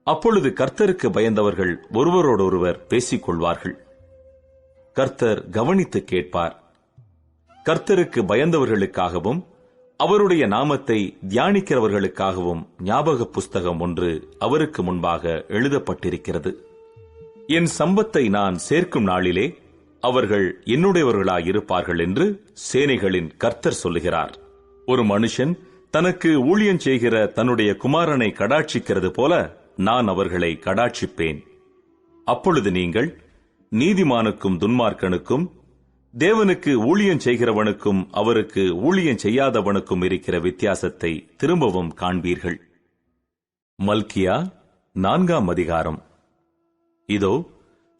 அப்பொழுது கர்த்தருக்கு பயந்தவர்கள் ஒருவரோடொருவர் பேசிக் கொள்வார்கள். கர்த்தர் கவனித்து கேட்பார். கர்த்தருக்கு பயந்தவர்களுக்காகவும் அவருடைய நாமத்தை தியானிக்கிறவர்களுக்காகவும் ஞாபக புஸ்தகம் ஒன்று அவருக்கு முன்பாக எழுதப்பட்டிருக்கிறது. என் சம்பத்தை நான் சேர்க்கும் நாளிலே அவர்கள் என்னுடையவர்களாயிருப்பார்கள் என்று சேனைகளின் கர்த்தர் சொல்லுகிறார். ஒரு மனுஷன் தனக்கு ஊழியம் செய்கிற தன்னுடைய குமாரனை கடாட்சிக்கிறது போல நான் அவர்களை கடாட்சிப்பேன். அப்பொழுது நீங்கள் நீதிமானுக்கும் துன்மார்க்கனுக்கும் தேவனுக்கு ஊழியம் செய்கிறவனுக்கும் அவருக்கு ஊழியம் செய்யாதவனுக்கும் இருக்கிற வித்தியாசத்தை திரும்பவும் காண்பீர்கள். மல்கியா 4ஆம் அதிகாரம். இதோ,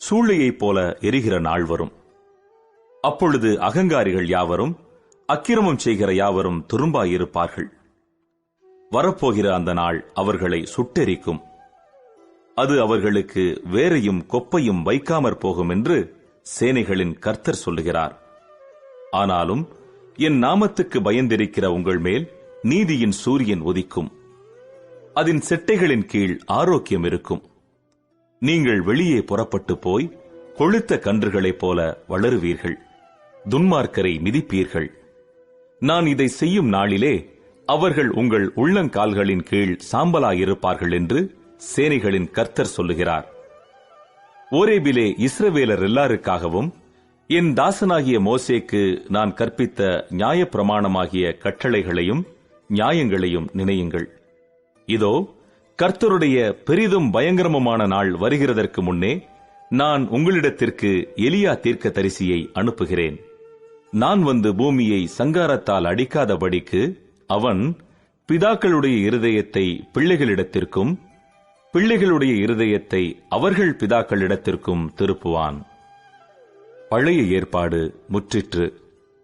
சூளையைப் போல எரிகிற நாள் வரும். அப்பொழுது அகங்காரிகள் யாவரும் அக்கிரமம் செய்கிற யாவரும் துரும்பாயிருப்பார்கள். வரப்போகிற அந்த நாள் அவர்களை சுட்டெரிக்கும். அது அவர்களுக்கு வேரையும் கொப்பையும் வைக்காமற் போகும் என்று சேனைகளின் கர்த்தர் சொல்லுகிறார். ஆனாலும் என் நாமத்துக்கு பயந்திருக்கிற உங்கள் மேல் நீதியின் சூரியன் உதிக்கும். அதன் செட்டைகளின் கீழ் ஆரோக்கியம் இருக்கும். நீங்கள் வெளியே புறப்பட்டு போய் கொழுத்த கன்றுகளைப் போல வளருவீர்கள். துன்மார்க்கரை மிதிப்பீர்கள். நான் இதை செய்யும் நாளிலே அவர்கள் உங்கள் உள்ளங்கால்களின் கீழ் சாம்பலாயிருப்பார்கள் என்று சேனைகளின் கர்த்தர் சொல்லுகிறார். ஓரேபிலே இஸ்ரவேலர் எல்லாருக்காகவும் என் தாசனாகிய மோசேக்கு நான் கற்பித்த நியாயப்பிரமாணமாகிய கட்டளைகளையும் நியாயங்களையும் நினையுங்கள். இதோ, கர்த்தருடைய பெரிதும் பயங்கரமுமான நாள் வருகிறதற்கு முன்னே நான் உங்களிடத்திற்கு எலியா தீர்க்கதரிசியை அனுப்புகிறேன். நான் வந்து பூமியை சங்காரத்தால் அடிக்காதபடிக்கு அவன் பிதாக்களுடைய இருதயத்தை பிள்ளைகளிடத்திற்கும் பிள்ளைகளுடைய இருதயத்தை அவர்கள் பிதாக்களிடத்திற்கும் திருப்புவான். பழைய ஏற்பாடு முற்றிற்று.